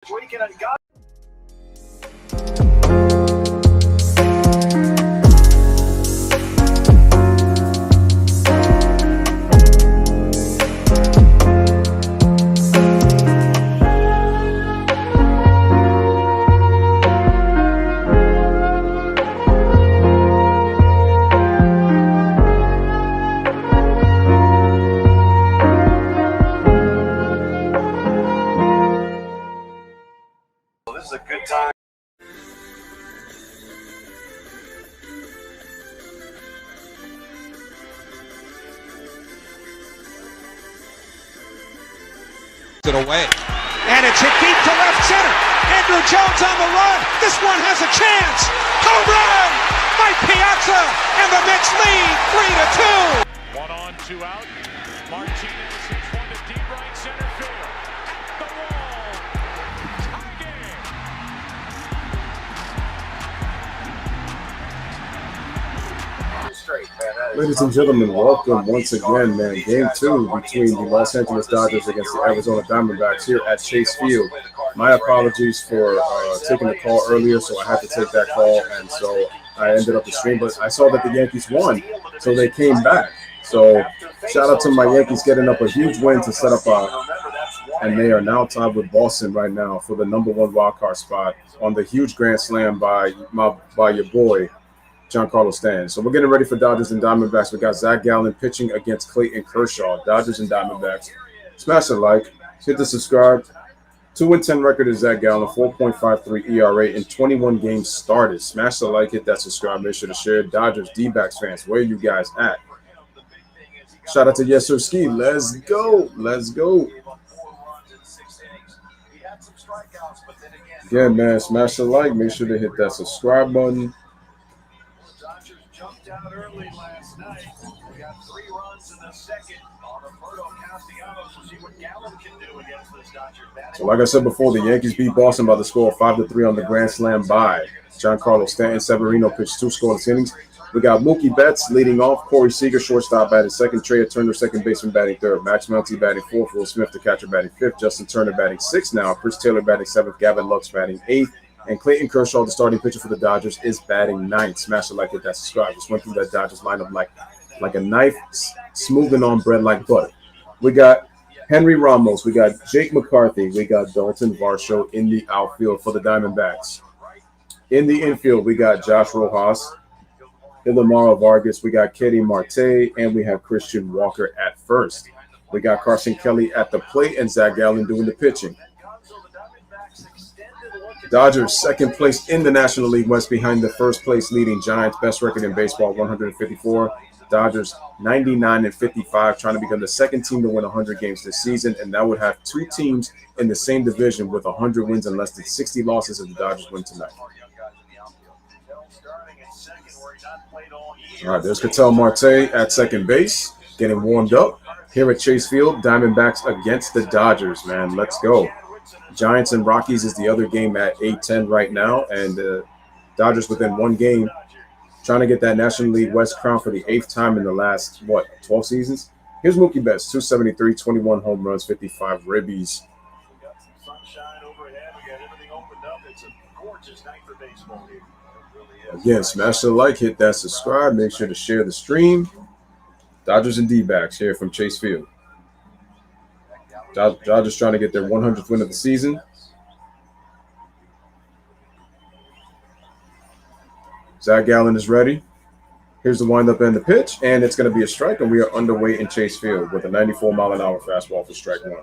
This is a good time. It away. And it's hit deep to left center. Andrew Jones on the run. This one has a chance. Home run! Mike Piazza and the Mets lead 3-2. 1 on, 2 out. Martinez hits one to deep right center field. The wall. Tie game. Ladies and gentlemen, welcome once again, man. Game 2 between the Los Angeles Dodgers against the Arizona Diamondbacks here at Chase Field. My apologies for taking the call earlier, so I had to take that call, and so I ended up the stream. But I saw that the Yankees won, so they came back. So shout out to my Yankees getting up a huge win to set up and they are now tied with Boston right now for the #1 wildcard spot on the huge grand slam by your boy, Giancarlo Stanton. So we're getting ready for Dodgers and Diamondbacks. We got Zach Gallen pitching against Clayton Kershaw. Dodgers and Diamondbacks. Smash the like, hit the subscribe. 2-10 record is Zach Gallen, 4.53 ERA in 21 games started. Smash the like, hit that subscribe, make sure to share. Dodgers, D-backs fans, where are you guys at? Shout out to Yes Sir Ski. Let's go. Let's go. Again, man, smash the like. Make sure to hit that subscribe button. Dodgers jumped out early last night. We got 3 runs in the second on Roberto Castellanos. We'll see what Gallen can do against this Dodgers batting. So like I said before, the Yankees beat Boston by the score of 5-3 on the grand slam by Giancarlo Stanton. Severino pitched 2 scoreless innings. We got Mookie Betts leading off, Corey Seager, shortstop, batting second, Trey Turner, second baseman, batting third, Max Muncy batting fourth, Will Smith, the catcher, batting fifth, Justin Turner batting sixth now, Chris Taylor batting seventh, Gavin Lux batting eighth, and Clayton Kershaw, the starting pitcher for the Dodgers, is batting ninth. Smash it like, hit that subscribe. Just went through that Dodgers lineup like a knife, smoothing on bread like butter. We got Henry Ramos, we got Jake McCarthy, we got Dalton Varsho in the outfield for the Diamondbacks. In the infield, we got Josh Rojas, Ilamaro Vargas, we got Katie Marte, and we have Christian Walker at first. We got Carson Kelly at the plate and Zach Gallen doing the pitching. Dodgers second place in the National League West behind the first place leading Giants, best record in baseball, 154. Dodgers 99-55, trying to become the second team to win 100 games this season, and that would have 2 teams in the same division with 100 wins and less than 60 losses if the Dodgers win tonight. All right, there's Ketel Marte at second base, getting warmed up here at Chase Field. Diamondbacks against the Dodgers, man. Let's go. Giants and Rockies is the other game at 8-10 right now, and Dodgers within 1 game, trying to get that National League West crown for the 8th time in the last, 12 seasons? Here's Mookie Betts, 273, 21 home runs, 55 ribbies. We got some sunshine overhead. We got everything opened up. It's a gorgeous night for baseball here. Again, smash the like, hit that subscribe, make sure to share the stream. Dodgers and D-backs here from Chase Field. Dodgers trying to get their 100th win of the season. Zach Gallen is ready. Here's the windup and the pitch, and it's going to be a strike, and we are underway in Chase Field with a 94-mile-an-hour fastball for strike 1.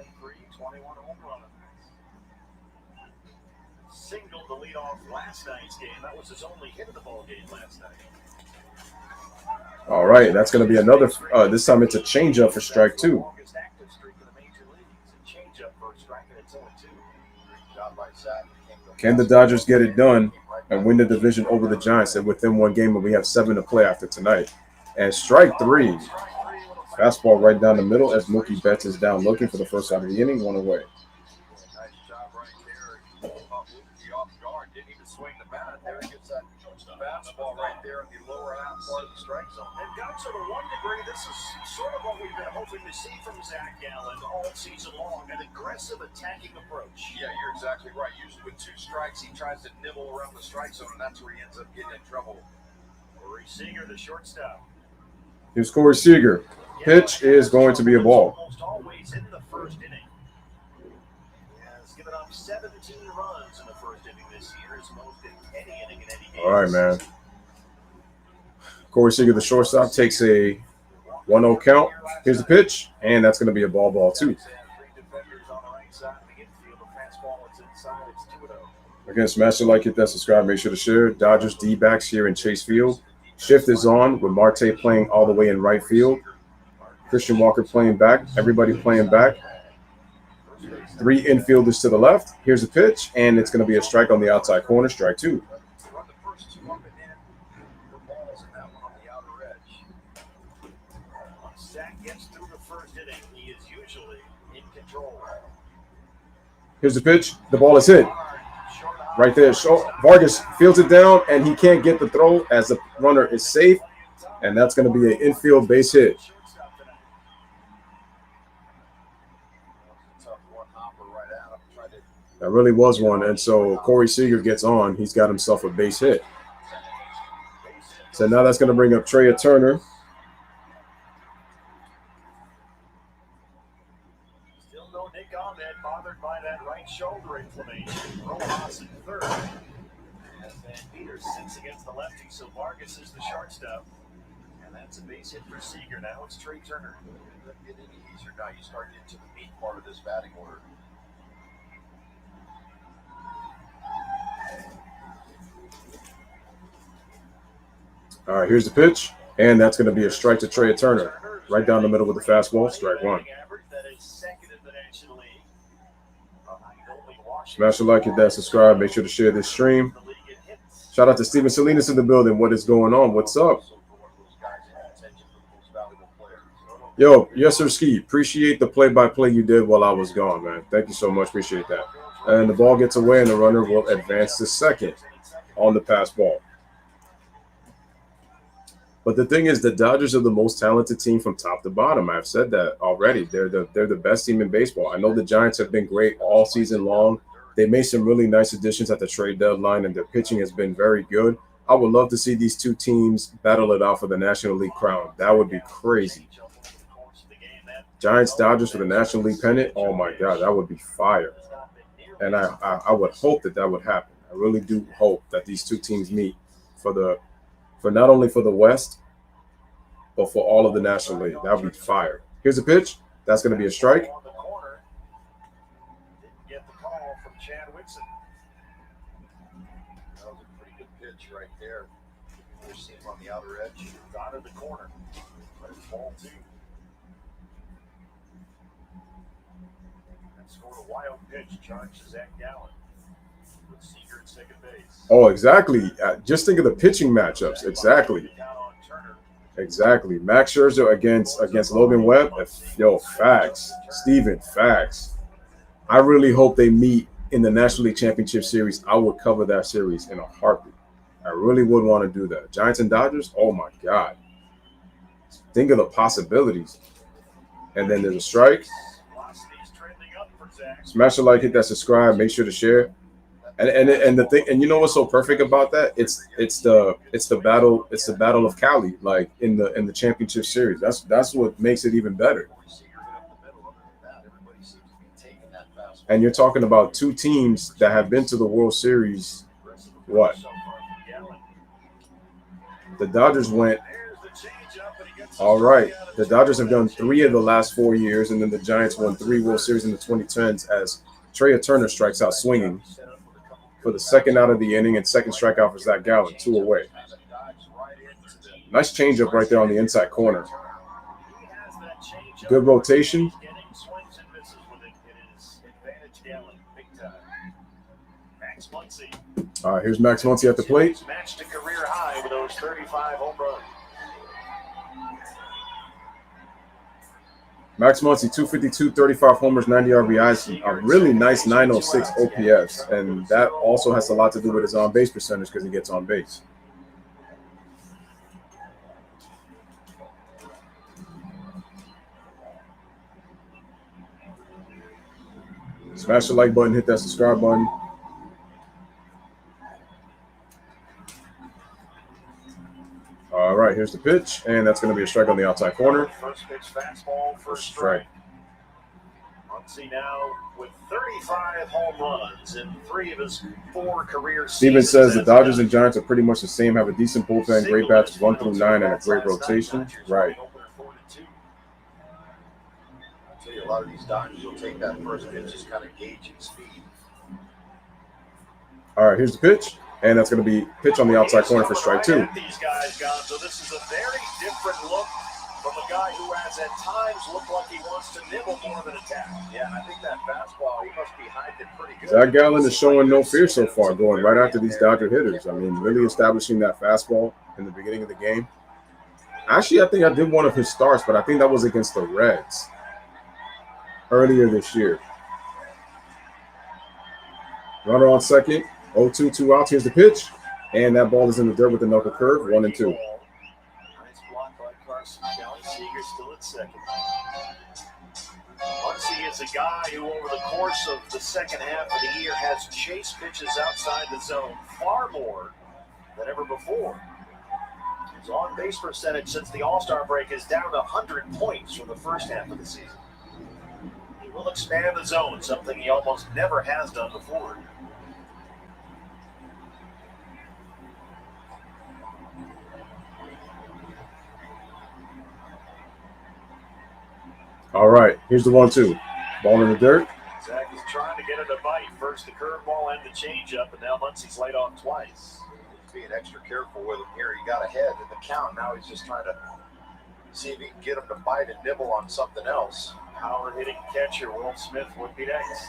Singled the lead off last night's game. That was his only hit of the ball game last night. All right, that's going to be another. This time it's a changeup for strike 2. Can the Dodgers get it done and win the division over the Giants? And within 1 game, and we have 7 to play after tonight. And strike 3, fastball right down the middle as Mookie Betts is down looking for the first out of the inning, 1 away. Off guard, didn't even swing the bat. There he gets that fastball right there in the lower half part of the strike zone. And got to one degree, this is sort of what we've been hoping to see from Zach Gallen all season long, an aggressive attacking approach. Yeah, you're exactly right. Usually with 2 strikes, he tries to nibble around the strike zone, and that's where he ends up getting in trouble. Corey Seager, the shortstop. Here's Corey Seager. Pitch is going to be a ball. Almost always in the first inning. Has given up 17 runs in the first inning this year, as most in any inning in any game. All right, man. Corey Seager, the shortstop, takes a 1-0 count. Here's the pitch, and that's going to be a ball 2. Again, smash the like, hit that subscribe, make sure to share. Dodgers D-backs here in Chase Field. Shift is on with Marte playing all the way in right field. Christian Walker playing back. Everybody playing back. 3 infielders to the left. Here's a pitch, and it's going to be a strike on the outside corner, strike 2. Here's the pitch. The ball is hit. Right there. Vargas fields it down, and he can't get the throw as the runner is safe, and that's going to be an infield base hit. That really was one, and so Corey Seager gets on. He's got himself a base hit. So now that's going to bring up Trey Turner. Still no Nick Ahmed, bothered by that right shoulder inflammation. Rojas in third. As Van Meter sits against the lefty, so Vargas is the shortstop. And that's a base hit for Seager. Now it's Trey Turner. It doesn't get any easier now. You start into the meat part of this batting order. All right, here's the pitch, and that's going to be a strike to Trey Turner. Right down the middle with the fastball, strike 1. Smash the like, hit that subscribe, make sure to share this stream. Shout out to Steven Salinas in the building. What is going on? What's up? Yo, yes, sir, Ski. Appreciate the play-by-play you did while I was gone, man. Thank you so much. Appreciate that. And the ball gets away, and the runner will advance to second on the pass ball. But the thing is, the Dodgers are the most talented team from top to bottom. I've said that already. They're the best team in baseball. I know the Giants have been great all season long. They made some really nice additions at the trade deadline, and their pitching has been very good. I would love to see these two teams battle it out for the National League crown. That would be crazy. Giants, Dodgers for the National League pennant. Oh, my God, that would be fire. And I would hope that would happen. I really do hope that these two teams meet for not only for the West, but for all of the National League. That would be fire. Here's a pitch. That's going to be a strike. Didn't get the call from Chad Whitson. That was a pretty good pitch right there. We're seeing him on the outer edge, dotted the corner. But it's ball 2. And scored a wild pitch, charged to Zach Gallen. With Seager at second base. Oh, exactly. Just think of the pitching matchups. Exactly. Exactly. Max Scherzer against Logan Webb. Yo, facts. Steven, facts. I really hope they meet in the National League Championship Series. I would cover that series in a heartbeat. I really would want to do that. Giants and Dodgers, oh, my God. Think of the possibilities. And then there's a strike. Smash the like, hit that subscribe, make sure to share. And the thing, and you know what's so perfect about that? It's the battle of Cali, like in the championship series. That's what makes it even better. And you're talking about two teams that have been to the World Series. What? The Dodgers went. All right. The Dodgers have done 3 of the last 4 years, and then the Giants won 3 World Series in the 2010s as Trey Turner strikes out swinging for the second out of the inning, and second strikeout for Zach Gallen, 2 away. Nice changeup right there on the inside corner. Good rotation. All right, here's Max Muncy at the plate. Matched a career high with those 35 home runs. Max Muncy, 252, 35 homers, 90 RBIs, a really nice 906 OPS. And that also has a lot to do with his on-base percentage because he gets on base. Smash the like button, hit that subscribe button. All right, here's the pitch, and that's going to be a strike on the outside corner. First pitch fastball, first strike. Muncy now with 35 home runs in 3 of his 4 career seasons. Steven says the Dodgers and Giants are pretty much the same, have a decent bullpen, great bats 1 through 9, and a great rotation. Right. I'll tell you, a lot of these Dodgers will take that first pitch, just kind of gauging speed. All right, here's the pitch. And that's going to be pitch on the outside corner for strike 2. These guys got, so this is a very different look from a guy who has at times looked like he wants to nibble more than attack. Yeah, and I think that fastball, he must be hiding it pretty good. Zach Gallen is showing no fear so far, going right after these Dodger hitters. I mean, really establishing that fastball in the beginning of the game. Actually, I think I did one of his starts, but I think that was against the Reds earlier this year. Runner on second. 0-2, 2 outs. Here's the pitch. And that ball is in the dirt with the knuckle curve. 1-2. Nice block by Carson. Kelly Seager still at second. Muncy is a guy who, over the course of the second half of the year, has chased pitches outside the zone far more than ever before. His on-base percentage since the All-Star break is down 100 points from the first half of the season. He will expand the zone, something he almost never has done before. All right, here's the 1-2. Ball in the dirt. Zach is trying to get it to bite. First the curveball and the changeup, and now Muncy's laid off twice. He's being extra careful with him here. He got ahead in the count. Now he's just trying to see if he can get him to bite and nibble on something else. Power hitting catcher Will Smith would be next.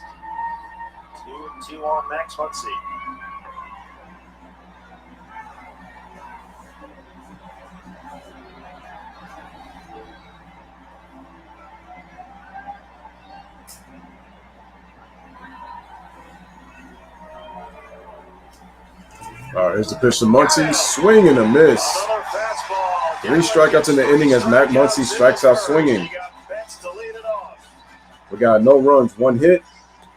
2-2 on Max Muncy. All right, here's the pitch to Muncy. Swing and a miss. 3 strikeouts in the inning as Max Muncy strikes out swinging. We got no runs, 1 hit,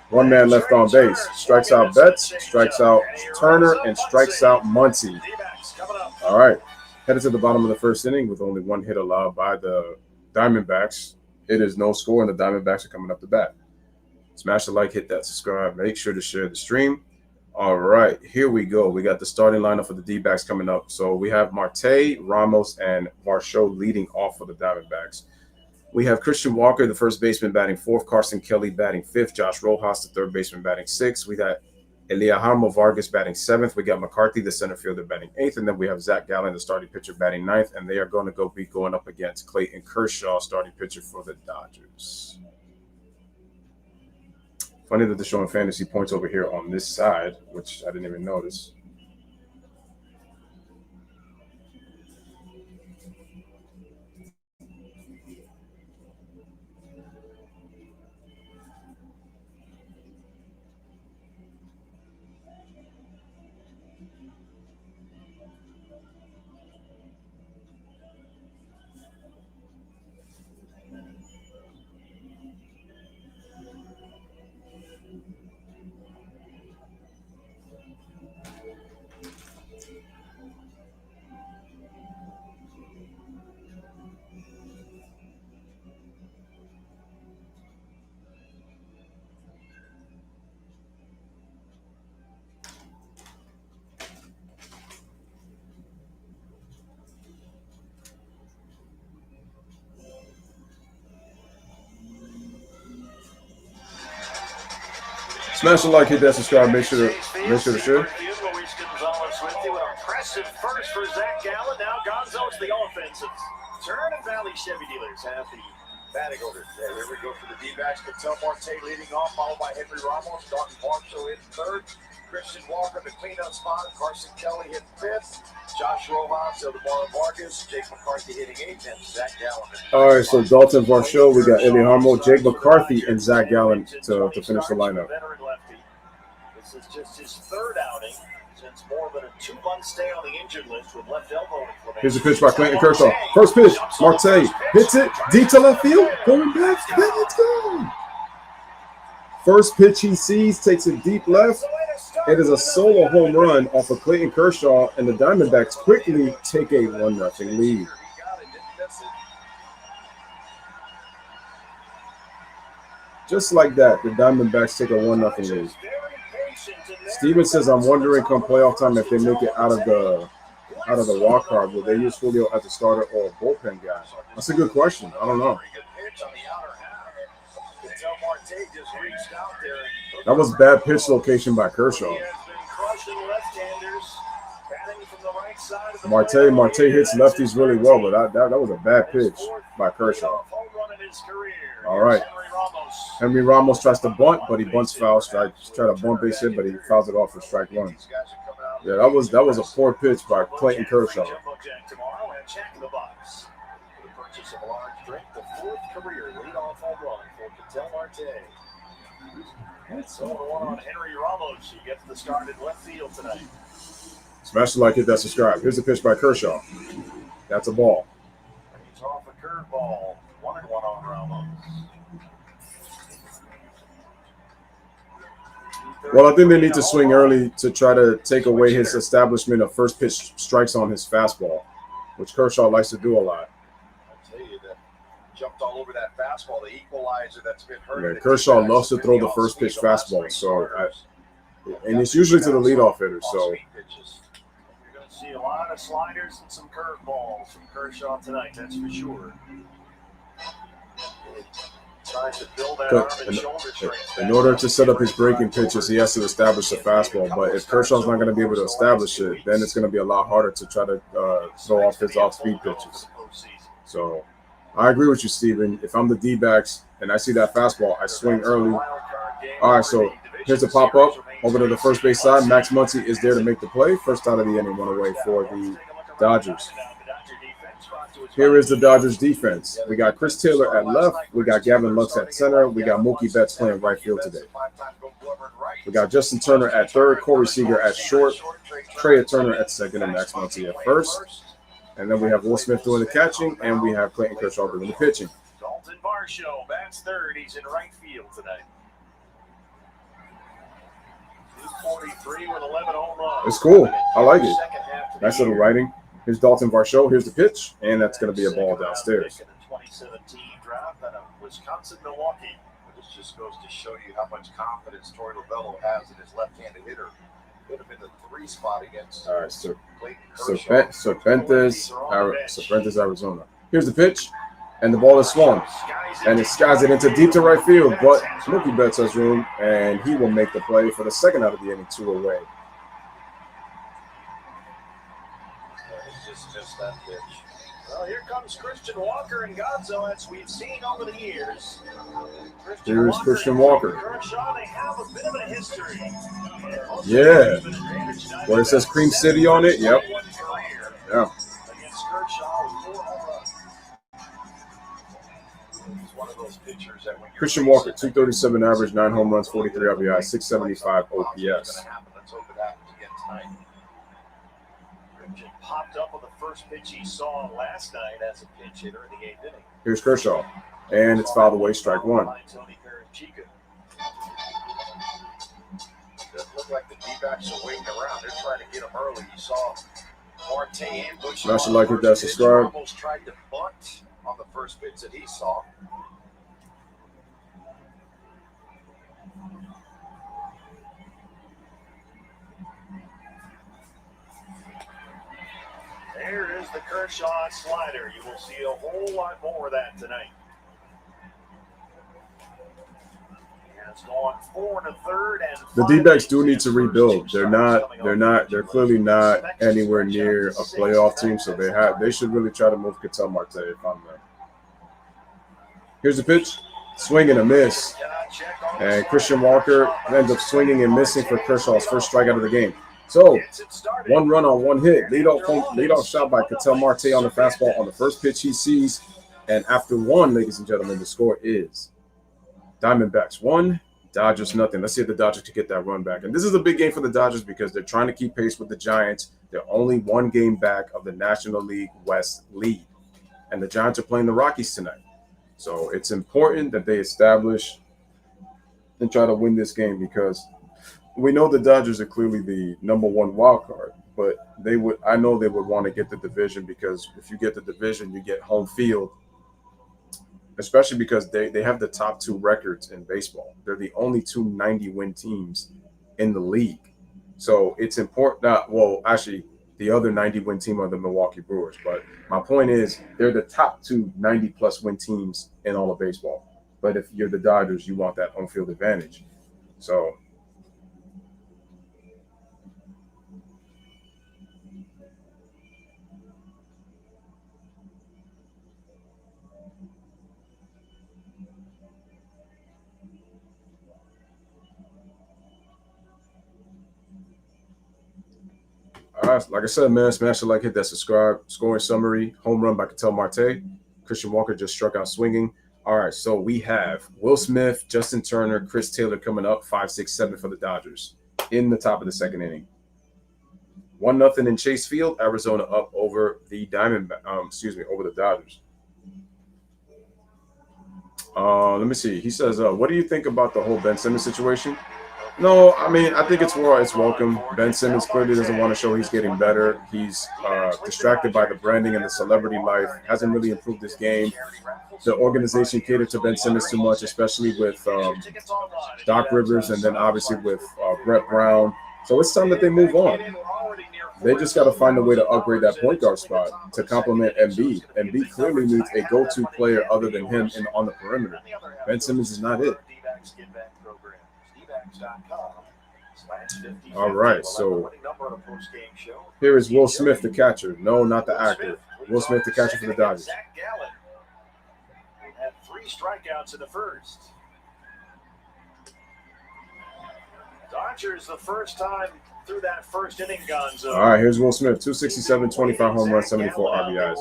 1 man left on base. Strikes out Betts, strikes out Turner, and strikes out Muncy. All right, headed to the bottom of the first inning with only 1 hit allowed by the Diamondbacks. It is no score, and the Diamondbacks are coming up to bat. Smash the like, hit that subscribe. Make sure to share the stream. All right, here we go. We got the starting lineup for the D-backs coming up. So we have Marte, Ramos, and Varsho leading off for the Diamondbacks. We have Christian Walker, the first baseman, batting 4th. Carson Kelly batting 5th. Josh Rojas, the 3rd baseman, batting 6th. We got Eliajarmo Vargas batting 7th. We got McCarthy, the center fielder, batting 8th. And then we have Zach Gallen, the starting pitcher, batting 9th. And they are going to be going up against Clayton Kershaw, starting pitcher for the Dodgers. Funny that they're showing fantasy points over here on this side, which I didn't even notice. Smash the like, hit that subscribe, make sure to share. Luis Gonzalez with you. An impressive first for Zach Gallen. Now Gonzalez, the offensive. Turn and Valley Chevy dealers have the batting order. Here we go for the D-backs. Ketel Marte leading off, followed by Henry Ramos. Dalton Varsho in 3rd. Christian Walker, the cleanup spot. Carson Kelly hit 5th. Josh Rojas, Ildemar Vargas, Jake McCarthy hitting 8th, and Zach Gallen. All right, so Dalton Varsho, we got Eli Harmo, Jake McCarthy, and Zach Gallen to finish the lineup. This is just his 3rd outing since more than a 2-month stay on the injured list with left elbow inflammation. Here's a pitch by Clayton Kershaw. First pitch, Marte hits it deep to left field, going back, and it's gone. First pitch he sees, takes it deep left. It is a solo home run off of Clayton Kershaw, and the Diamondbacks quickly take a 1-0 lead. Just like that, the Diamondbacks take a 1-0 lead. Steven says, "I'm wondering come playoff time if they make it out of the wild card, will they use Julio as a starter or a bullpen guy?" That's a good question. I don't know. That was bad pitch location by Kershaw. Marte hits lefties really well, but that was a bad pitch by Kershaw. All right. Henry Ramos tries to bunt, but he bunts foul. Try to bunt base hit, but he fouls it off for strike 1. Yeah, that was a poor pitch by Clayton Kershaw. So the one on Henry Ramos, who gets the start in left field tonight. Smash the like, hit that, subscribe. Here's a pitch by Kershaw. That's a ball. He's off a curveball. 1-1 on Ramos. Well, I think they need to swing early to try to take away his establishment of first pitch strikes on his fastball, which Kershaw likes to do a lot. I'll tell you that jumped all over that fastball, the equalizer that's been hurt. Yeah, Kershaw loves to throw the first pitch fastball, and it's usually to the leadoff hitter. So you're going to see a lot of sliders and some curveballs from Kershaw tonight, that's for sure. Trying to build that arm and shoulder strength. In order to set up his breaking pitches, he has to establish the fastball. But if Kershaw's not going to be able to establish it, then it's going to be a lot harder to try to throw off his off-speed pitches. So I agree with you, Steven. If I'm the D-backs and I see that fastball, I swing early. All right, so here's a pop-up over to the first base side. Max Muncy is there to make the play. First out of the inning, 1 away for the Dodgers. Here is the Dodgers defense. We got Chris Taylor at left. We got Gavin Lux at center. We got Mookie Betts playing right field today. We got Justin Turner at third, Corey Seager at short, Trey Turner at second, and Max Muncy at first. And then we have Will Smith doing the catching, and we have Clayton Kershaw doing the pitching. Dalton Varsho bats third. He's in right field tonight. 243 with 11 home runs. It's cool. I like it. Nice little writing. Here's Dalton Varsho. Here's the pitch, and that's going to be a ball downstairs. In the 2017 draft out of Wisconsin, Milwaukee. This just goes to show you how much confidence Torey Lovullo has in his left-handed hitter. Could have been the 3 spot against. All right, Serpentes, Arizona. Here's the pitch, and the ball is swung, and it skies it into deep to right field. But Mookie Betts has room, and he will make the play for the second out of the inning, 2 away. Just that pitch. Well, here comes Christian Walker and Godzo, as we've seen over the years. Here's Christian Walker. Kershaw, they have a bit of a history. Yeah. Where it says Cream City on it. Yep. Yeah. Against Kershaw with 4 home runs. He's one of those pitchers that when you're Christian Walker, 237 average, 9 home runs, 43 RBI, 675 OPS. Let's hope it happens again tonight. Popped up on the first pitch he saw last night as a pinch hitter in the 8th inning. Here's Kershaw, and it's fouled away, strike 1. Doesn't look like the D-backs are waiting around. They're trying to get him early. You saw Marte ambush. Smash the like, hit that, subscribe. Almost tried to bunt on the first pitch that he saw. There is the Kershaw slider. You will see a whole lot more of that tonight. And it's going 4 1/3 and the D-backs do need to rebuild. They're clearly not anywhere near a playoff team, so they should really try to move Ketel Marte if I'm there. Here's the pitch. Swing and a miss. And Christian Walker ends up swinging and missing for Kershaw's first strikeout of the game. So, 1 run on 1 hit. Leadoff shot by Ketel Marte on the fastball on the first pitch he sees. And after 1, ladies and gentlemen, the score is Diamondbacks 1, Dodgers nothing. Let's see if the Dodgers can get that run back. And this is a big game for the Dodgers because they're trying to keep pace with the Giants. They're only 1 game back of the National League West lead. And the Giants are playing the Rockies tonight. So it's important that they establish and try to win this game because we know the Dodgers are clearly the number 1 wild card. But I know they would want to get the division because if you get the division, you get home field. Especially because they have the top 2 records in baseball. They're the only 2 90-win teams in the league. So it's important. Actually, the other 90-win team are the Milwaukee Brewers. But my point is they're the top 2 90-plus win teams in all of baseball. But if you're the Dodgers, you want that home field advantage. So like I said, man, smash the like, hit that subscribe. Scoring summary, home run by Ketel Marte. Christian Walker just struck out swinging. All right, so we have Will Smith, Justin Turner, Chris Taylor coming up 5-6-7 for the Dodgers in the top of the 2nd inning. 1-0 in Chase Field. Arizona up over the over the Dodgers. Let me see. He says, what do you think about the whole Ben Simmons situation? No, I mean, I think it's welcome. Ben Simmons clearly doesn't want to show he's getting better. He's distracted by the branding and the celebrity life. Hasn't really improved his game. The organization catered to Ben Simmons too much, especially with Doc Rivers and then obviously with Brett Brown. So it's time that they move on. They just got to find a way to upgrade that point guard spot to complement Embiid. Embiid clearly needs a go-to player other than him on the perimeter. Ben Simmons is not it. All right, so here is Will Smith, the catcher. No, not the actor. Will Smith, the catcher for the Dodgers. Had 3 strikeouts in the first. Dodgers the first time through that first inning, Gonzo. All right, here's Will Smith, 267, 25 home runs, 74 RBIs.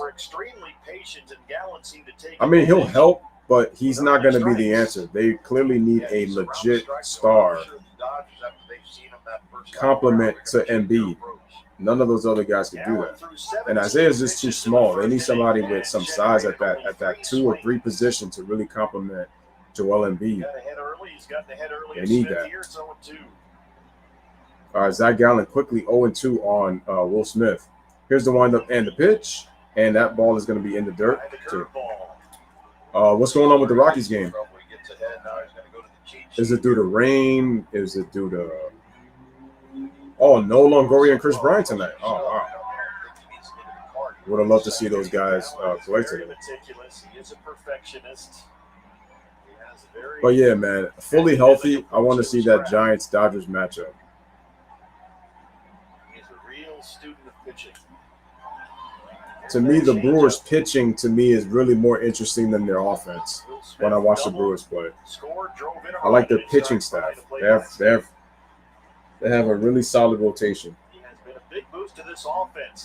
I mean, he'll help, but he's not going to be the answer. They clearly need a legit star complement to Embiid. None of those other guys can do that. And Isaiah's just too small. They need somebody with some size at that 2 or 3 position to really complement Joel Embiid. They need that. All right, Zach Gallen quickly 0-2 on Will Smith. Here's the windup and the pitch, and that ball is going to be in the dirt too. What's going on with the Rockies game? Is it due to rain? Is it due to no Longoria and Chris Bryant tonight? Oh, wow. Would have loved to see those guys play together. But yeah, man, fully healthy. I want to see that Giants-Dodgers matchup. He's a real student of pitching. To me, the Brewers pitching to me is really more interesting than their offense when I watch the Brewers play. I like their pitching staff. They have a really solid rotation.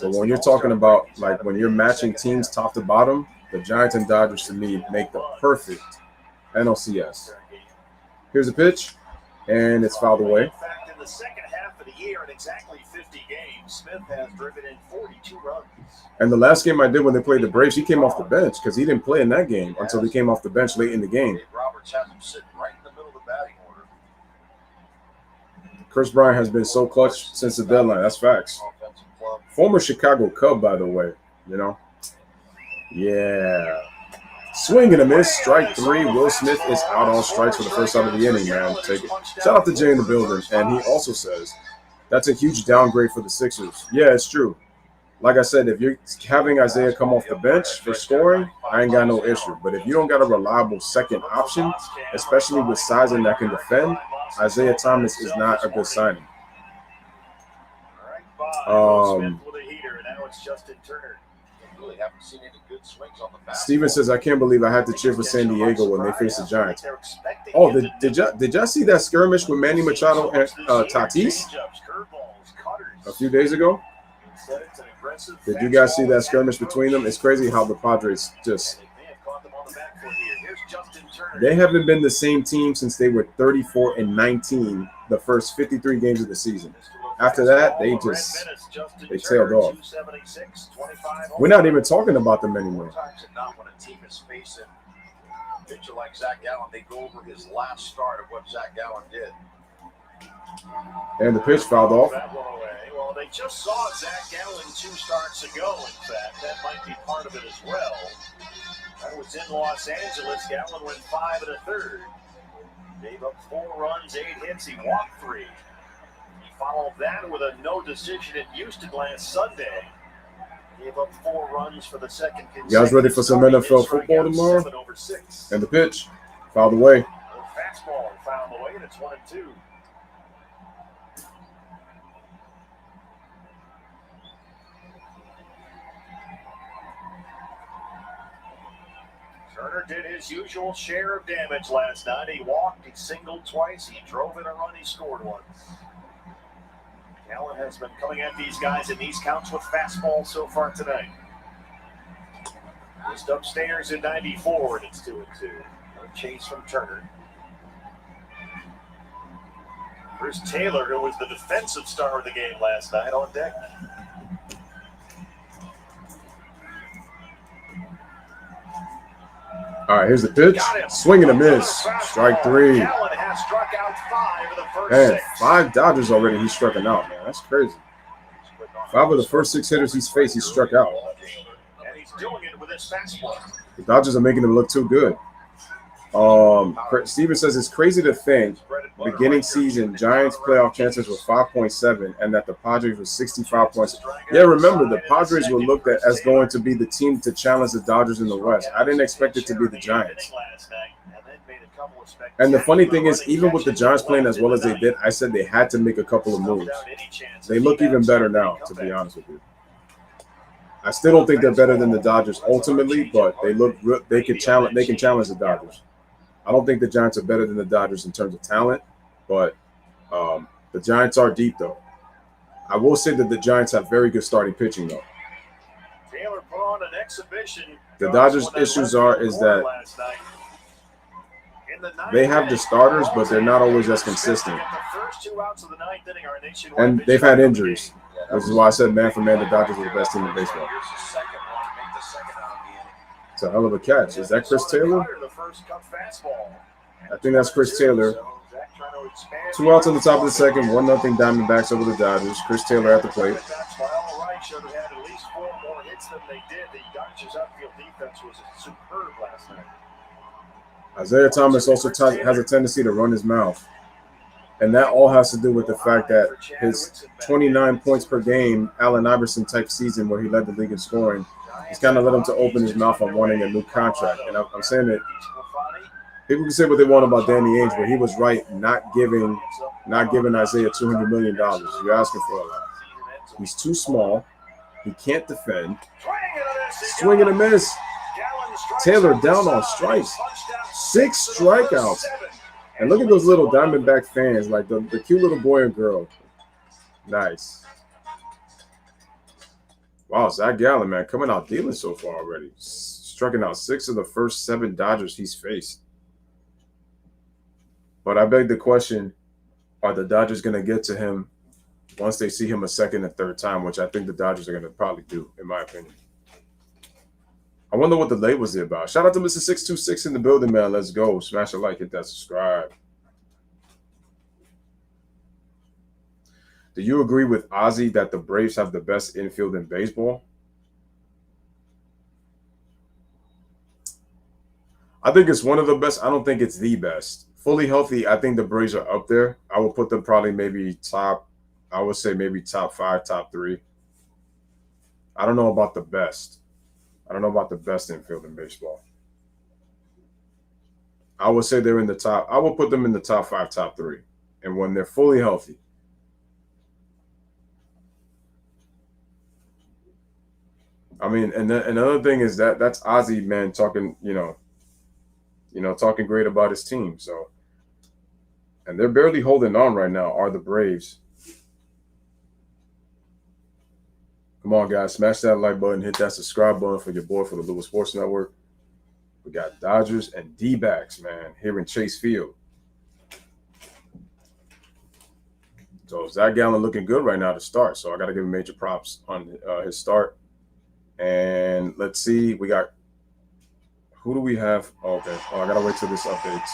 But when you're talking about like when you're matching teams top to bottom, the Giants and Dodgers to me make the perfect NLCS. Here's a pitch, and it's fouled away. In fact, in the second half of the year, in exactly 50 games, Smith has driven in 42 runs. And the last game I did when they played the Braves, he came off the bench because he didn't play in that game until he came off the bench late in the game. Roberts has him sitting right in the middle of the batting order. Chris Bryant has been so clutch since the deadline. That's facts. Former Chicago Cub, by the way. You know? Yeah. Swing and a miss. Strike 3. Will Smith is out on strikes for the first time of the inning, man. Take it. Shout out to Jay in the building. And he also says that's a huge downgrade for the Sixers. Yeah, it's true. Like I said, if you're having Isaiah come off the bench for scoring, I ain't got no issue. But if you don't got a reliable second option, especially with size and that can defend, Isaiah Thomas is not a good signing. Really haven't seen any good swings on the fastball. Steven says, I can't believe I had to cheer for San Diego when they faced the Giants. Oh, did y'all see that skirmish with Manny Machado and Tatis a few days ago? Did you guys see that skirmish between them? It's crazy how the Padres just – they haven't been the same team since they were 34-19 the first 53 games of the season. After that, they tailed off. We're not even talking about them anymore. Not when a team is facing a pitcher like Zach Gallen, they go over his last start of what Zach Gallen did. And the pitch fouled off. Well, they just saw Zach Gallen 2 starts ago, in fact. That might be part of it as well. That was in Los Angeles. Gallen went 5 1/3. Gave up 4 runs, 8 hits. He walked 3. He followed that with a no decision at Houston last Sunday. Gave up 4 runs for the second consecutive. You guys ready for some NFL football tomorrow? And the pitch fouled away. Fastball fouled away, and it's 1-2. Turner did his usual share of damage last night. He walked, he singled twice, he drove in a run, he scored once. Gallen has been coming at these guys in these counts with fastballs so far tonight. Just upstairs in 94, and it's 2-2. A chase from Turner. Chris Taylor, who was the defensive star of the game last night, on deck. All right, here's the pitch. Swing and a miss. Strike 3. Gallen has struck out 5 of the first Man, 6. 5 Dodgers already he's struck out, man. That's crazy. 5 of the first 6 hitters he's faced, he's struck out. And he's doing it with his fastball. The Dodgers are making him look too good. Steven says it's crazy to think beginning season Giants playoff chances were 5.7 and that the Padres were 65 points. Yeah, remember the Padres were looked at as going to be the team to challenge the Dodgers in the West. I didn't expect it to be the Giants. And the funny thing is, even with the Giants playing as well as they did, I said they had to make a couple of moves. They look even better now, to be honest with you. I still don't think they're better than the Dodgers ultimately, but they can challenge the Dodgers. I don't think the Giants are better than the Dodgers in terms of talent, but the Giants are deep, though. I will say that the Giants have very good starting pitching, though. Taylor put on an exhibition. The Dodgers' issues is that they have the starters, but they're not always as consistent. And they've had injuries. This is why I said, man for man, the Dodgers are the best team in baseball. It's a hell of a catch. Is that Chris Taylor? I think that's Chris Taylor. 2 outs on the top of the second, 1-0 Diamondbacks over the Dodgers. Chris Taylor at the plate. Isaiah Thomas also has a tendency to run his mouth. And that all has to do with the fact that his 29 points per game, Allen Iverson type season where he led the league in scoring, he's kind of led him to open his mouth on wanting a new contract. And I'm saying that people can say what they want about Danny Ainge, but he was right not giving Isaiah $200 million. You're asking for a lot. He's too small. He can't defend. Swing and a miss. Taylor down on strikes. 6 strikeouts. And look at those little Diamondback fans, like the cute little boy and girl. Nice. Wow, Zach Gallen, man, coming out dealing so far already. Striking out 6 of the first 7 Dodgers he's faced. But I beg the question, are the Dodgers going to get to him once they see him a second and third time, which I think the Dodgers are going to probably do, in my opinion. I wonder what the late was about. Shout out to Mr. 626 in the building, man. Let's go. Smash a like, hit that subscribe. Do you agree with Ozzy that the Braves have the best infield in baseball? I think it's one of the best. I don't think it's the best. Fully healthy, I think the Braves are up there. I would put them probably maybe top 5, top 3. I don't know about the best. I don't know about the best infield in baseball. I would say they're in the top. I would put them in the top 5, top 3. And when they're fully healthy. I mean, and another thing is that's Ozzy, man, talking, talking great about his team. So, and they're barely holding on right now, are the Braves. Come on, guys, smash that like button, hit that subscribe button for your boy for the Louis Sports Network. We got Dodgers and D-backs, man, here in Chase Field. So Zach Gallen looking good right now to start. So I got to give him major props on his start. And let's see, we got – who do we have? Oh, okay. Oh, I got to wait till this updates.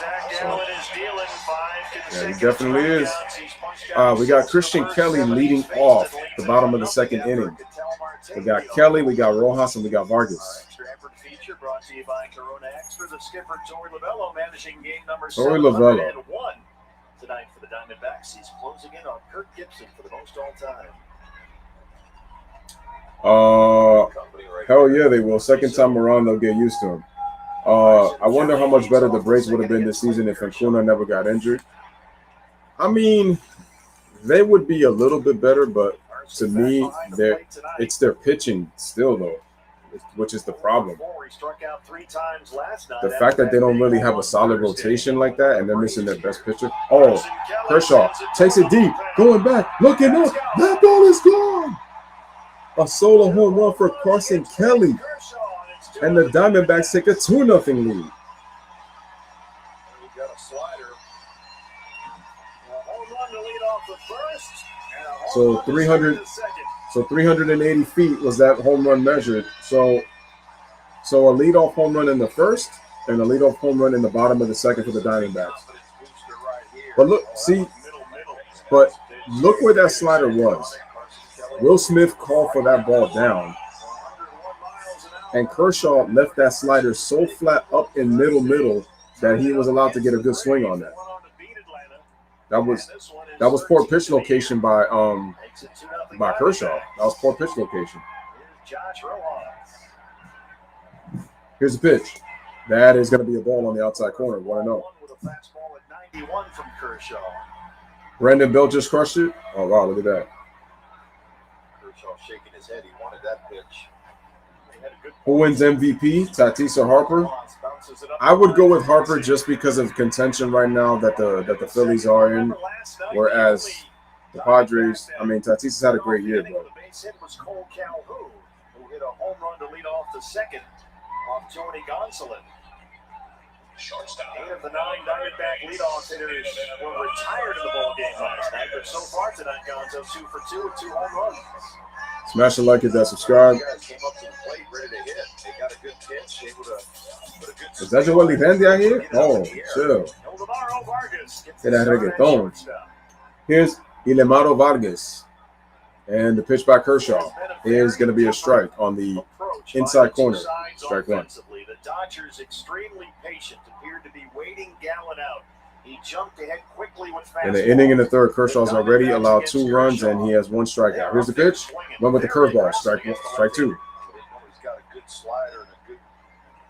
Zach Gallen is dealing 5 Yeah, he definitely is. We got Christian Kelly leading off the bottom of the second inning. We got Kelly, we got Rojas, and we got Vargas. Brought to you by Corona Extra, the skipper Torey Lovullo managing game number Torey Lovullo. 701 tonight for the Diamondbacks. He's closing in on Kirk Gibson for the most all time. Hell yeah, they will. Second time around, they'll get used to him. I wonder how much better the Braves would have been this season if Acuna never got injured. I mean, they would be a little bit better, but to me, it's their pitching still, though, which is the problem. The fact that they don't really have a solid rotation like that, and they're missing their best pitcher. Oh, Kershaw takes it deep, going back, looking up. That ball is gone. A solo home run for Carson Kelly, and the Diamondbacks take a 2-0 lead. So 380 feet was that home run measured. So a leadoff home run in the first and a leadoff home run in the bottom of the second for the Diamondbacks. But look where that slider was. Will Smith called for that ball down, and Kershaw left that slider so flat up in middle that he was allowed to get a good swing on that. That was poor pitch location by Kershaw. That was poor pitch location. Here's the pitch. That is going to be a ball on the outside corner. 1-0. Brandon Belt just crushed it. Oh wow, look at that. Kershaw shaking his head. He wanted that pitch. Who wins MVP? Tatis or Harper? I would go with Harper just because of contention right now that the Phillies are in. Whereas the Padres, I mean, Tatis has had a great year, bro. The base hit was Calhoun, who hit a home run to lead off the second off Tony Gonsolin. 8 of the 9 Diamondback leadoff hitters were retired in the ball game last night, but so far tonight, Gonzo 2 for 2 with 2 home runs. Smash the like, hit that subscribe. Came up to the plate, ready to hit. They got a good pitch. Able to put a good. Is that Joel Livendi out here? Oh, chill. Get that reggaeton. Here's Ilemaro Vargas. And the pitch by Kershaw is going to be a strike on the inside corner. Strike 1. The Dodgers extremely patient, appeared to be waiting Gallen out. He jumped ahead quickly with fastball. In the inning in the third, Kershaw's already allowed 2 runs, and he has 1 strikeout. Here's the pitch. Run with the curveball. Strike 2. He's got a good slider and a good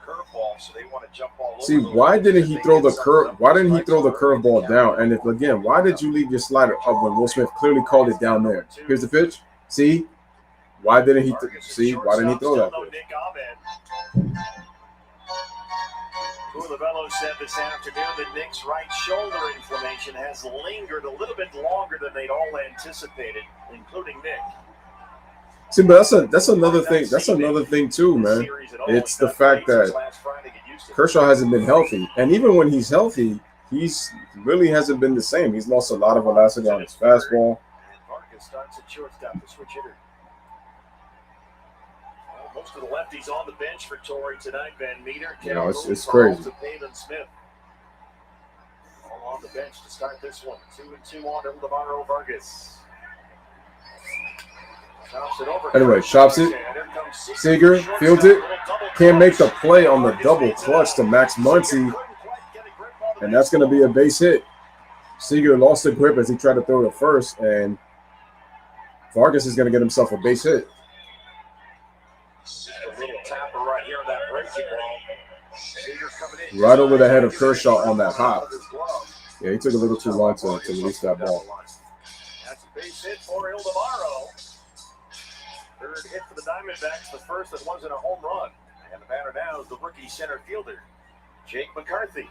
curveball, so they want to jump all over. See, why didn't he throw the curveball down? And why did you leave your slider up when Will Smith clearly called it down there? Here's the pitch. See? Why didn't he throw that pitch? Lovullo said this afternoon that Nick's right shoulder inflammation has lingered a little bit longer than they'd all anticipated, including Nick. See, but that's another thing. That's another thing too, man. It's the fact that Kershaw hasn't been healthy, and even when he's healthy, he's really hasn't been the same. He's lost a lot of velocity on his fastball. Vargas starts at shortstop, the switch hitter. Most of the lefties on the bench for Torrey tonight. Van Meter, it's crazy. Smith. All on the bench to start this one. 2-2 on Ildemaro Vargas. Anyway, chops it. Seager fields it. Can't make the play on the double clutch to Max Muncy. And that's going to be a base hit. Seager lost the grip as he tried to throw it first. And Vargas is going to get himself a base hit. Right over the head of Kershaw on that hop. Yeah, he took a little too long to release that ball. That's a base hit for Ildemaro. Third hit for the Diamondbacks, the first that wasn't a home run. And the batter now is the rookie center fielder, Jake McCarthy.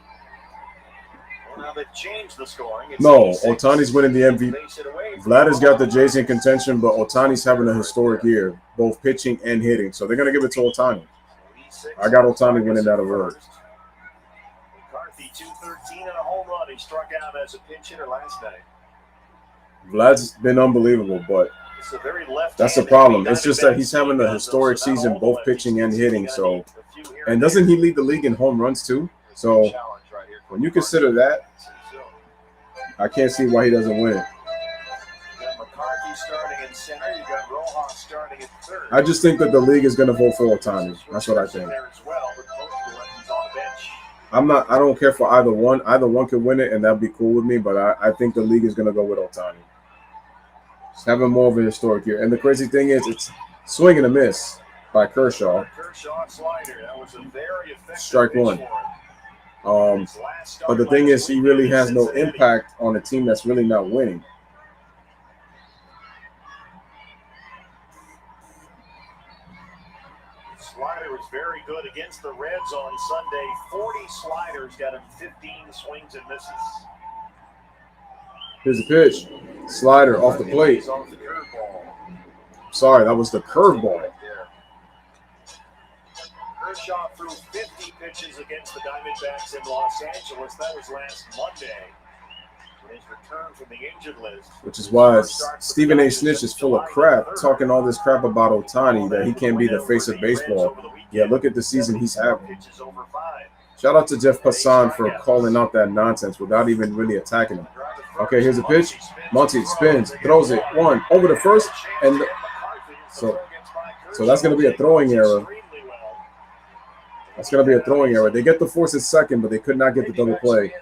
Well, now they've changed the scoring. It's No, 86. Ohtani's winning the MVP. Vlad has got the Jays in contention, but Ohtani's having a historic year, both pitching and hitting. So they're going to give it to Ohtani. I got Ohtani winning that award. McCarthy, 213 and a home run. He struck out as a pinch hitter last night. Vlad's been unbelievable, but that's the problem. It's just that he's having a historic season, both pitching and hitting. So, and doesn't he lead the league in home runs too? So, when you consider that, I can't see why he doesn't win it. McCarthy starting in center. You got Rojas starting at third. I just think that the league is going to vote for Ohtani. That's what I think. I don't care for either one. Either one could win it, and that'd be cool with me. But I think the league is going to go with Ohtani. He's having more of a historic year. And the crazy thing is, it's swing and a miss by Kershaw. Slider. That was a very effective Strike one. But the thing is, he really has no impact on a team that's really not winning. Slider was very good against the Reds on Sunday. 40 sliders, got him 15 swings and misses. Here's the pitch. Slider off the plate. Sorry, that was the curveball. Kershaw threw 50 pitches against the Diamondbacks in Los Angeles. That was last Monday. His return from the injured list. Which is why Stephen A. Snitch is full of crap, talking all this crap about Ohtani, that he can't be the face of baseball. Yeah, look at the season he's having. Shout out to Jeff Passan for calling out that nonsense without even really attacking him. Okay, here's a pitch. Monty spins, throws it, one, over the first, and so that's going to be a throwing error. That's going to be a throwing error. They get the force at second, but they could not get the double play.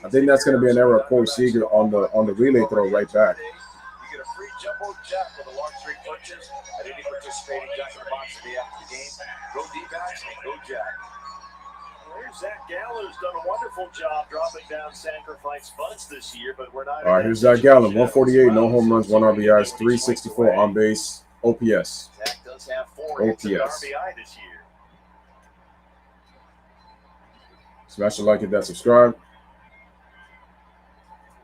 I think that's going to be an error of Corey Seager on the relay throw right back. You get a free jumbo jack with a large three punches at any participating Jack in the Box the day after the game. Go D-backs and go Jack. There's Zach Gallen, who's done a wonderful job dropping down sacrifice bunts this year, but we're not. All right, here's Zach Gallen, 148, no home runs, 1 RBIs, 364 on base, OPS. Zach does have 4 hits and RBI this year. Smash the like, hit that subscribe.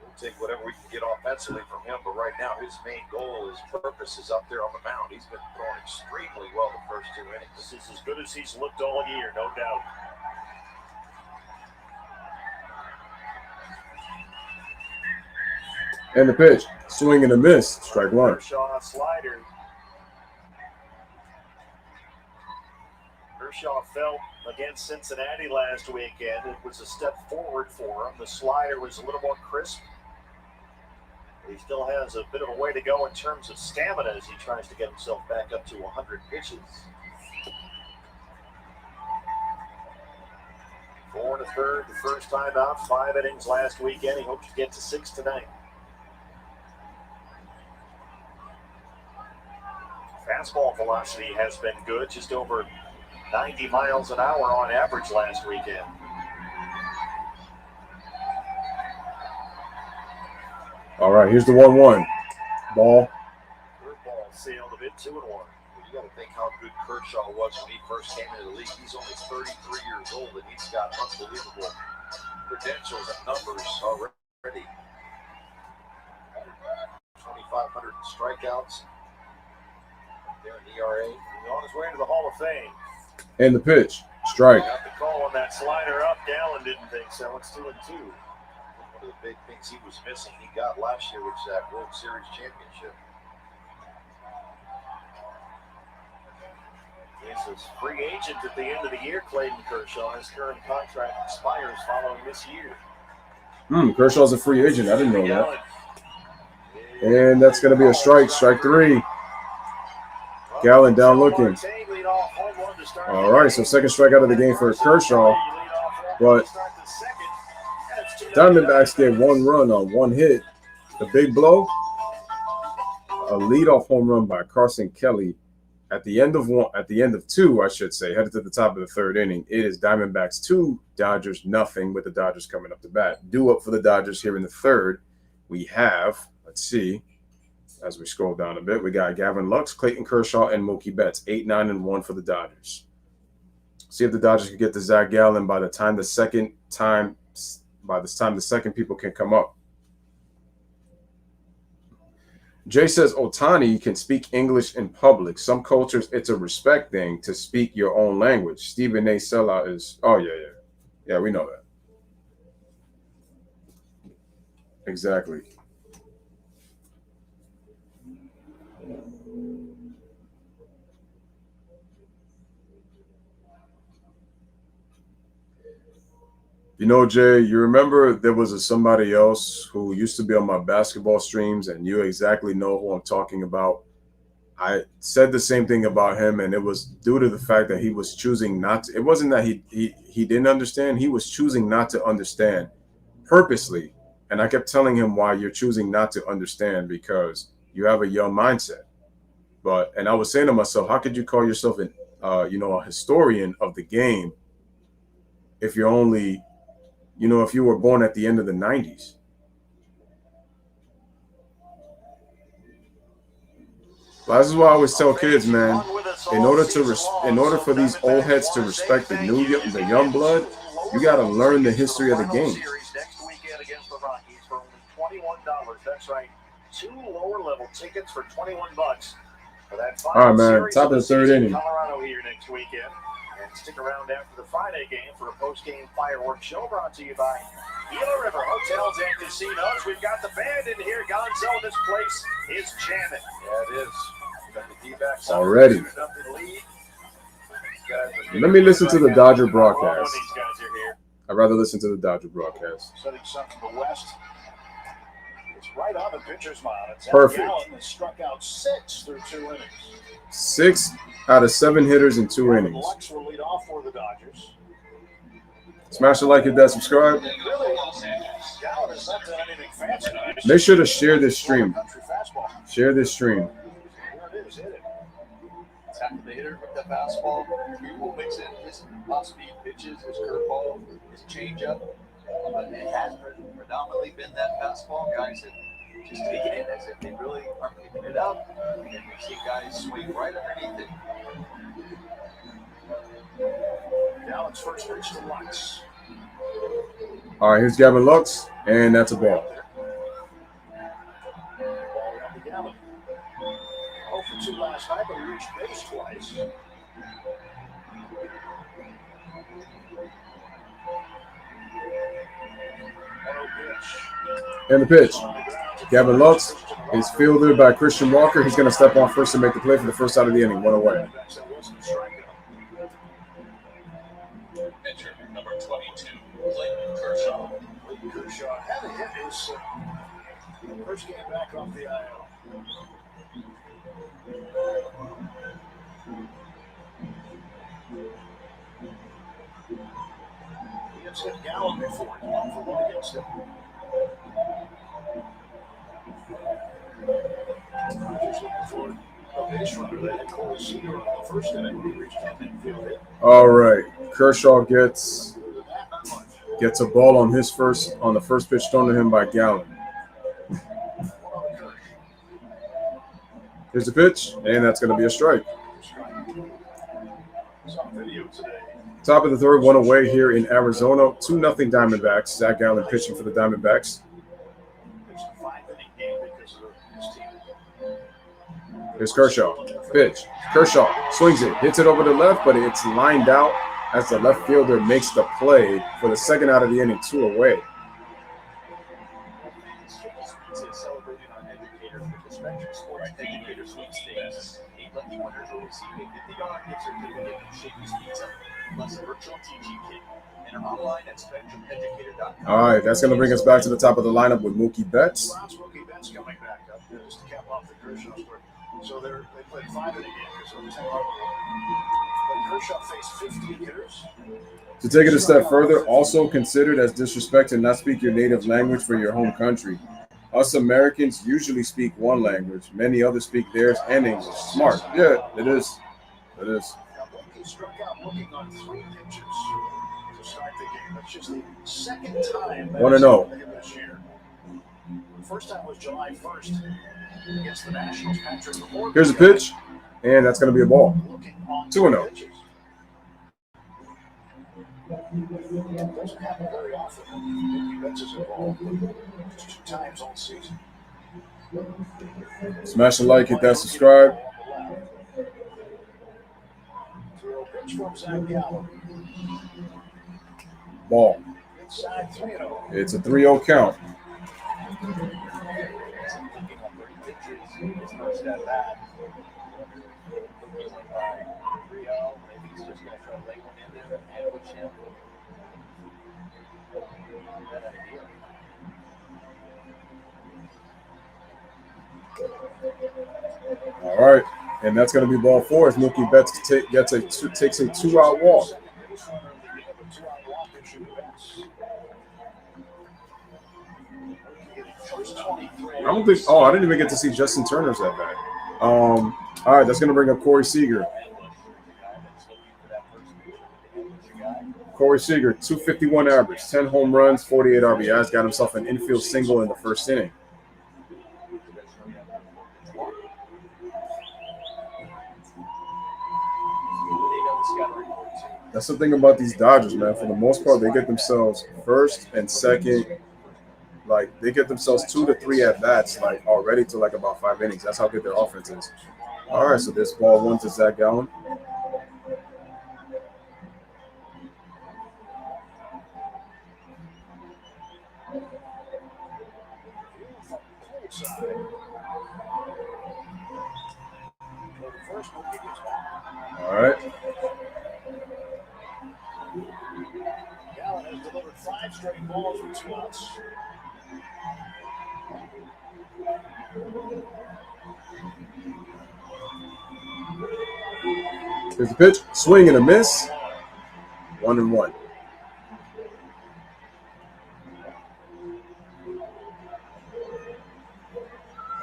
We'll take whatever we can get offensively from him, but right now his main goal, his purpose is up there on the mound. He's been throwing extremely well the first 2 innings. This is as good as he's looked all year, no doubt. And the pitch, swing and a miss, strike one. Kershaw slider. Kershaw fell against Cincinnati last weekend. It was a step forward for him. The slider was a little more crisp. He still has a bit of a way to go in terms of stamina as he tries to get himself back up to 100 pitches. 4 1/3, the first time out, 5 innings last weekend. He hopes to get to 6 tonight. Fastball velocity has been good, just over 90 miles an hour on average last weekend. All right, here's the 1-1. Ball. Curveball sailed a bit, 2-1. You got to think how good Kershaw was when he first came into the league. He's only 33 years old, and he's got unbelievable credentials and numbers already. 2,500 strikeouts. There in ERA. He's on his way to the Hall of Fame. And the pitch, strike. Got the call on that slider up. Gallen didn't think so. It's 2-2. One of the big things he was missing, he got last year, which is that World Series championship. He's a free agent at the end of the year, Clayton Kershaw. His current contract expires following this year. Kershaw's a free agent. I didn't know that. And that's going to be a strike, strike 3. Gallen down looking. All right, so second strikeout of the game for Kershaw. But Diamondbacks get 1 run on 1 hit. The big blow, a leadoff home run by Carson Kelly at the end of 2, I should say, headed to the top of the 3rd inning. It is Diamondbacks 2, Dodgers nothing, with the Dodgers coming up to bat. Due up for the Dodgers here in the 3rd. We have, let's see, as we scroll down a bit, we got Gavin Lux, Clayton Kershaw, and Mookie Betts, 8-9-1 for the Dodgers. See if the Dodgers can get to Zach Gallen by the time the second people can come up. Jay says Otani can speak English in public. Some cultures, it's a respect thing to speak your own language. Stephen A. Sella is, yeah, we know that. Exactly. You know, Jay, you remember there was somebody else who used to be on my basketball streams, and you exactly know who I'm talking about. I said the same thing about him, and it was due to the fact that he was choosing not to. It wasn't that he didn't understand. He was choosing not to understand purposely. And I kept telling him why you're choosing not to understand, because you have a young mindset. And I was saying to myself, how could you call yourself a historian of the game if you're only, if you were born at the end of the 90s? Well, this is why I always tell kids, man, in order for these old heads to respect the young blood, you got to learn the history of the game. Next weekend against the Rockies for only $21. That's right, 2 lower-level tickets for $21 for that final all right, man. series Top of the third inning. Colorado here next weekend. And stick around after the Friday game for a post-game fireworks show brought to you by Gila River Hotels and Casinos. We've got the band in here. Gonzo, this place is jamming. Yeah, it is. Got the D-backs already. Let me listen to the Dodger broadcast. I'd rather listen to the Dodger broadcast. Setting sun from the west. It's right on the pitcher's mound. It's perfect. Gallen has struck out 6 through 2 innings. 6 out of 7 hitters in 2 innings. Lux will lead off for the Dodgers. Smash the like, hit that subscribe. Make sure to share this stream. Share this stream. Tackle the hitter with the fastball. We will mix in his off-speed pitches, his curveball, his changeup. But it has predominantly been that fastball. Guys that just take it in as if they really aren't picking it up. And we've seen guys swing right underneath it. Gallen's first pitch to Lux. All right, here's Gavin Lux, and that's a ball. Ball down to Gallen. 0 for 2 last night, but he reached base twice. And the pitch. Gavin Lux is fielded by Christian Walker. He's going to step on first and make the play for the first out of the inning. 1 away. Pitcher number 22, Clayton Kershaw. Kershaw had a hit his first game back off the IL. He has hit Gallen before. 1 for 1 against him. Rogers looking for a base runner. They had Cole Seager on the first inning when he reached that midfield hit. All right, Kershaw gets a ball on the first pitch thrown to him by Gallen. Here's the pitch, and that's going to be a strike. Top of the third, 1 away here in Arizona. 2-0 Diamondbacks. Zach Gallen pitching for the Diamondbacks. Here's Kershaw. Pitch. Kershaw swings it, hits it over the left, but it's lined out as the left fielder makes the play for the second out of the inning, 2 away. Celebrating our educator for the Spectrum Sports Educator Sweepstakes. 8 lucky winners will receive a $50 gift certificate from Shakey's Pizza, plus a virtual teaching kit. Enter online at SpectrumEducator.com. All right, that's going to bring us back to the top of the lineup with Mookie Betts. Mookie Betts coming back up just to cap off the Kershaw story. So they played 5 in a game because of the 10 run. But Kershaw faced 50 hitters. To take it a step further, also considered as disrespect to not speak your native language for your home country. Us Americans usually speak one language. Many others speak theirs and English. Smart. Yeah, it is. It is. Now, Mookie struck out looking on 3 pitches to start the game. That's just the second time. 1-0. This year. First time was July 1st against the Nationals. Here's a pitch, and that's going to be a ball. 2-0. Doesn't happen very often. Betts is involved 2 times all season. Smash the like, hit that subscribe. Pitch from Zach Gallen. Ball. Inside 3-0. It's a 3-0 count. His first at bat. He's like, all right, 3-0. Maybe he's just going to try to lay one in there and ambush him. That idea. All right, and that's going to be ball 4 as Mookie Betts takes a 2-out walk. I don't think. Oh, I didn't even get to see Justin Turner's at bat. All right, that's going to bring up Corey Seager. Corey Seager, 251 average, 10 home runs, 48 RBIs, got himself an infield single in the first inning. That's the thing about these Dodgers, man. For the most part, they get themselves first and second. Like, they get themselves 2 to 3 at-bats, like, already to, like, about 5 innings. That's how good their offense is. All right, so this ball 1 to Zach Gallen. All right. Gallen has delivered 5 straight balls with 2 outs. Here's the pitch. Swing and a miss. 1-1.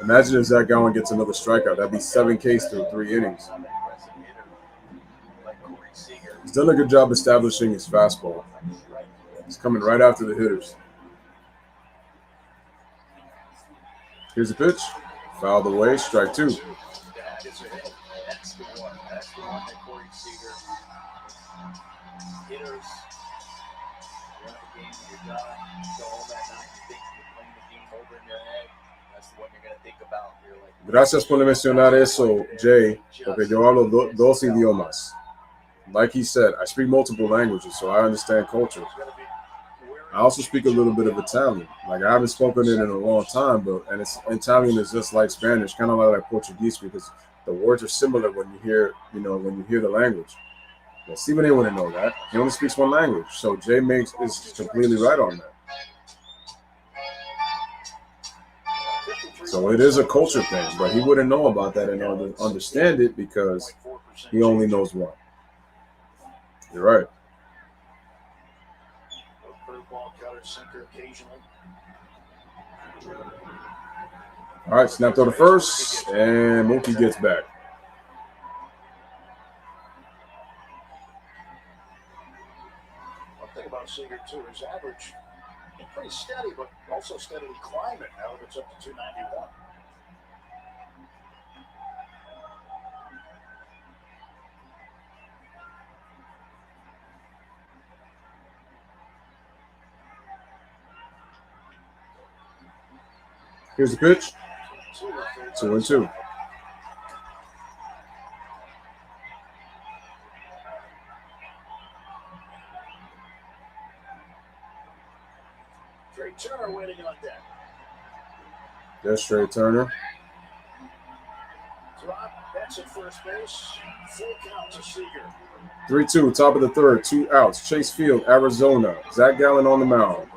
Imagine if Zach Gallen gets another strikeout. That'd be 7 Ks through 3 innings. He's done a good job establishing his fastball. He's coming right after the hitters. Here's the pitch. Fouled away. Strike 2. That's the one. That's the one that Corey Seager. Hitters, run the game, you're done. Go home that night, you think you're playing the game over in your head. That's the one you're going to think about. You're like, Gracias por mencionar eso, Jay, porque yo hablo dos idiomas. Like he said, I speak multiple languages, so I understand culture. I also speak a little bit of Italian. Like, I haven't spoken it in a long time, and Italian is just like Spanish, kind of like Portuguese, because the words are similar when you hear the language. But Stephen A. wouldn't know that. He only speaks one language, so Jay is completely right on that. So it is a culture thing, but he wouldn't know about that and understand it because he only knows one. You're right. All right, snap to the first, and Mookie gets back. One thing about Seager, too, his average is pretty steady, but also steadily climbing now that it's up to 291. Here's the pitch. 2-2. Trey Turner waiting on deck. There's Trey Turner. Drop, that's at first base. Full count to Seager. 3-2, top of the third, 2 outs. Chase Field, Arizona. Zach Gallen on the mound.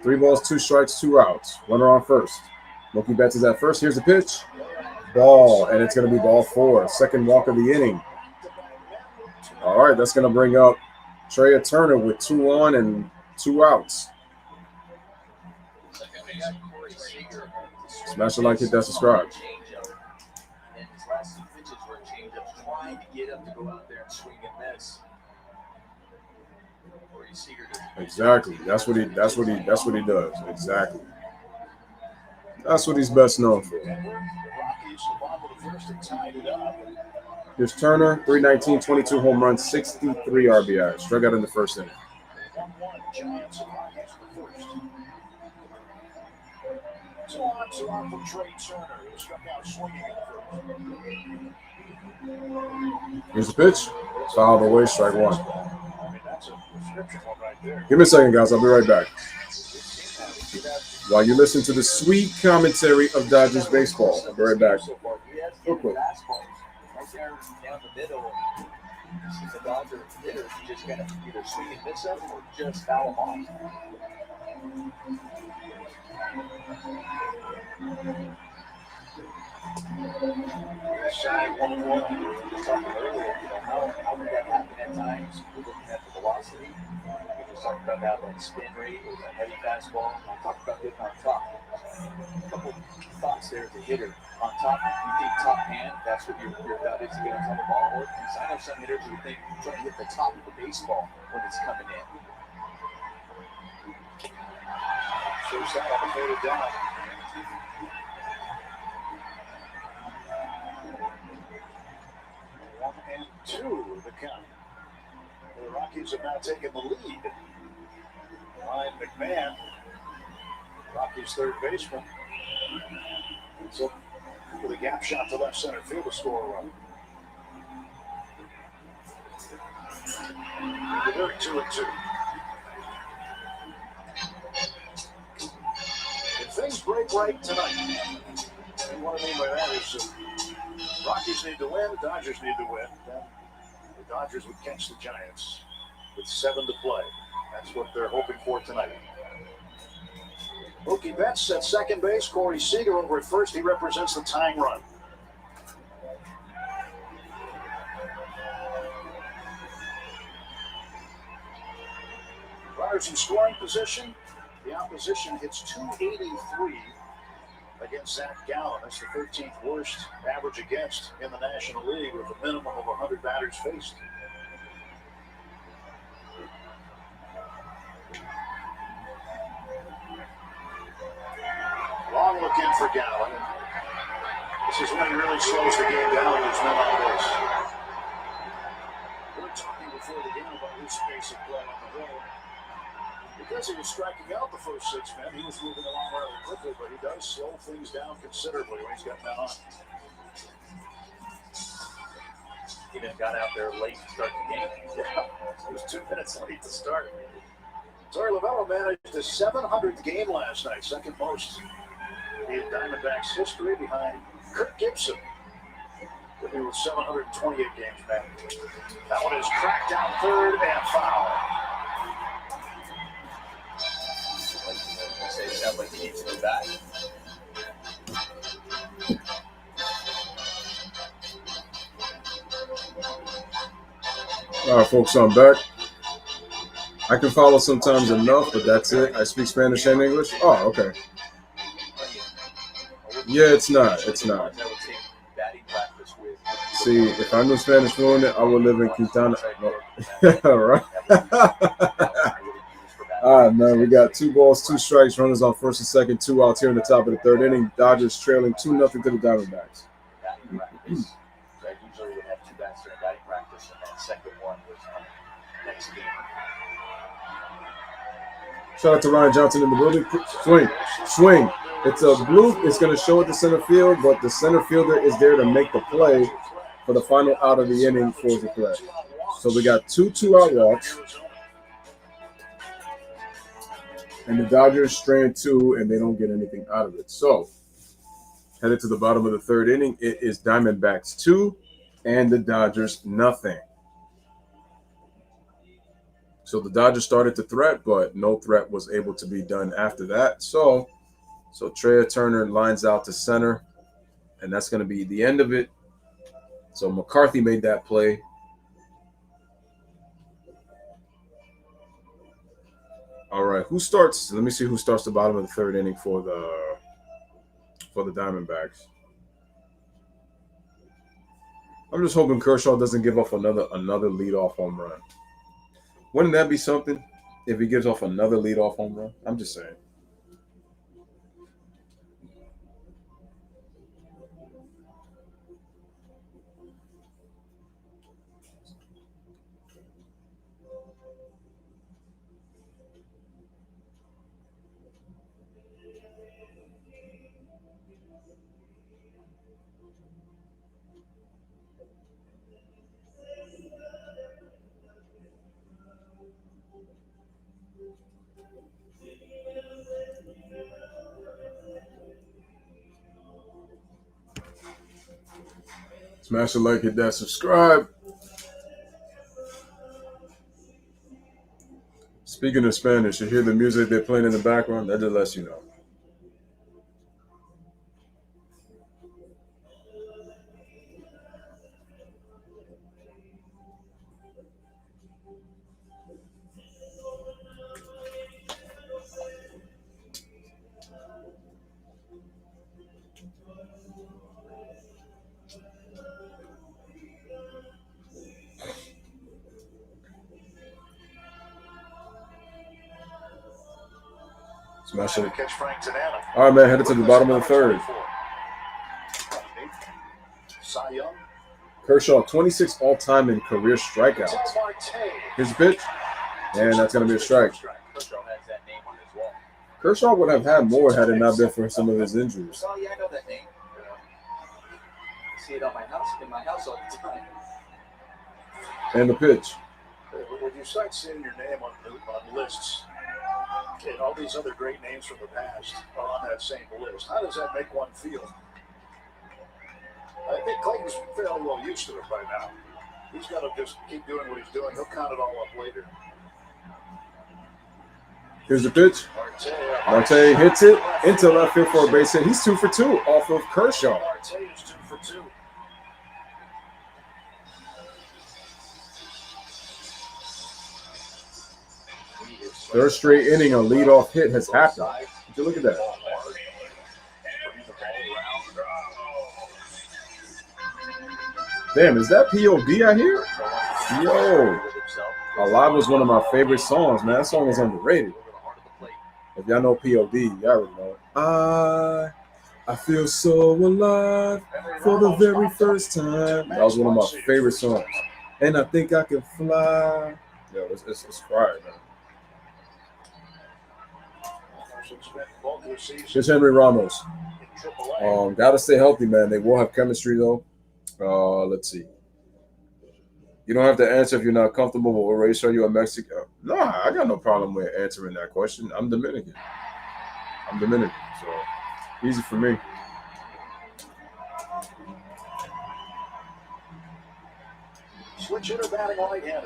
3 balls, 2 strikes, 2 outs. Runner on first. Mookie Betts is at first. Here's the pitch. Ball, and it's going to be ball 4. Second walk of the inning. All right, that's going to bring up Trey Turner with 2 on and 2 outs. Smash the like, hit that subscribe. and his last 2 pitches were changeups, trying to get him to go out there and swing and miss. Exactly. That's what he does. Exactly. That's what he's best known for. The Rockies, the bottom of the first, and tied it up. Here's Turner, 319, 22 home runs, 63 RBI. Struck out in the first inning. 1-1, Giants and Rockies for first. 2-on from Trey Turner, who struck out swinging in the first. Here's the pitch. Fouled away, strike one. I mean, that's a prescription one right there. Give me a second, guys. I'll be right back. While you listen to the sweet commentary of Dodgers baseball, I'll be right back. Real quick. Right there down the middle. The Dodger hitters just going to either swing and miss them or just foul them off. Shy 1-1. We were talking earlier, how would that happen at times? We're looking at the velocity. We just talked about how that spin rate or that heavy fastball. I talked about hitting on top. A couple thoughts there as a hitter. On top, you think top hand, that's what your thought is to get on top of the ball. Or because I know some hitters who think trying to hit the top of the baseball when it's coming in. Shows that up and put it down. 1-2 the count. The Rockies have now taken the lead. Ryan McMahon, Rockies third baseman. So with a gap shot to left center field to score a run. They're 2-2. If things break right tonight, and what I mean by that is Rockies need to win, the Dodgers need to win. Then the Dodgers would catch the Giants with 7 to play. That's what they're hoping for tonight. Mookie Betts at second base. Corey Seager over at first. He represents the tying run. Runners in scoring position. The opposition hits .283 against Zach Gallen. That's the 13th worst average against in the National League with a minimum of 100 batters faced. Long look in for Gallen. This is when he really slows the game down when there's men on base. We were talking before the game about his pace of play on the road. Because he was striking out the first 6 men, he was moving along rather quickly, but he does slow things down considerably when he's got men on. He even got out there late to start the game. Yeah, he was 2 minutes late to start. Torey Lovullo managed his 700th game last night, second most in Diamondbacks history behind Kirk Gibson, who was 728 games managed. That one is cracked down third and foul. It sounds like he needs to go back. All right, folks, I'm back. I can follow sometimes enough, but that's it. I speak Spanish and English. Oh, okay. Yeah, it's not. It's not. See, if I knew Spanish fluent, I would live in Quintana. All right. All right, man. We got 2 balls, 2 strikes, runners on first and second, 2 outs here in the top of the third inning. Dodgers trailing 2-0 to the Diamondbacks. So I usually would have 2 bats during batting practice, and that second one was next game. Shout out to Ryan Johnson in the building. Swing. It's a blue. It's going to show at the center field, but the center fielder is there to make the play for the final out of the inning for the play. So we got 2 2-out walks. And the Dodgers strand 2, and they don't get anything out of it. So, headed to the bottom of the third inning, it is Diamondbacks 2 and the Dodgers nothing. So the Dodgers started to threat, but no threat was able to be done after that. So Trey Turner lines out to center, and that's going to be the end of it. So McCarthy made that play. All right, who starts? Let me see who starts the bottom of the third inning for the Diamondbacks. I'm just hoping Kershaw doesn't give off another leadoff home run. Wouldn't that be something if he gives off another leadoff home run? I'm just saying. Smash a like, hit that subscribe. Speaking of Spanish, you hear the music they're playing in the background? That just lets you know. Smash it. All right, man, headed to the bottom of the third. Kershaw, 26 all-time in career strikeouts. Here's the pitch, and that's going to be a strike. Kershaw would have had more had it not been for some of his injuries. Oh, yeah, I know that name. I see it on in my house all the time. And the pitch. When you start seeing your name on lists, and all these other great names from the past are on that same list, how does that make one feel? I think Clayton's fairly well used to it by now. He's got to just keep doing what he's doing. He'll count it all up later. Here's the pitch. Marte hits it into left field for a base hit. He's 2 for 2 off of Kershaw. Marte is 2 for 2. Third straight inning, a leadoff hit has happened. Would you look at that? Damn, is that POD I hear? Yo, Alive was one of my favorite songs, man. That song was underrated. If y'all know POD, y'all already know it. I feel so alive for the very first time. That was one of my favorite songs. And I think I can fly. Yo, it's fire, man. Here's Henry Ramos. Gotta stay healthy, man. They will have chemistry, though. Let's see. You don't have to answer if you're not comfortable. What race are you, a Mexican? No, I got no problem with answering that question. I'm Dominican. So easy for me.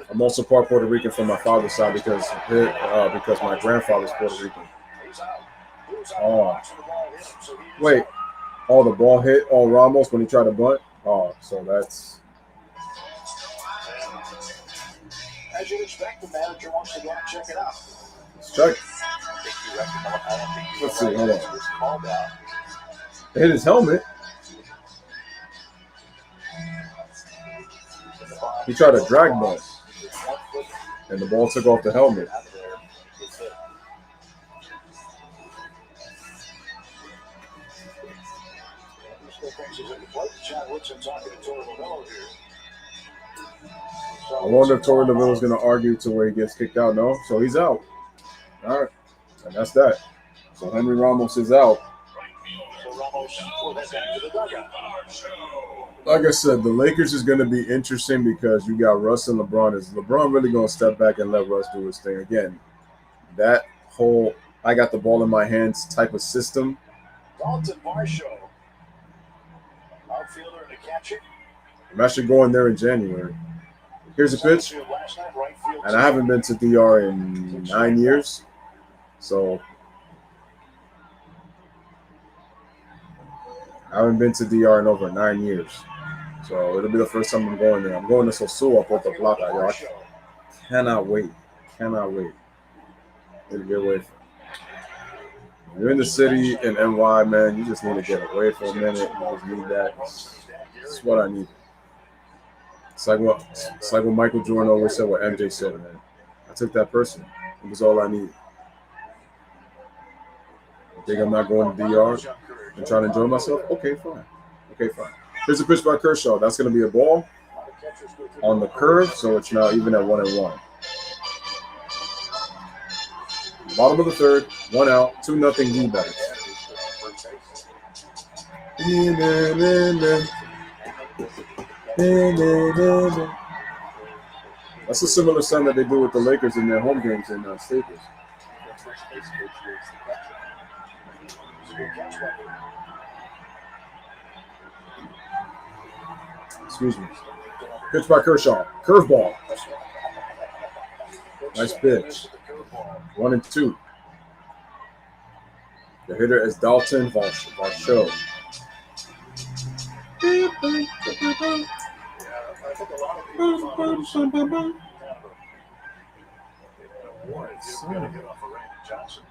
I'm also part Puerto Rican from my father's side because my grandfather's Puerto Rican. Oh, wait. Oh, the ball hit Ramos when he tried to bunt. Oh, so that's. As you'd expect, the manager wants to go and check it out. Let's check. Let's see. Hold on. They hit his helmet. He tried a drag bunt, and the ball took off the helmet. I wonder if Torey Lovullo is going to argue to where he gets kicked out. No, so he's out. All right, and that's that. So Henry Ramos is out. Like I said, the Lakers is going to be interesting because you got Russ and LeBron. Is LeBron really going to step back and let Russ do his thing again? That whole I got the ball in my hands type of system. Dalton Varsho, outfielder and a catcher. I'm actually going there in January. Here's a pitch, and I haven't been to DR in 9 years, so I haven't been to DR in over 9 years. So it'll be the first time I'm going there. I'm going to Sosúa, Puerto Plata, yo. I cannot wait. To get away from. If you're in the city in NY, man, you just need to get away for a minute. You just need that. That's what I need. It's like what Michael Jordan always said, what MJ said, man. I took that person. It was all I needed. I think I'm not going to DR and trying to enjoy myself? Okay, fine. Here's a pitch by Kershaw. That's going to be a ball on the curve, so it's now even at 1-1. Bottom of the third, 1 out, 2-0 D-backs. That's a similar sound that they do with the Lakers in their home games in Staples. Excuse me. Pitch by Kershaw. Curveball. Nice pitch. 1-2. The hitter is Dalton Varsho. Johnson.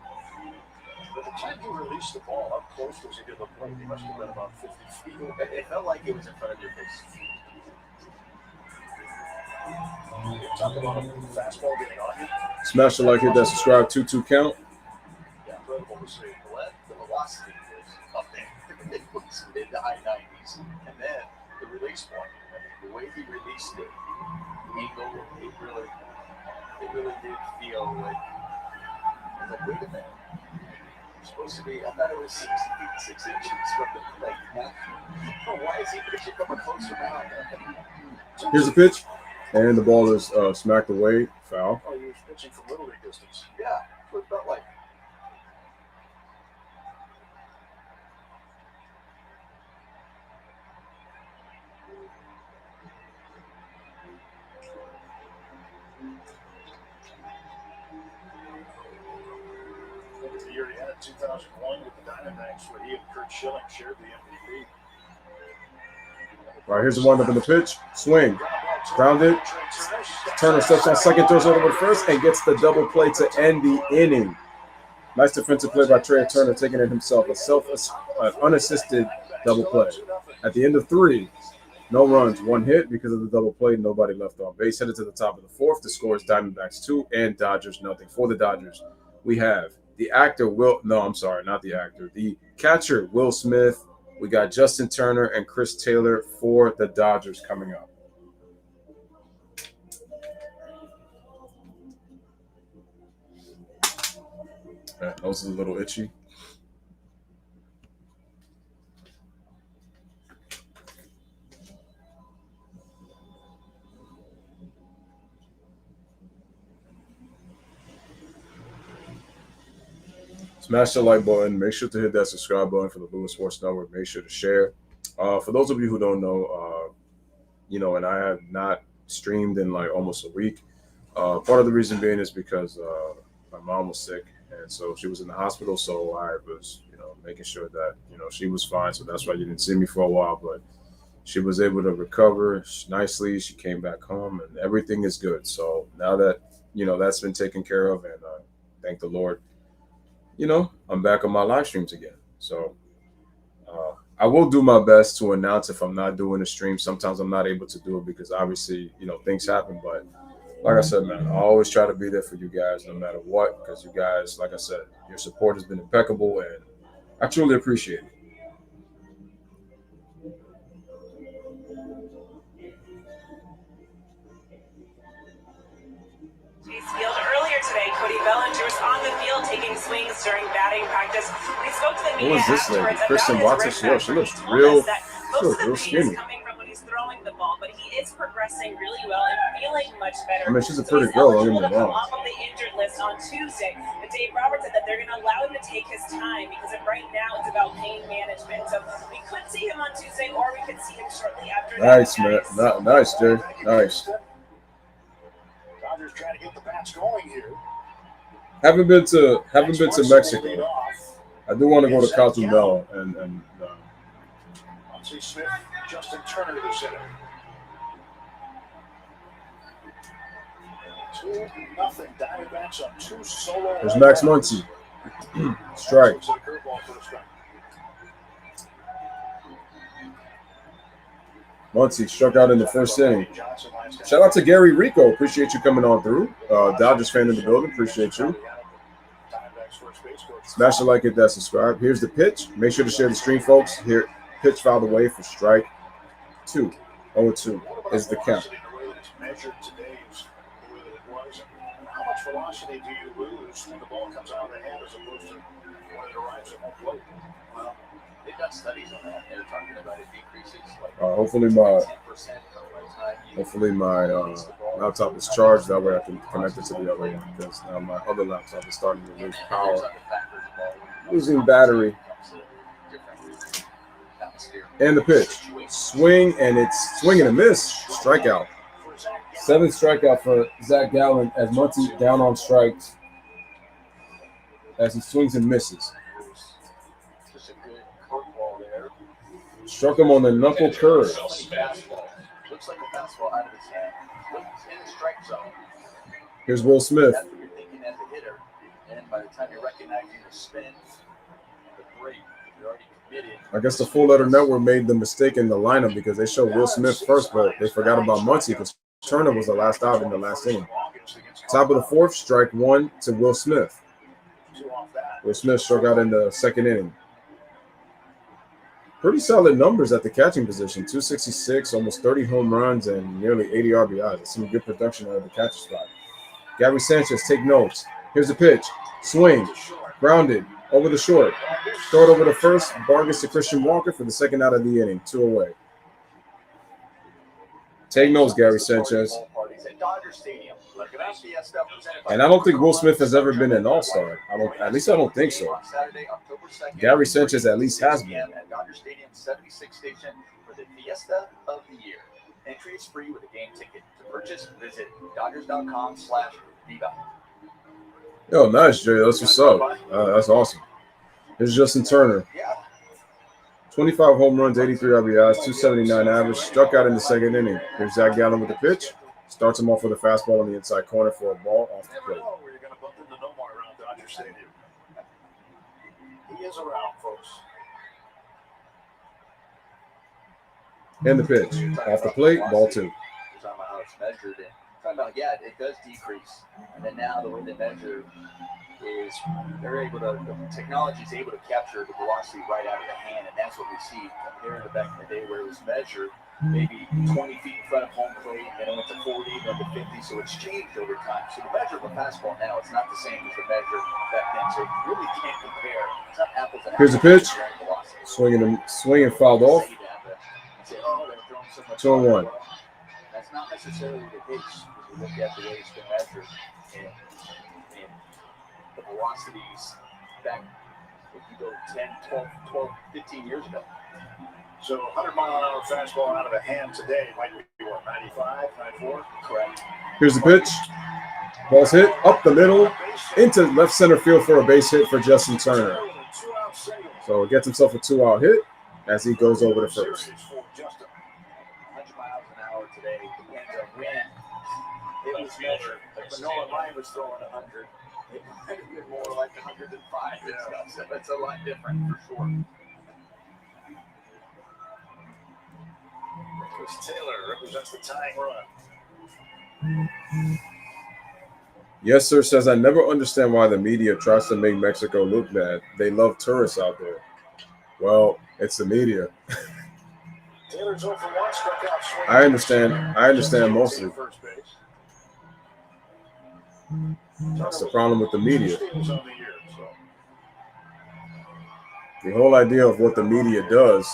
But the time he released the ball, how close was he to the plate? He must have been about 50 feet. It felt like it was in front of your face. Talk about a fastball getting on you. Smash the like, hit that subscribe, 2-2 count. Yeah, incredible to see. The velocity was up there. It was mid to high 90s. And then the release point. I mean, the way he released it, the angle, it really did feel like, I was like, wait a minute. It's supposed to be, I thought it was 6 inches from the plate. Why is he pitching from a closer mound? Here's the pitch. And the ball is smacked away. Foul. Oh, he was pitching from little league distance. Yeah, that's what it felt like. The year he had, 2001, with the Diamondbacks, where he and Kurt Schilling shared the MVP. All right, here's the windup in the pitch. Swing. Grounded. Turner steps on second, throws it over first, and gets the double play to end the inning. Nice defensive play by Trey Turner, taking it himself. An unassisted double play. At the end of 3, no runs, 1 hit because of the double play. Nobody left on base. Headed to the top of the 4th. The score is Diamondbacks 2 and Dodgers nothing. For the Dodgers, we have the catcher, Will Smith. We got Justin Turner and Chris Taylor for the Dodgers coming up. That nose is a little itchy. Smash the like button. Make sure to hit that subscribe button for the Louis Sports Network. Make sure to share. For those of you who don't know, and I have not streamed in like almost a week. Part of the reason being is because my mom was sick. And so she was in the hospital, so I was, making sure that, she was fine. So that's why you didn't see me for a while. But she was able to recover nicely. She came back home, and everything is good. So now that, that's been taken care of, and thank the Lord, I'm back on my live streams again. So I will do my best to announce if I'm not doing a stream. Sometimes I'm not able to do it because obviously, things happen. But like I said, man, I always try to be there for you guys no matter what, because you guys, like I said, your support has been impeccable, and I truly appreciate it. Field earlier today, Cody Bellinger was on the field taking swings during batting practice. We spoke to the media Who is this lady? afterwards Kristen about Watson? his She wrist looks fracture. He real- told us that she looks most of real the pain skinny. is coming from when he's throwing the ball, but he is progressing really well and feeling much better. I mean, she's a So pretty he's girl, don't eligible get me to come wrong. off of the injured list on Tuesday. But Dave Roberts said that they're going to allow him to take his time because right now it's about pain management. So we could see him on Tuesday, or we could see him shortly after that. Nice, man. Nice, Jay. Nice. Dodgers trying to get the bats going here. Haven't been to Mexico. I do want to go to Calhoun and Muncy Smith, Justin Turner to center. 2-0. Diamondbacks on 2 solo. there's Max Muncy. Strike. Muncy struck out in the first inning. Shout out to Gary Rico. Appreciate you coming on through. Dodgers fan in the building. Appreciate you. Smash the like, hit that subscribe. Here's the pitch. Make sure to share the stream, folks. Here, pitch fouled away for strike 2. 0-2 is the count. Measured today is the way that it was. How much velocity do you lose when the ball comes out of the hand as opposed to when it arrives at home plate? Well, They've done studies on that. They're talking about it decreases like Hopefully 10% my laptop is charged. That way I can connect it to the other one, because now my other laptop is starting to lose power, losing battery. And the pitch, swing, and it's swing and a miss, strikeout. 7th strikeout for Zach Gallen as Muncy down on strikes as he swings and misses. Just a good curveball there. Struck him on the knuckle curve. Looks like a fastball out of his hand. In the strike zone. Here's Will Smith. That's what you're thinking as a hitter. And by the time you're recognizing the spin, the break, you're already committed. I guess the Full Letter Network made the mistake in the lineup because they showed Will Smith first, but they forgot about Muncy because Turner was the last out in the last inning. Top of the 4th, strike 1 to Will Smith. Will Smith struck out in the 2nd inning. Pretty solid numbers at the catching position. 266, almost 30 home runs, and nearly 80 RBIs. That's some good production out of the catcher spot. Gary Sanchez, take notes. Here's the pitch. Swing. Grounded. Over the short. Throw it over the first. Vargas to Christian Walker for the 2nd out of the inning. 2 away. Take notes, Gary Sanchez. And I don't think Will Smith has ever been an all-star. At least I don't think so. Gary Sanchez at least has been. At Dodger Stadium 76 station for the Fiesta of the Year. Entry is free with a game ticket. To purchase, visit Dodgers.com/Viva. Yo, nice, Jay. That's what's up. That's awesome. Here's Justin Turner. 25 home runs, 83 RBIs, 279 average. Struck out in the 2nd inning. Here's Zach Gallen with the pitch. Starts him off with a fastball on the inside corner for a ball off the plate. He is around, folks. And the pitch. Off the plate, ball 2. You're talking about how it's measured. And talking about, yeah, it does decrease. And then now the way they measure is they're able to, the technology is able to capture the velocity right out of the hand. And that's what we see compared to back in the day where it was measured maybe 20 feet in front of home plate, then it went to 40, then to 50, so it's changed over time. So the measure of a fastball now, it's not the same as the measure back then, so you really can't compare. It's not apples and Here's the apples. pitch. Swinging fouled off. 2-1. That's not necessarily the case if you look at the way it's been measured and the velocities back, if you go 10, 12, 15 years ago. So 100-mile-an-hour fastball out of the hand today might be, what, 95, 94? Correct. Here's the pitch. Ball's hit up the middle into left center field for a base hit for Justin Turner. So he gets himself a 2-out hit as he goes over to first. 100 miles an hour today depends on when it was measured. Like when Nolan Ryan was throwing 100, it might have been more like 105. So that's a lot different for sure. Taylor represents the tying run. Yes, sir says, I never understand why the media tries to make Mexico look bad. They love tourists out there. Well, it's the media. Taylor's over 1, struck out swinging. I understand mostly. That's the problem with the media. The whole idea of what the media does,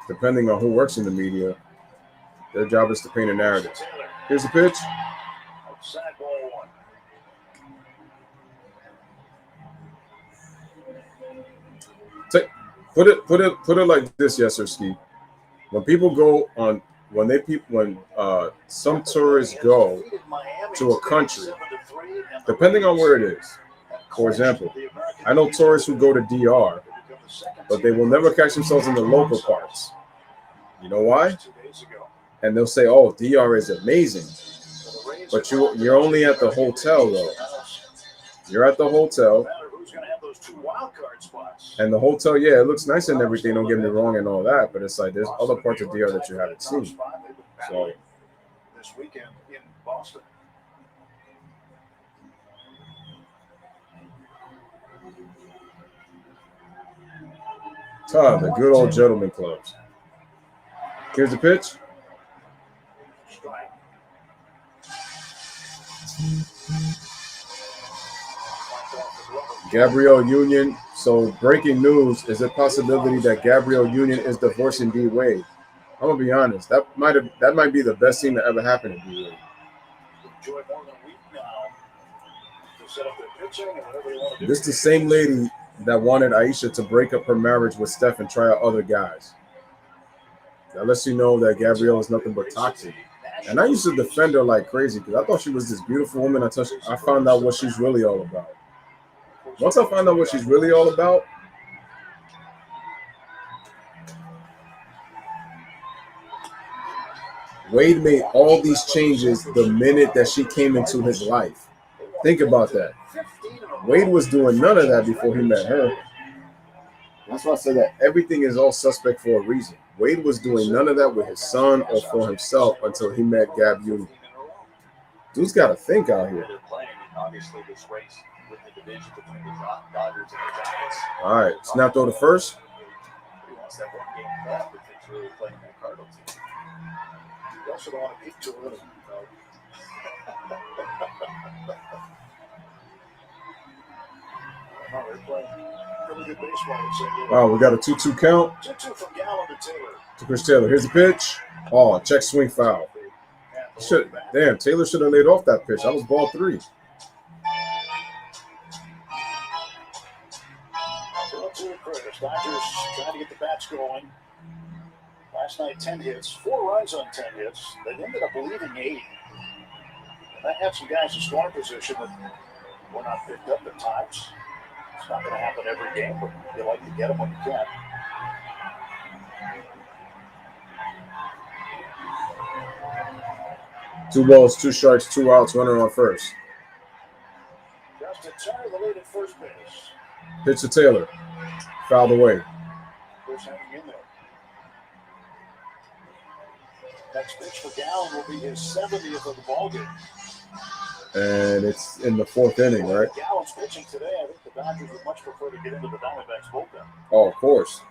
depending on who works in the media, their job is to paint a narrative. Here's the pitch. Outside ball 1. Put it like this, yes, sir, Ski. When people go on, when some tourists go to a country, depending on where it is. For example, I know tourists who go to DR, but they will never catch themselves in the local parts. You know why? And they'll say, "Oh, DR is amazing," but you're only at the hotel though. You're at the hotel, and the hotel, yeah, it looks nice and everything. Don't get me wrong and all that, but it's like there's other parts of DR that you haven't seen. So this weekend in Boston. The good old gentleman clubs. Here's the pitch. Strike. Gabrielle Union. So breaking news: is a possibility that Gabrielle Union is divorcing D Wade? I'm gonna be honest. That might be the best thing that ever happened to D Wade. Enjoy more than a week now to set up their pitching and whatever they want to do. This is the same lady that wanted Aisha to break up her marriage with Steph and try out other guys. That lets you know that Gabrielle is nothing but toxic. And I used to defend her like crazy because I thought she was this beautiful woman until I found out what she's really all about. Once I found out what she's really all about, Wade made all these changes the minute that she came into his life. Think about that. Wade was doing none of that before he met her. That's why I said that everything is all suspect for a reason. Wade was doing none of that with his son or for himself until he met Gab Union. Dude's got to think out here. They're playing, obviously, this race with the division between the Dodgers and the Giants. All right, snap throw to first. He wants that one game left if it's really playing that Cardinal team. You also don't want to peak too early. No, they're playing really good baseball. Wow, we got a 2-2 count 2-2 from Gallen to Taylor. to Chris Taylor. Here's the pitch. Oh, check swing foul. Damn, Taylor should have laid off that pitch. That was ball 3. 2-2 Curtis. Dodgers trying to get the bats going. Last night, 10 hits, 4 runs on 10 hits. They ended up leaving 8. And that had some guys in scoring position that were not picked up at times. It's not going to happen every game, but you like to get them when you can. Two balls, 2 strikes, 2 outs, runner on first. Justin Turner, the lead at first base. Pitch to Taylor. Fouled away. Chris hanging in there. Next pitch for Gallen will be his 70th of the ballgame. And it's in the 4th inning, right? Gallen's pitching today. I think the Dodgers would much prefer to get into the Diamondbacks bullpen. Oh, of course.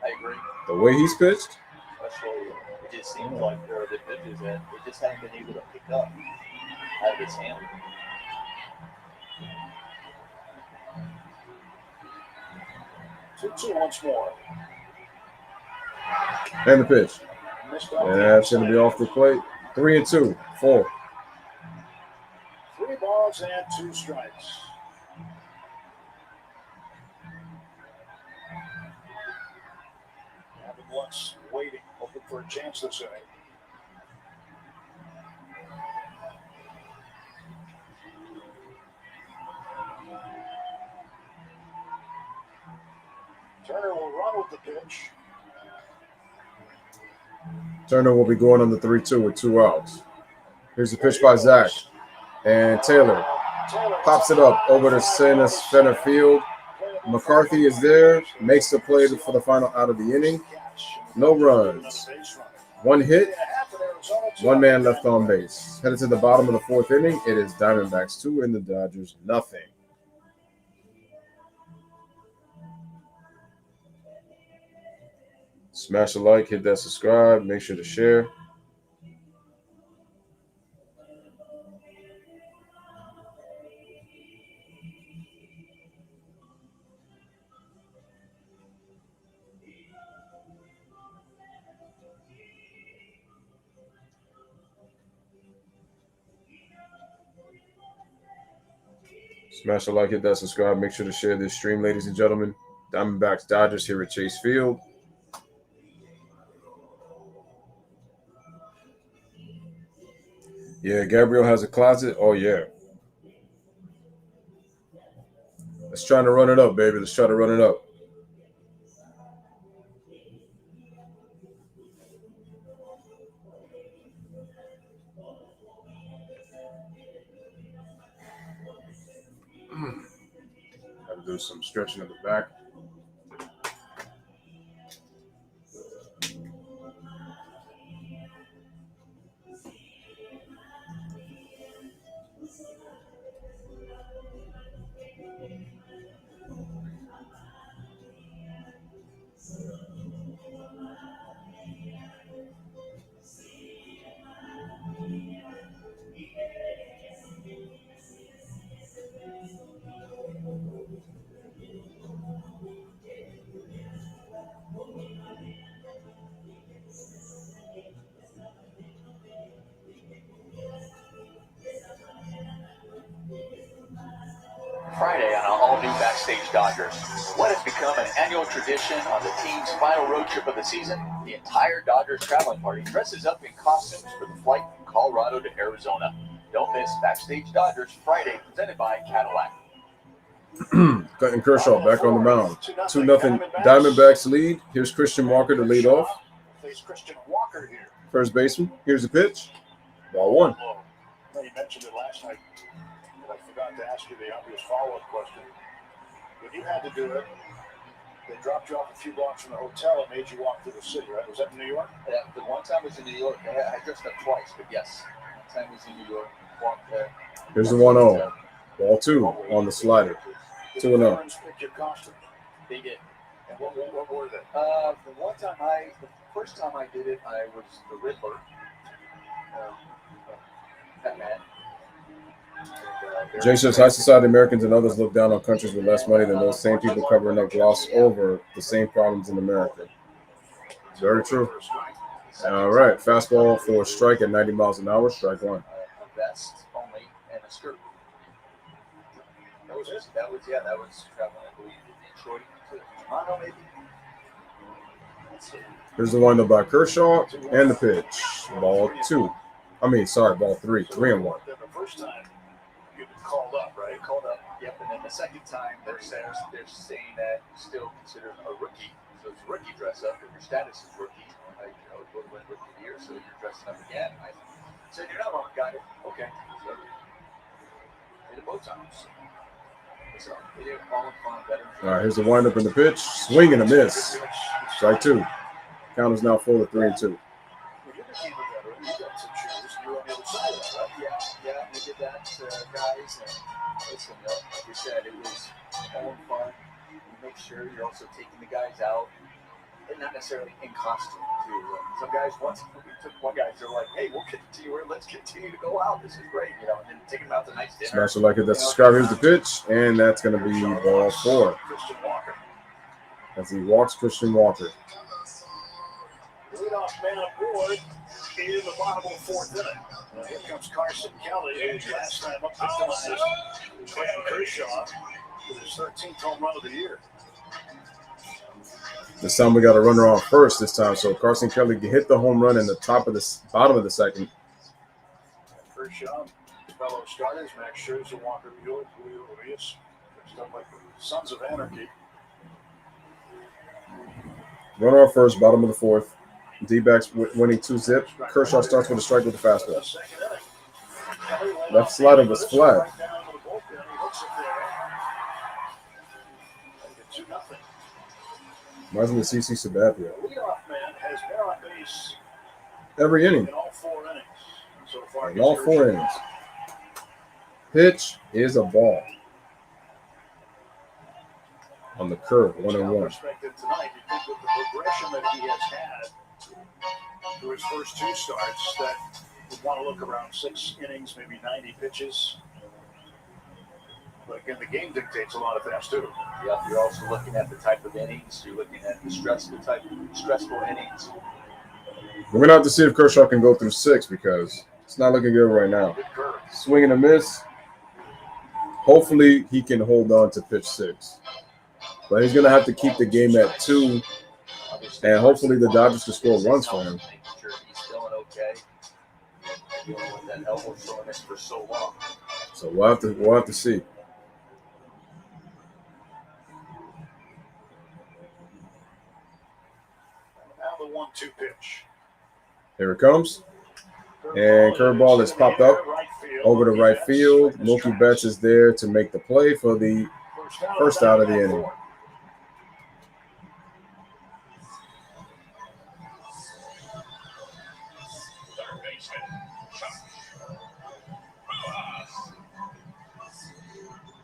I agree. The way he's pitched? Especially, it just seems like there are the pitches that they just haven't been able to pick up out of his hand. Two once more. And the pitch. Missed out. And that's going to be off the plate. 3-2. 4. 3 balls and 2 strikes. Having once waiting, hoping for a chance this inning. Turner will run with the pitch. Turner will be going on the 3-2 with 2 outs. Here's the pitch by Zach. And Taylor pops it up over to center field. McCarthy is there, makes the play for the final out of the inning. No runs. 1 hit, 1 man left on base. Headed to the bottom of the 4th inning. It is Diamondbacks 2 and the Dodgers nothing. Smash a like, hit that subscribe, make sure to share. Smash a like, hit that subscribe, make sure to share this stream, ladies and gentlemen. Diamondbacks Dodgers here at Chase Field. Yeah, Gabriel has a closet. Oh, yeah. Let's try to run it up, baby. Let's try to run it up. Got to do some stretching at the back. Backstage Dodgers. What has become an annual tradition on the team's final road trip of the season, the entire Dodgers traveling party dresses up in costumes for the flight from Colorado to Arizona. Don't miss Backstage Dodgers Friday, presented by Cadillac. Cutting Kershaw back on the mound. 2-0 Diamondbacks lead. Here's Christian Walker to lead off. Christian Walker here. First baseman. Here's the pitch. Ball one. You mentioned it last night, but I forgot to ask you the obvious follow-up question. When you had to do it, they dropped you off a few blocks from the hotel and made you walk through the city, right? Was that in New York? Yeah, the one time was in New York. I dressed up twice, but yes. One time was in New York. Walked there. Here's the 1-0. Ball two on the slider. 2-0. Pick your costume. They did. And what were they? The first time I did it, I was the Riddler. Batman. Jay says high society Americans and others look down on countries with less money than those same people covering up gloss over the same problems in America. It's very true. All right, fastball for a strike at 90 miles an hour. Strike one. A vest only and a skirt. That was it. That was traveling, I believe, to Detroit to Toronto, maybe. Here's the windup by Kershaw and the pitch. Ball three. 3-1. The first time you called up, right? Called up, yep. And then the second time, they're saying that you're still considered a rookie. So it's rookie dress up, and your status is rookie. Equivalent rookie of the year, so you're dressing up again. I said, you're not wrong, got it. Okay. So did it both times. So they did all in fun, better. All right, here's the windup and the pitch. Swing and a miss. Strike two. Count is now full of 3-2. Well, you're the team veteran. You got some shoes. You're on the other side of that, right? Yeah, we did that, guys. And listen, like you said, it was all in fun. You make sure you're also taking the guys out, and not necessarily in costume, too. Some guys, once we took one guy, they're like, hey, let's continue to go out. This is great, and then take them out to nice dinner. Smash it like it. That's subscribe. Here's the pitch, and that's going to be ball four. Christian Walker. As he walks Christian Walker. Leadoff man aboard in the bottom of the fourth inning. Here comes Carson Kelly, who last time up victimized Clayton Kershaw with his 13th home run of the year. This time we got a runner on first this time, so Carson Kelly hit the home run in the bottom of the second. Kershaw, fellow starters, Max Scherzer, Walker Buehler, Julio Urias, stuff like the Sons of Anarchy. Runner on first, bottom of the fourth. D-backs winning 2-0. Kershaw starts with a strike with the fastball. Left slider was flat. Reminds me of CC Sabathia. Leadoff man has been on base Every inning. in all 4 innings so far. In all 4 innings. Pitch is a ball. On the curve, 1-1. Perspective tonight, you think with the progression that he has had through his first 2 starts, that would want to look around 6 innings, maybe 90 pitches. But again, the game dictates a lot of that too. Yeah, you're also looking at the type of innings. You're looking at the stressful innings. We're going to have to see if Kershaw can go through 6 because it's not looking good right now. Good curve. Swing and a miss. Hopefully he can hold on to pitch 6. But he's going to have to keep the game at 2, and hopefully the Dodgers can score runs for him. Making sure he's feeling okay. Dealing with that elbow soreness for so long. So we'll have to see. Now the 1-2 pitch. Here it comes. And curveball is popped up over to right field. Mookie Betts is there to make the play for the first out of the inning.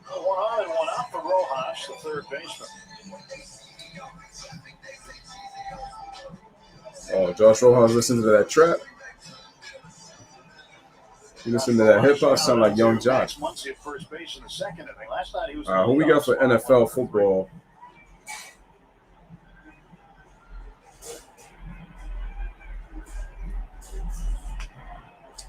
One on and one out for Rojas, the third baseman. Oh, Josh Rojas, listen to that trap. You listen to that hip hop, sound like Young Josh. Muncy at first base in the second inning. Last night he was. Who we got for NFL football?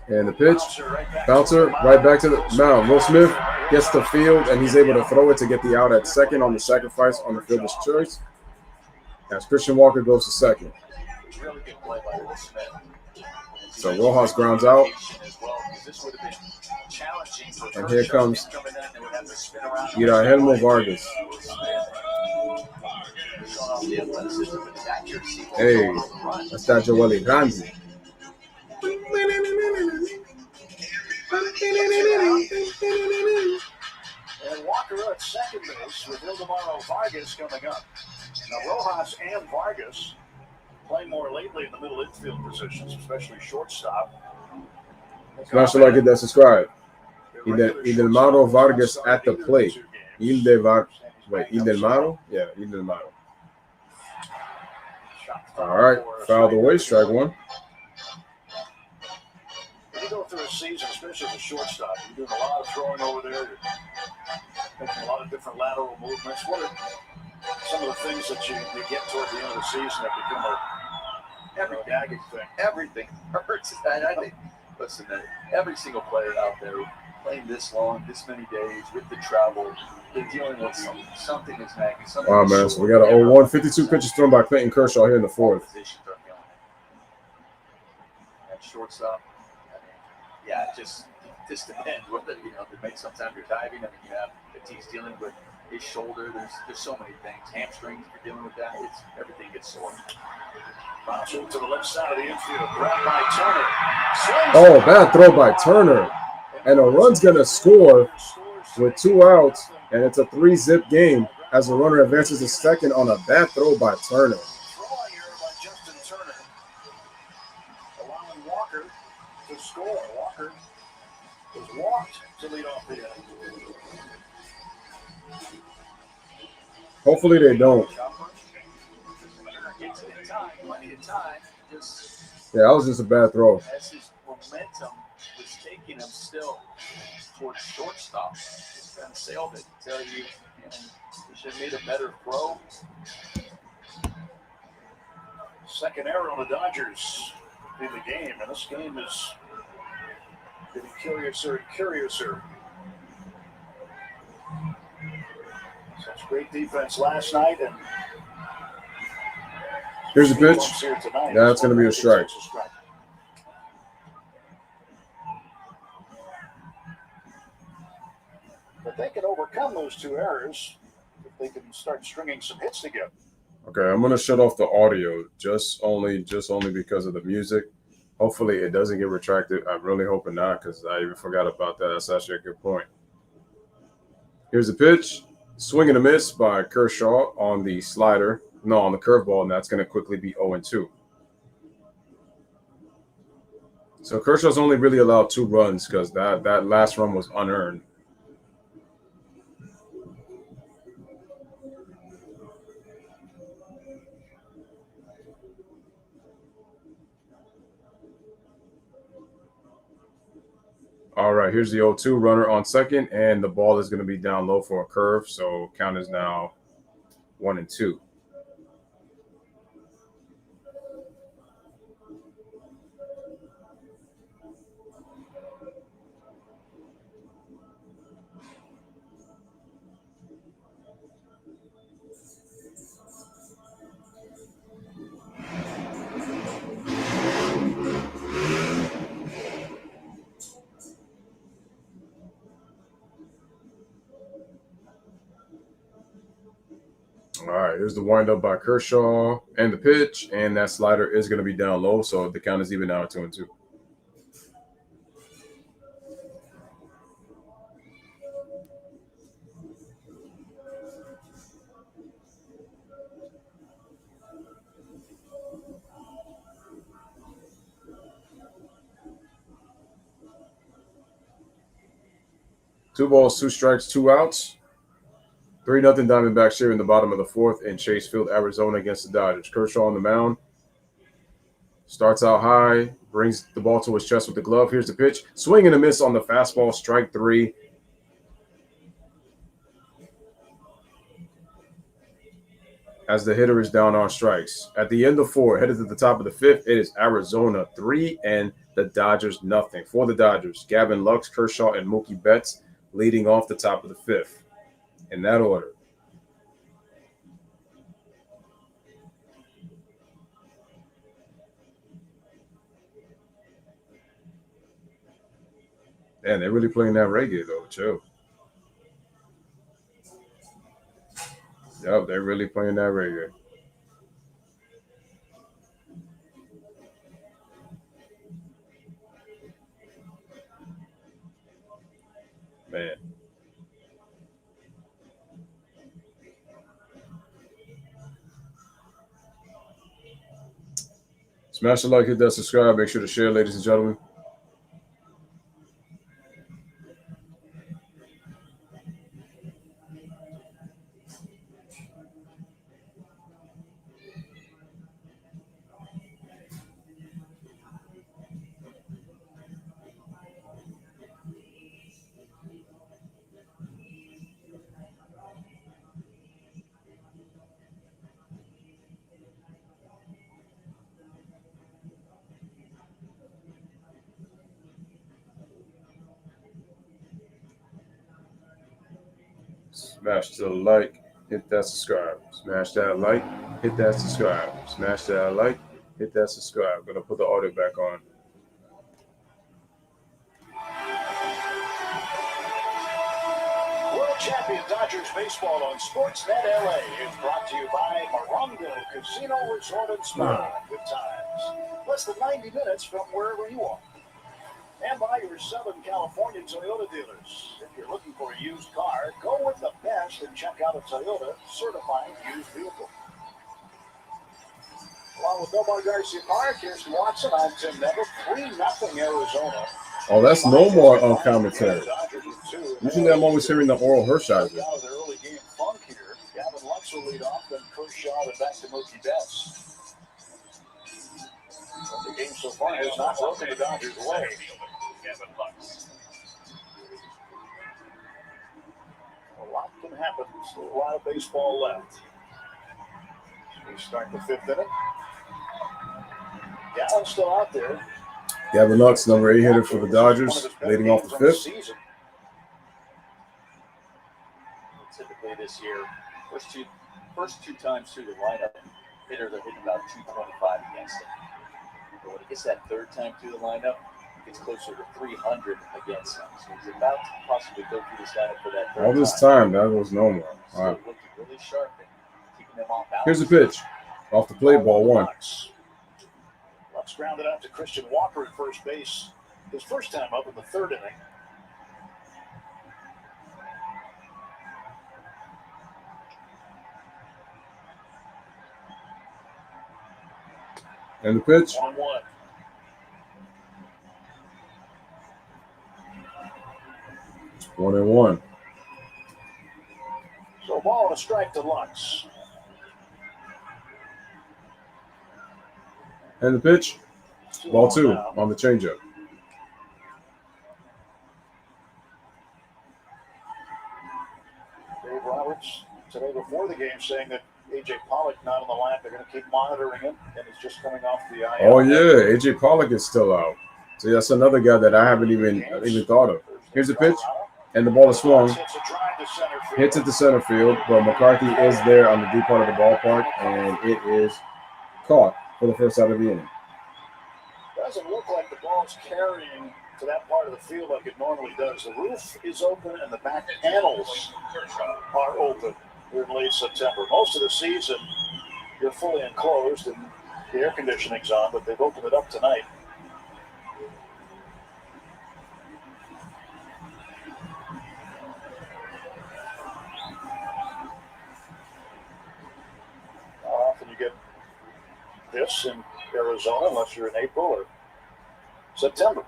And the pitch, bouncer, right back to the mound. Will Smith gets the field, and he's able to throw it to get the out at second on the sacrifice on the fielder's choice. As Christian Walker goes to second. Really good play by Will Smith. So Rojas grounds out. As well, this would have been challenging for And here comes they would have to spin around. Guillermo Vargas. Hey, that's that Joely Ganzi. And Walker at second base with Ildemaro Vargas coming up. Now Rojas and Vargas playing more lately in the middle infield positions, especially shortstop. Smash the like it, that's subscribe. Ildemaro Vargas at the plate. Ildemaro? Yeah, Ildemaro. All right, fouled away, strike one. When you go through a season, especially as a shortstop, you're doing a lot of throwing over there. You're making a lot of different lateral movements. What are some of the things that you get toward the end of the season that become a nagging thing? Everything hurts. And I think, listen, every single player out there playing this long, this many days, with the travel, they're dealing with something is nagging. Wow, man. So we got an 0-1, 52 pitches thrown by Clayton Kershaw here in the fourth. At shortstop, yeah, it just depends. Whether sometimes you're diving. I mean, you have Tatis dealing with his shoulder. There's so many things. Hamstrings, if you're dealing with that, everything gets sore. Bouncing to the left side of the infield, grabbed by Turner. Oh, bad throw by Turner. And a run's going to score with 2 outs, and it's a 3-zip game as the runner advances to second on a bad throw by Turner. Throwing here by Justin Turner, allowing Walker to score. Walker was walked to lead off the inning. Hopefully they don't. Yeah, that was just a bad throw. As his momentum was taking him still towards shortstop, just kind of sailed it. Tell you, he should have made a better throw. Second error on the Dodgers in the game, and this game is getting curiouser and curiouser. Such great defense last night, and here's a pitch. That's going to be a strike. But they can overcome those 2 errors if they can start stringing some hits together. Okay, I'm going to shut off the audio just only because of the music. Hopefully it doesn't get retracted. I'm really hoping not, because I even forgot about that. That's actually a good point. Here's the pitch. Swing and a miss by Kershaw on the slider. No, on the curveball, and that's going to quickly be 0-2. So Kershaw's only really allowed 2 runs because that last run was unearned. All right, here's the 0-2 runner on second, and the ball is going to be down low for a curve. So count is now 1-2. All right, here's the windup by Kershaw and the pitch, and that slider is going to be down low, so the count is even now at 2-2. Two balls, 2 strikes, 2 outs. 3-0 Diamondbacks here in the bottom of the fourth in Chase Field, Arizona against the Dodgers. Kershaw on the mound. Starts out high, brings the ball to his chest with the glove. Here's the pitch. Swing and a miss on the fastball, strike 3. As the hitter is down on strikes. At the end of 4, headed to the top of the 5th, it is Arizona 3 and the Dodgers nothing. For the Dodgers, Gavin Lux, Kershaw, and Mookie Betts leading off the top of the fifth. In that order. Man, they're really playing that reggae, though, too. Yep, they're really playing that reggae. Man. Smash the like, hit that subscribe. Make sure to share, ladies and gentlemen. Smash the like, hit that subscribe. Smash that like, hit that subscribe. Smash that like, hit that subscribe. Gonna put the audio back on. World Champion Dodgers Baseball on Sportsnet LA is brought to you by Morongo Casino Resort and Spa. Good times. Less than 90 minutes from wherever you are. And by your Southern California Toyota dealers. If you're looking for a used car, go with the best and check out a Toyota certified used vehicle. Along with Nomar Garcia Park, here's Watson. I'm Tim Neville. 3-0 Arizona. Oh, that's no more on commentary. Usually I'm always hearing the oral Hershiser. Out of the early game funk here. Gavin Lux will lead off, then Kershaw, and back to Mookie Betts. The game so far has not broken the Dodgers away. Gavin Lux. A lot can happen. Still a lot of baseball left. We start the fifth inning. Gallen's still out there. Gavin Lux, number 8 hitter for the Dodgers, leading off the fifth. Typically this year, first two times through the lineup, hitters are hitting about 225 against him. But when he gets that third time through the lineup, he gets closer to 300 against him. So he's about to possibly go through this lineup for that third All this time, that was no more. All right. looking really sharp and keeping them off balance. Here's the pitch. Off the plate, ball 1. Lux grounded out to Christian Walker at first base. His first time up in the third inning. And the pitch. 1-1. It's 1-1. So ball and a strike to Lux. And the pitch. Ball 2 on the changeup. Dave Roberts today before the game saying that A.J. Pollock not on the line. They're going to keep monitoring him, and he's just coming off the IL. Oh yeah, A.J. Pollock is still out. So that's another guy that I haven't even thought of. Here's the pitch, and the ball is swung. Hits it to center field, but McCarthy is there on the deep part of the ballpark, and it is caught for the first out of the inning. Doesn't look like the ball's carrying to that part of the field like it normally does. The roof is open and the back panels are open here in late September. Most of the season, you're fully enclosed and the air conditioning's on, but they've opened it up tonight. How often you get this in Arizona, unless you're in April or September.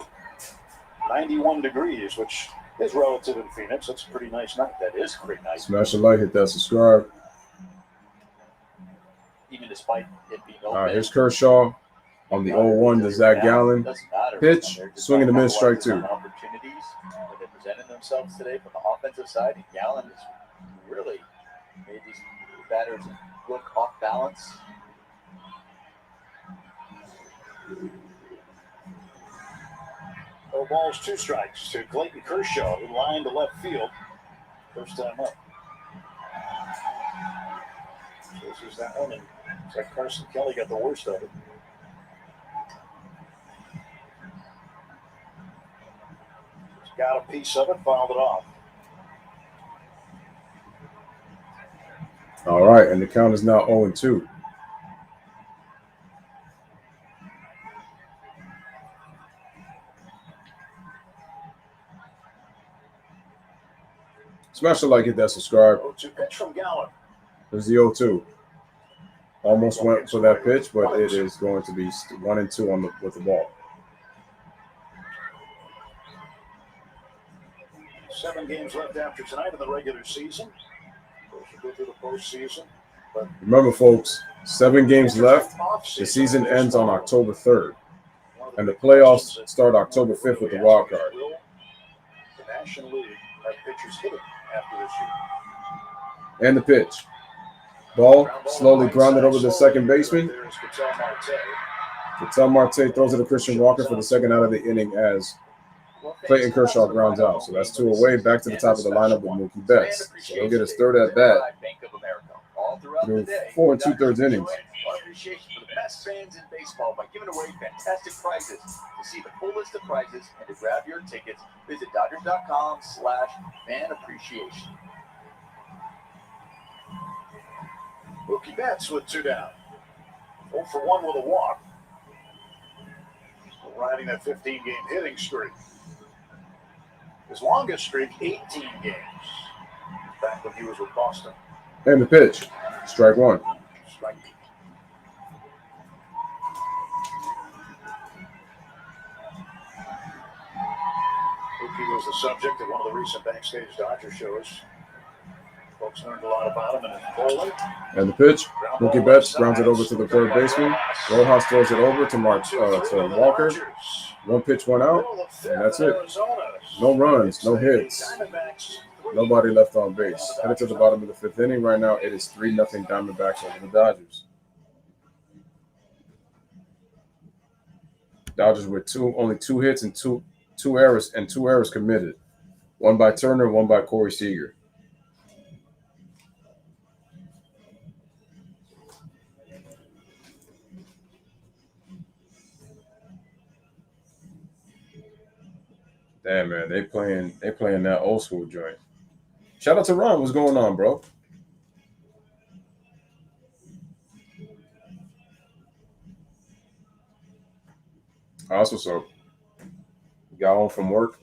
91 degrees, which is relative in Phoenix. That's a pretty nice night. That is a great night. Smash the like, hit that subscribe. Even despite it being open. All right, here's Kershaw on the 0-1 to Zach Gallen. Pitch, swing and a miss, strike 2. Opportunities when they presented themselves today from the offensive side, and Gallen has really made these batters look off balance. balls, 2 strikes to Clayton Kershaw, who lined to left field. First time up. So this is that one, and it's like Carson Kelly got the worst of it. He's got a piece of it, fouled it off. All right, and the count is now 0-2. Smash the like, hit that subscribe. 0-2 pitch from Gallen. There's the 0-2. Almost went for that pitch, but it is going to be 1-2 on with the ball. 7 games left after tonight in the regular season. We'll go through the postseason. But Remember, folks, 7 games left. The season ends on October 3rd, and the playoffs start October 5th with the wild card. Will the National League have pitchers hitting after this year? And the pitch. Ball slowly grounded over the second baseman. There's Ketel Marte. Ketel Marte throws it to Christian Walker for the second out of the inning as Clayton Kershaw grounds out. So that's 2 away, back to the top of the lineup with Mookie Betts. So he'll get his third at bat through 4 2/3 innings. Our appreciation for the best fans in baseball by giving away fantastic prizes. To see the full list of prizes and to grab your tickets, visit Dodgers.com/fan appreciation. Mookie Betts with 2 down. 0 for 1 with a walk. Still riding that 15-game hitting streak. His longest streak, 18 games. Back when he was with Boston. And the pitch. Strike 1. Strike. Mookie was the subject of one of the recent Backstage Dodger shows. Folks learned a lot about him and his bowling. And the pitch. Mookie Betts grounds it over to the third baseman. Rojas throws it over to Walker. 1 pitch, 1 out, and that's it. No runs, no hits. Nobody left on base. Headed to the bottom of the 5th inning. Right now, it is 3-0 Diamondbacks over the Dodgers. Dodgers with only 2 hits and two errors committed. 1 by Turner, 1 by Corey Seager. Damn, man, they playing that old school joint. Shout out to Ron. What's going on, bro? Also, so got home from work.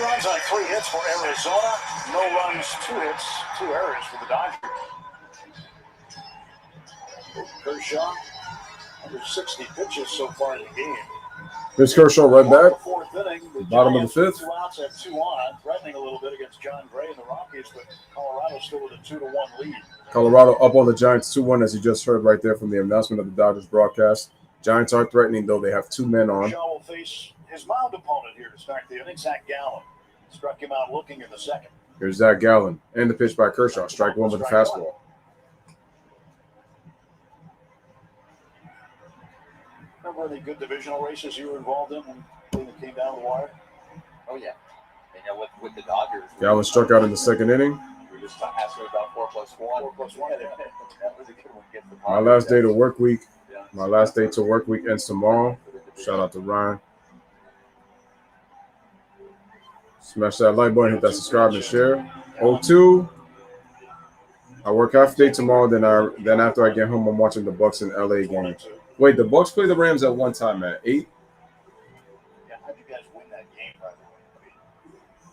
Runs on 3 hits for Arizona. No runs, 2 hits, 2 errors for the Dodgers. Kershaw, under 60 pitches so far in the game. Here's Kershaw right back. 4th inning, the Bottom of the 5th. 2 outs have 2 on, threatening a little bit against John Gray and the Rockies, but Colorado still with a 2-1 lead. Colorado up on the Giants 2-1, as you just heard right there from the announcement of the Dodgers broadcast. Giants are threatening, though. They have 2 men on. Kershaw will face his mound opponent here to start the inning, Zach Gallen. Struck him out looking in the 2nd. Here's Zach Gallen. And the pitch by Kershaw. Strike 1 with the fastball. Remember any good divisional races you were involved in when it came down the wire? Oh, yeah. And with the Dodgers. Gallen struck out in the 2nd inning. We were just asking about 4+1. That was a good one. Get the My last day to work week. My last day to work week ends tomorrow. Shout out to Ryan. Smash that like button, hit that subscribe and share. 0-2. I work half day tomorrow. Then after I get home, I'm watching the Bucks and LA game. Wait, the Bucks play the Rams at one time at 8. Yeah, how'd you guys win that game, by the way?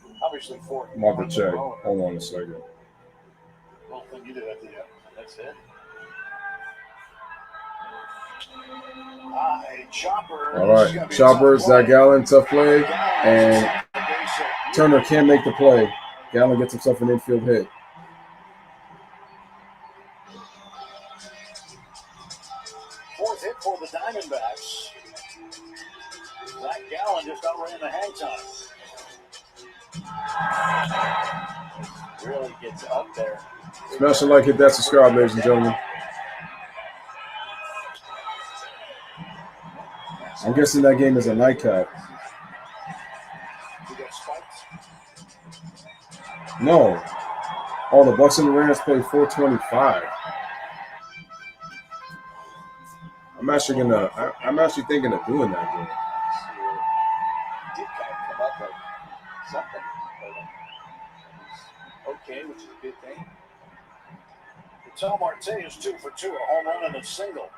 I mean, obviously, 4. I'm about to check. Hold on a second. Well, then you did at the end. That's it. Chopper. All right, Chopper, Zach Gallen, tough play, and Turner can't make the play. Gallen gets himself an infield hit. Fourth hit for the Diamondbacks. Zach Gallen just outran the hang time. Really gets up there. Smash the like, hit that subscribe, ladies and gentlemen. I'm guessing that game is a nightcap. He got spiked. No. Oh, the Bucks and the Rams play 425. I'm actually thinking of doing that game. Did kind of come up like something. Okay, which is a good thing. Patel Marte is 2 for 2, a home run and a single.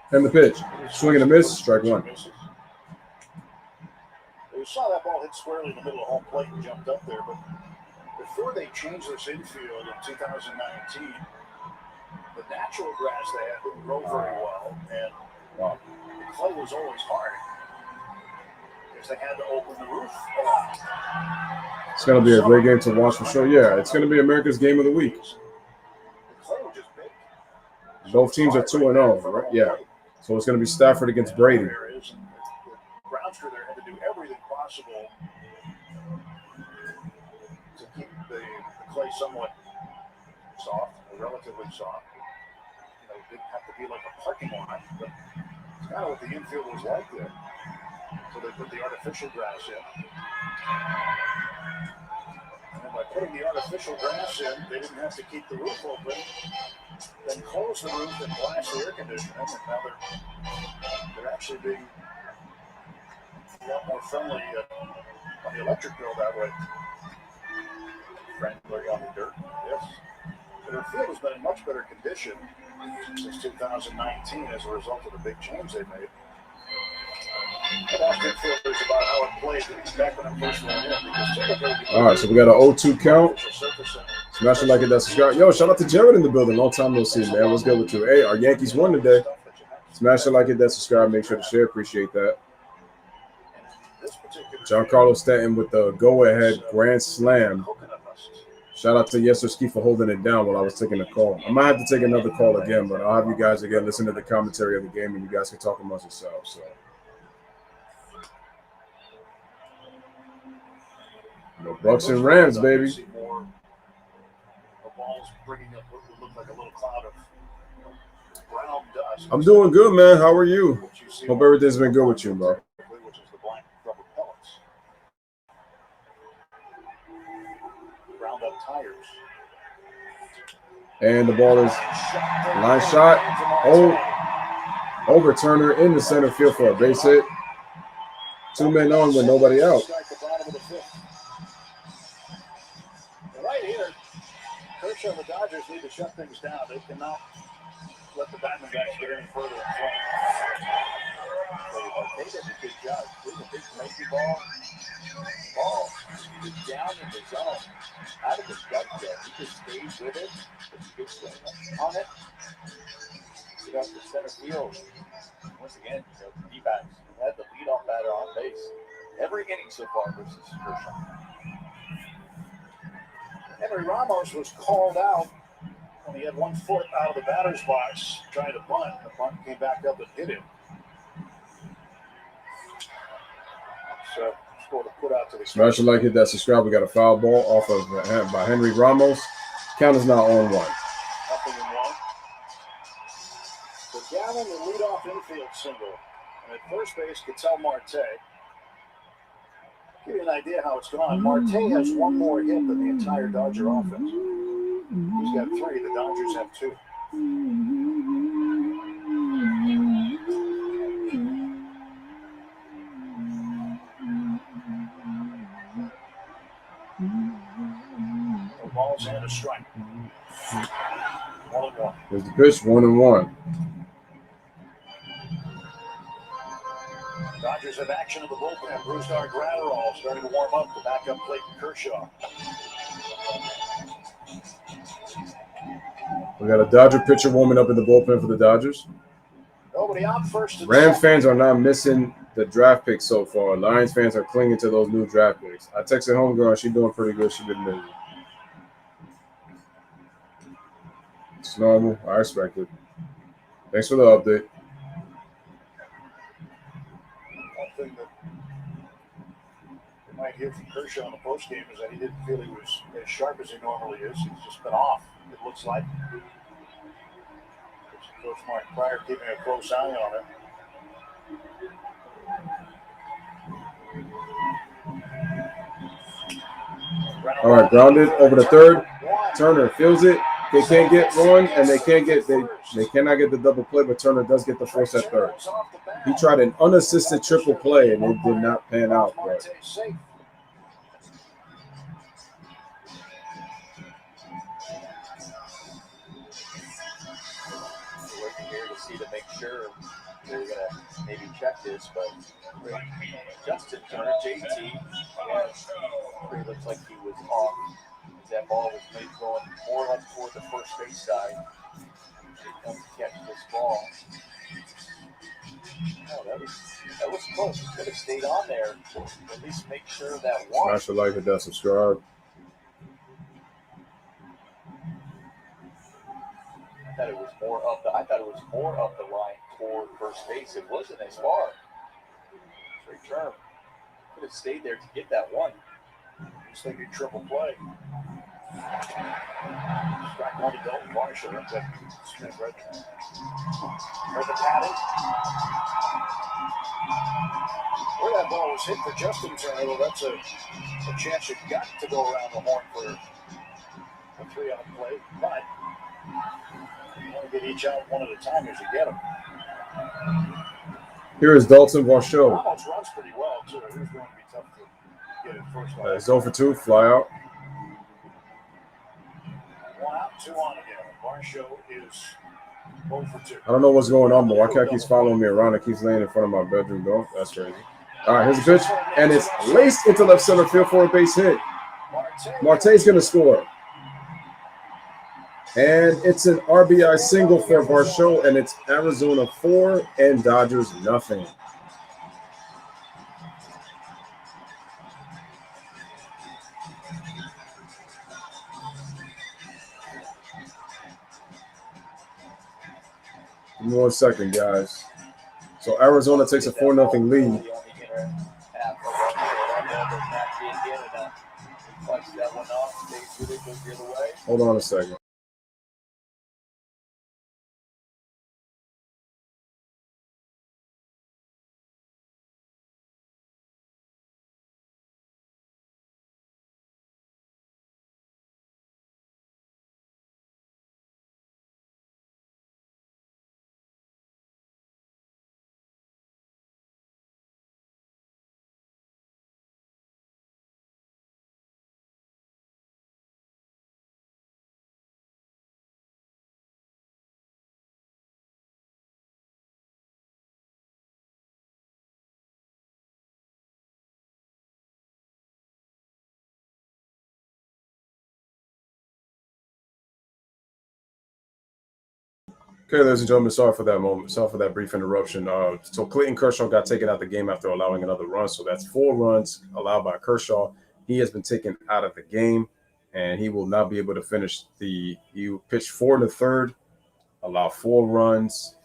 And the pitch. Swing and a miss, strike one. We saw that ball hit squarely in the middle of home plate and jumped up there, but before they changed this infield in 2019, the natural grass they had didn't grow very well, and the clay was always hard because they had to open the roof a lot. It's going to be a great game to watch for sure. Yeah, it's going to be America's game of the week. The clay was just big. Both teams are 2-0, right? Yeah. So it's going to be Stafford against Brady. The grounds crew there had to do everything possible to keep the clay somewhat soft, or relatively soft. You know, it didn't have to be like a parking lot, but it's kind of what the infield was like there. So they put the artificial grass in. And by putting the artificial grass in, they didn't have to keep the roof open, then close the roof and blast the air conditioning, and now they're actually being a lot more friendly on the electric bill that way. Friendly on the dirt, yes. But their field has been in much better condition since 2019 as a result of the big change they made. I've asked infielders about how it played back when I first went in, because typically. All right, so we got an 0-2 count. Smash it like it, that subscribe. Yo, shout out to Jared in the building. Long time no see, man. What's good with you? Hey, our Yankees won today. Smash it like it, that subscribe. Make sure to share. Appreciate that. Giancarlo Stanton with the go-ahead grand slam. Shout out to Yesterski for holding it down while I was taking the call. I might have to take another call again, but I'll have you guys again listen to the commentary of the game, and you guys can talk amongst yourselves. So. The Bucks and Rams, baby. I'm doing good, man. How are you? Hope everything's been good with you, bro. And the ball is line shot. Oh, over Turner in the center field for a base hit. 2 men on with nobody out. Right here, Kershaw and the Dodgers need to shut things down. They cannot let the Diamondbacks get any further in front. They did a good job. This is a big safety ball. Ball is down in the zone. Out of the gut there. He just stays with it. Puts a good swing on it. Get up to center field. Once again, the D-backs had the leadoff batter on base every inning so far versus Kershaw. Henry Ramos was called out when he had 1 foot out of the batter's box trying to bunt. The bunt came back up and hit him. So, score to put out to the Smash it like, hit that subscribe. We got a foul ball off of by Henry Ramos. Count is now on 1. Nothing in 1. So Gallen will lead off infield single. And at first base, Patel Marte. Give you an idea how it's gone. Marte has 1 more hit than the entire Dodger offense. He's got 3. The Dodgers have 2. The ball's and a strike. 1-1. Here's the pitch, 1-1. Dodgers have action in the bullpen. Brusdar Graterol starting to warm up. The backup Clayton Kershaw. We got a Dodger pitcher warming up in the bullpen for the Dodgers. Nobody out first. Rams fans are not missing the draft picks so far. Lions fans are clinging to those new draft picks. I texted homegirl, and she's doing pretty good. She's been busy. It's normal. I respect it. Thanks for the update. One thing that you might hear from Kershaw in the postgame is that he didn't feel he was as sharp as he normally is. He's just been off, it looks like. Coach Mark Pryor keeping a close eye on him. All right, grounded over the third. Turner feels it. They can't get one, and they cannot get the double play, but Turner does get the force at third. He tried an unassisted triple play, and it did not pan out. But here to see to make sure they're going to maybe check this, but Justin Turner, JT, it looks like he was off. That ball was maybe going more or less toward the first base side. To catch this ball. Oh, that was close. Could have stayed on there. At least make sure that one. smash the like, hit that subscribe. I thought it was more up the line toward first base. It wasn't as far. Trey Turner could have stayed there to get that one. He's thinking triple play. Strike one to Dalton Varsho. That's at Smith right there. Heard the paddle. Where that ball was hit for Justin Turner, well, that's a chance you've got to go around the horn for a 3-out play. But you want to get each out one at a time as you get them. Here is Dalton Varsho. Almost runs pretty well, too. It was going to be tough to get it first. 0 for 2, fly out. 1 out, 2 on again. Varsho is 0 for 2. I don't know what's going on, but why can't keeps following me around? It keeps laying in front of my bedroom door. That's crazy. All right, here's the pitch, and it's laced into left center field for a base hit. Marte's going to score. And it's an RBI single for Varsho, and it's Arizona 4 and Dodgers nothing. Give me 1 second, guys. So Arizona takes a 4-0 lead. Hold on a second. Okay, ladies and gentlemen, sorry for that moment. Sorry for that brief interruption. So Clayton Kershaw got taken out the game after allowing another run. So that's 4 runs allowed by Kershaw. He has been taken out of the game, and he will not be able to finish the – he pitched 4 in the third, allow 4 runs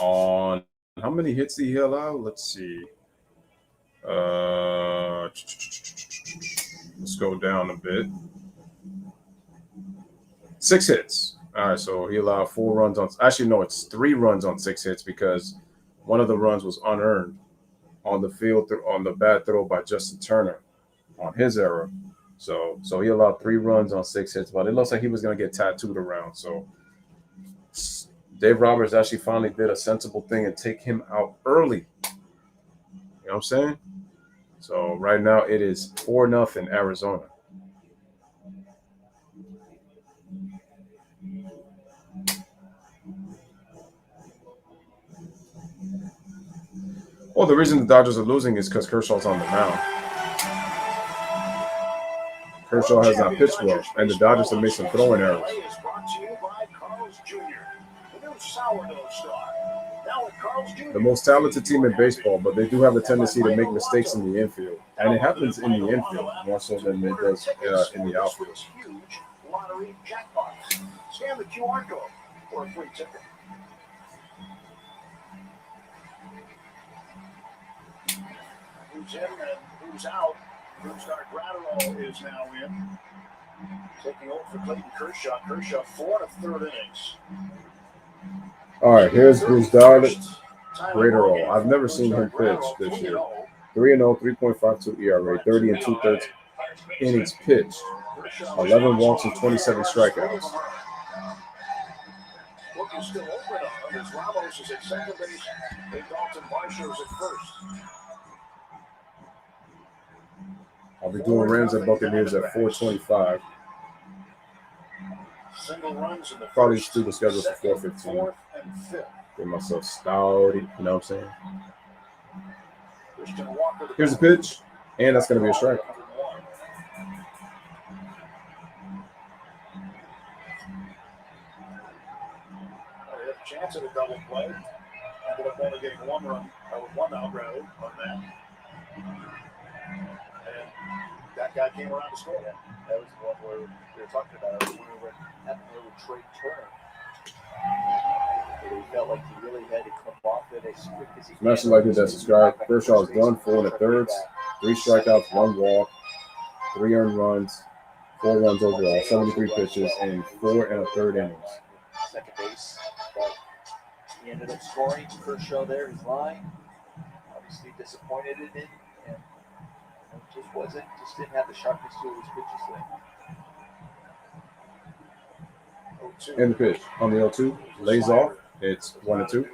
on – how many hits did he allow? Let's see. Let's go down a bit. 6 hits. All right, so he allowed 4 runs on – actually, no, it's 3 runs on 6 hits because one of the runs was unearned on the field on the bad throw by Justin Turner on his error. So he allowed 3 runs on 6 hits, but it looks like he was going to get tattooed around. So Dave Roberts actually finally did a sensible thing and take him out early. You know what I'm saying? So right now it is 4-0 Arizona. Well, the reason the Dodgers are losing is because Kershaw's on the mound. Kershaw has not pitched well, and the Dodgers have made some throwing errors. The most talented team in baseball, but they do have a tendency to make mistakes in the infield. And it happens in the infield more so than it does in the outfield. Scan the QR code for a free ticket. Who's in and who's out? Brusdar Graterol is now in. Taking over for Clayton Kershaw. Kershaw 4 1/3 innings. All right, here's Brusdar Graterol. I've never seen him pitch this year. 3-0, 3.52 ERA, 30 2/3 innings pitched, 11 walks and 27 strikeouts. Look is still open on as Ramos is at second base and Dalton Varsho's at first. I'll be doing Rams and Buccaneers at 4:25. Single runs in the Probably first, do the schedule for second, 4:15. fourth, and fifth. Get myself started, you know what I'm saying? Christian Walker, Here's a pitch, and that's going to be a strike. They had a chance at a double play. Ended up only getting one run, one out rather on that. And that guy came around to score. Yeah, that was the one where we were talking about it when we were with Trey Turner. He felt like he really had to come off it as quick as he Smash like it, that subscribe. Kershaw's done 4 1/3, 3 strikeouts, 1 walk, 3 earned runs, 4 runs overall, 73 pitches, and 4 1/3 innings. Second base, but he ended up scoring. Kershaw there, his line. Obviously disappointed in it, and just didn't have the sharpness to his pitches today. And the pitch on the 0-2 lays off. It's 1-2.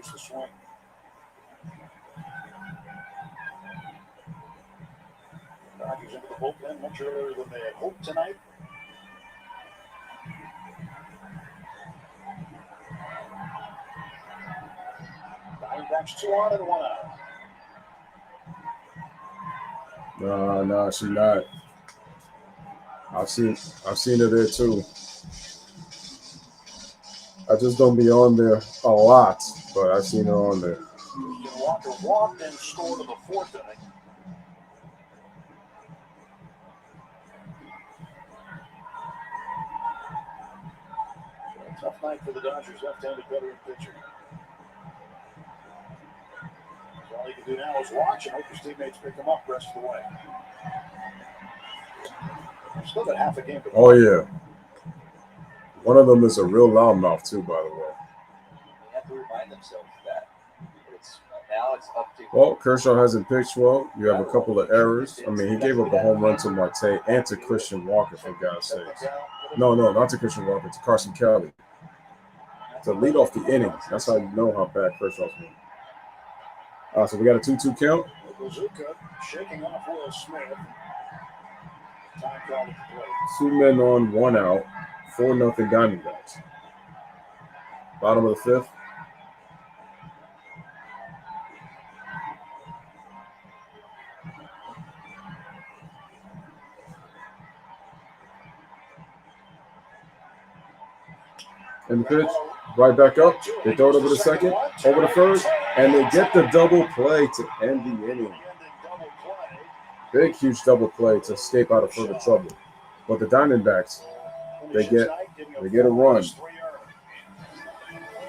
Dodgers into the bullpen much earlier than they had hoped tonight. Diamondbacks 2 on and 1 out. No, she's not. I've seen her there too. I just don't be on there a lot, but I've seen her on there. Walker walked and scored in the 4th inning. So a tough night for the Dodgers left-handed veteran pitcher. So all he can do now is watch and hope his teammates pick him up rest of the way. Still got half a game to play. Oh yeah. One of them is a real loudmouth too, by the way. They have to remind themselves that. Now it's up to. Well, Kershaw hasn't pitched well. You have a couple of errors. I mean, he gave up a home run to Marte and to Christian Walker, for God's sakes. No, not to Christian Walker, to Carson Kelly. To lead off the innings. That's how you know how bad Kershaw's been. So we got a 2-2 count. Bazooka shaking off Will Smith. Time called at the plate. 2 men on, 1 out. 4-0 Diamondbacks. Bottom of the 5th. And the pitch, right back up. They throw it over the second, over the first, and they get the double play to end the inning. Big, huge double play to escape out of further trouble. But the Diamondbacks, they get a run.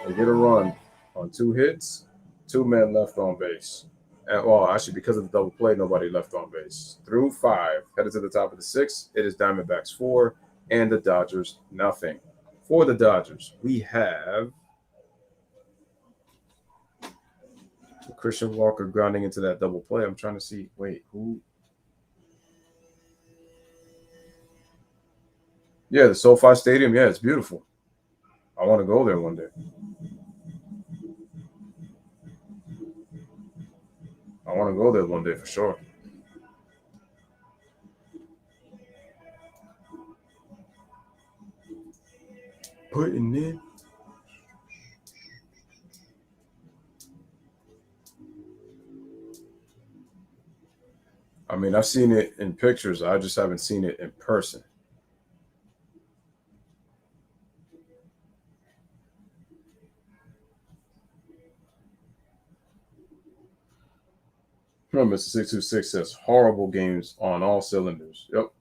They get a run on 2 hits, 2 men left on base. And, well, actually, because of the double play, nobody left on base. Through 5, headed to the top of the 6th, it is Diamondbacks 4 and the Dodgers nothing. For the Dodgers, we have Christian Walker grounding into that double play. I'm trying to see. Wait, who? Yeah, the SoFi Stadium. Yeah, it's beautiful. I want to go there one day. I want to go there one day for sure. Putting in. I mean, I've seen it in pictures. I just haven't seen it in person. Mr. 626 says horrible games on all cylinders. Yep.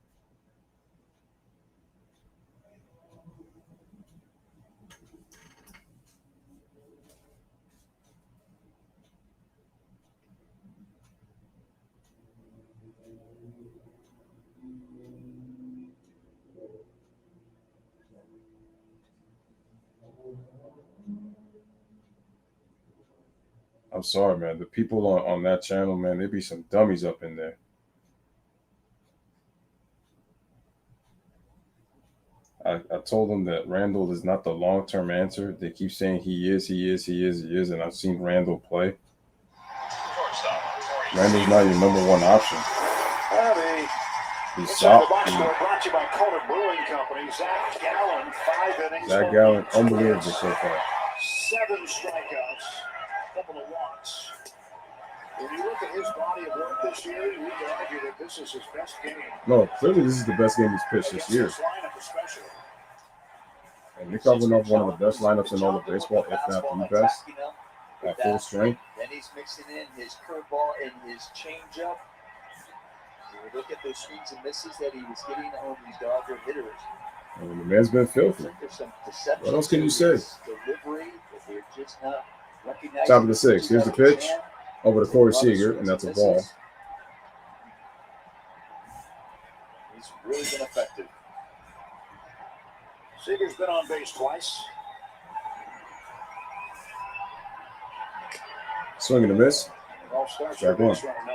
I'm sorry, man. The people on that channel, man, they be some dummies up in there. I told them that Randall is not the long-term answer. They keep saying he is, and I've seen Randall play. Randall's not your number one option. He's soft. Brought to you by Kona Brewing Company. Zach Gallen, 5 innings. Zach Gallen, unbelievable so far. 7 strikeouts, couple of walks. When you look at his body of work this year, you could argue that this is his best game. No, clearly this is the best game he's pitched this year. And you're covering up one of the best lineups in all of baseball, if not the best, at full strength. Then he's mixing in his curveball and his changeup. You look at those swings and misses that he was getting on these Dodger hitters. I mean, the man's been filthy. What else can you say? Delivery, that they're just not recognizing. Top of the 6th. Here's the pitch over to Corey Seager, and that's a ball. He's really been effective. Seager's been on base twice. Swing and a miss. All starts Strike for one. base runner now.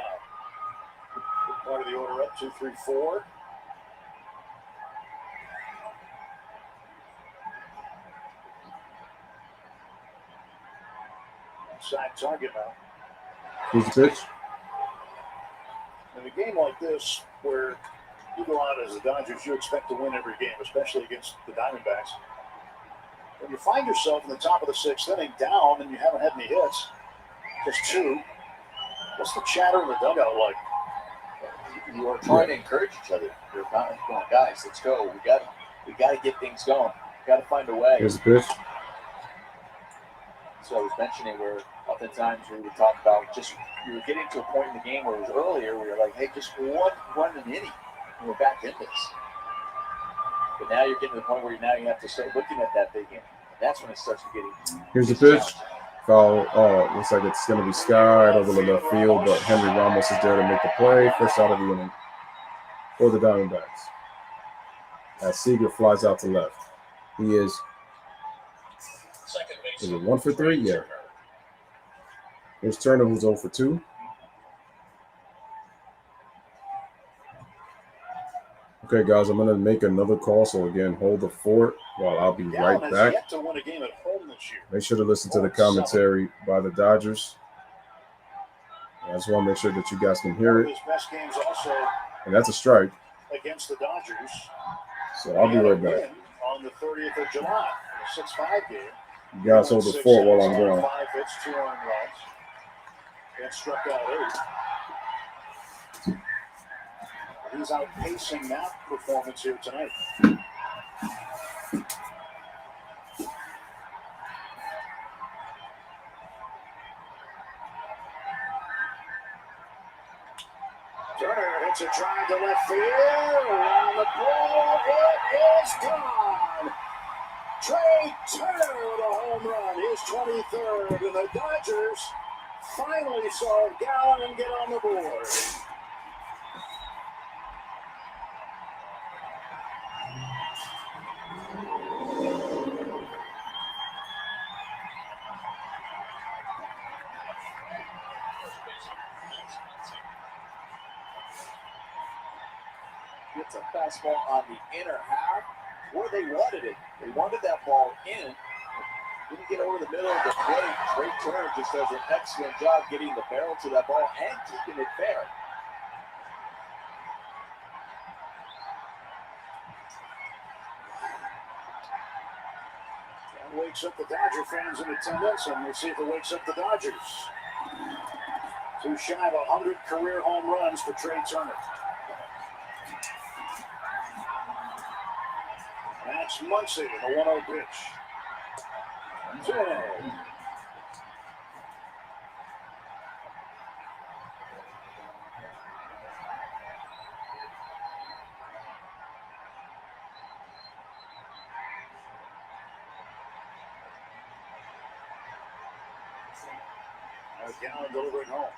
Part of the order up, 2, 3, 4. Side target now. Here's the pitch. In a game like this, where you go out as the Dodgers, you expect to win every game, especially against the Diamondbacks. When you find yourself in the top of the 6th inning down and you haven't had any hits, just 2, what's the chatter in the dugout like? You are trying to encourage each other. You're going, guys, let's go. We got to get things going. We got to find a way. Here's the pitch. So I was mentioning where oftentimes we would talk about just you were getting to a point in the game where it was earlier where you're like, hey, just one run an inning and we're back in this. But now you're getting to the point where now you have to start looking at that big inning. And that's when it starts to get. Here's the pitch. Foul. Looks like it's going to be skied over the left field, but Henry Ramos is there to make the play. First out of the inning for the Diamondbacks. As Seager flies out to left. He is it 1 for 3? Yeah. Here's Turner, who's 0 for 2. Okay, guys, I'm going to make another call. So, again, hold the fort while I'll be right back. Yet to win a game at home this year. Make sure to listen to the commentary by the Dodgers. I just want to make sure that you guys can hear it. His best games also And that's a strike. against the Dodgers. So I'll be right back. On the 30th of July, a 6-5 game. You guys hold the fort while I'm gone. 5 hits, 2 earned runs. And struck out 8. He's outpacing that performance here tonight. Turner hits a drive to left field. Around the ball, it is gone. Trey Turner with a home run, his 23rd, and the Dodgers finally saw Gallen get on the board. Gets a fastball on the inner half. where they wanted it. They wanted that ball in. Didn't get over the middle of the plate. Trey Turner just does an excellent job getting the barrel to that ball and keeping it fair. That wakes up the Dodger fans in attendance, and we'll see if it wakes up the Dodgers. Too shy of 100 career home runs for Trey Turner. That's Muncy, the 1-0 pitch. Calhoun delivering home.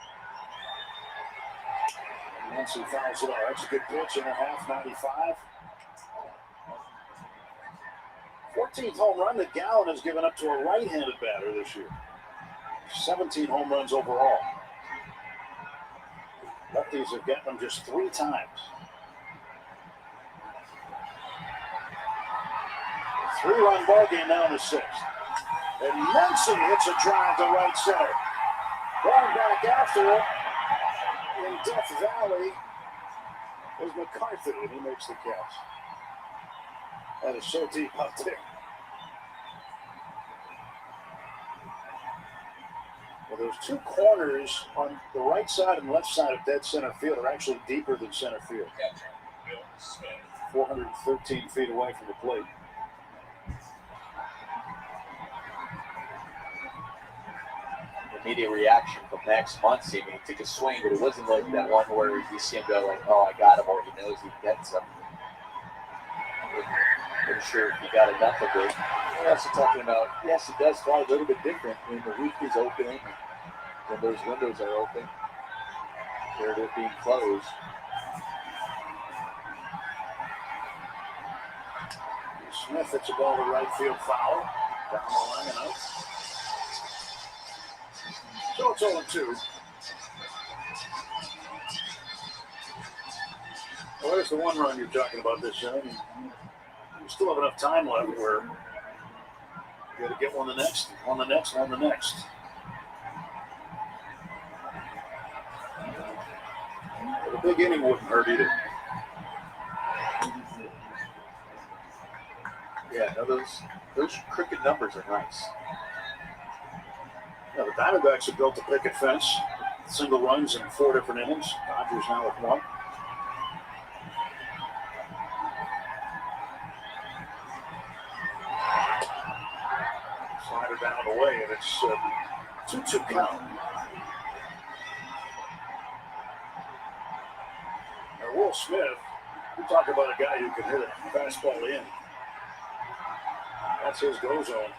And once he fouls it out, that's a good pitch in a half, 95. 14th home run that Calhoun has given up to a right-handed batter this year. 17 home runs overall. Lefties have gotten them just 3 times. 3-run ball game now in the 6th. And Muncy hits a drive to right center. Going back after it in Death Valley is McCarthy, and he makes the catch. That is so deep up there. Well, those 2 corners on the right side and left side of dead center field are actually deeper than center field. 413 feet away from the plate. Immediate reaction from Max Muncy. I mean, he took a swing, but it wasn't like that one where you see him go like, oh, I got him, or he knows he gets him. I'm sure if he got enough of it. We're also talking about, yes, it does fly a little bit different when the roof is open, when those windows are open. They're being closed. Smith hits a ball to right field foul. Down the line and out. So it's 0-2. Well, there's the 1 run you're talking about this inning. You still have enough time left where you got to get one the next, one the next, one the next. But a big inning wouldn't hurt either. Yeah, no, those crooked numbers are nice. Yeah, the Diamondbacks have built a picket fence, single runs in 4 different innings. Dodgers now with 1. Slider down and away, and it's 2-2 count. Now, Will Smith, we talk about a guy who can hit a fastball in. That's his go zone.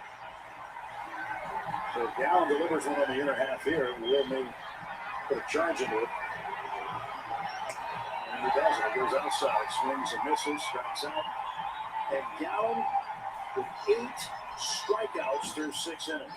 So if Calhoun delivers one on the inner half here, Will may put a charge into it. And he does it. It goes outside, swings and misses, strikes out. And Calhoun with 8 strikeouts through 6 innings.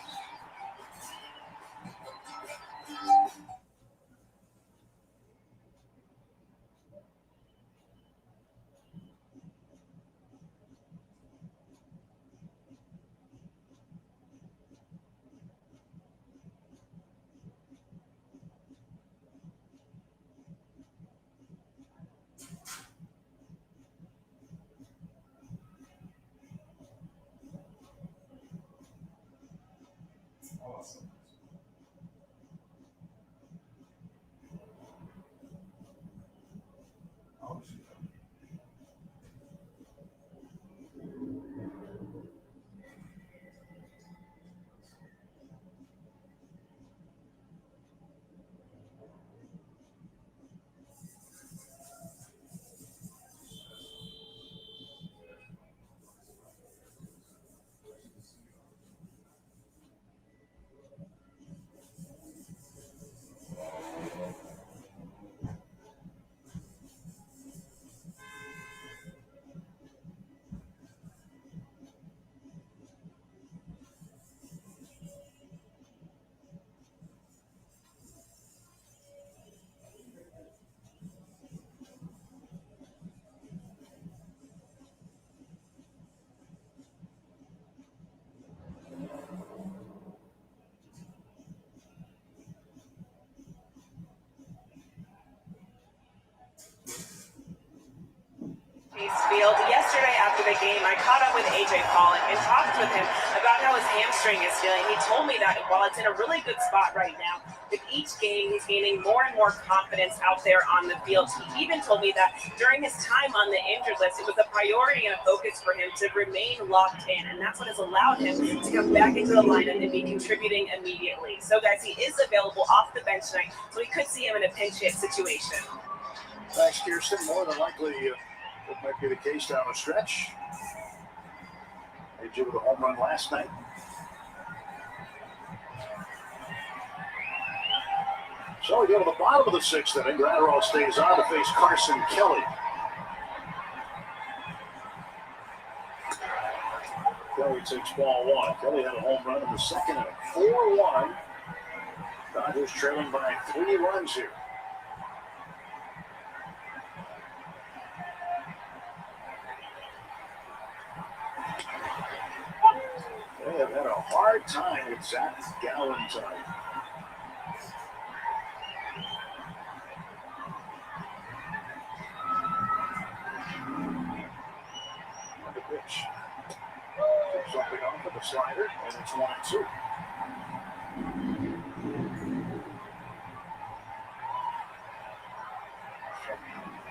field. Yesterday after the game, I caught up with AJ Pollock and talked with him about how his hamstring is feeling. He told me that while it's in a really good spot right now, with each game he's gaining more and more confidence out there on the field. He even told me that during his time on the injured list, it was a priority and a focus for him to remain locked in, and that's what has allowed him to come back into the lineup and be contributing immediately. So guys, he is available off the bench tonight, so we could see him in a pinch hit situation. Thanks, Kirsten. More than likely, that might be the case down the stretch. AJ with a home run last night. So we go to the bottom of the sixth inning. Gratterall stays on to face Carson Kelly. Kelly takes ball one. Kelly had a home run in the second inning. 4-1. Dodgers trailing by 3 runs here. They have had a hard time with Zach Gallen tonight. The pitch. Something off of the slider, and it's 1-2.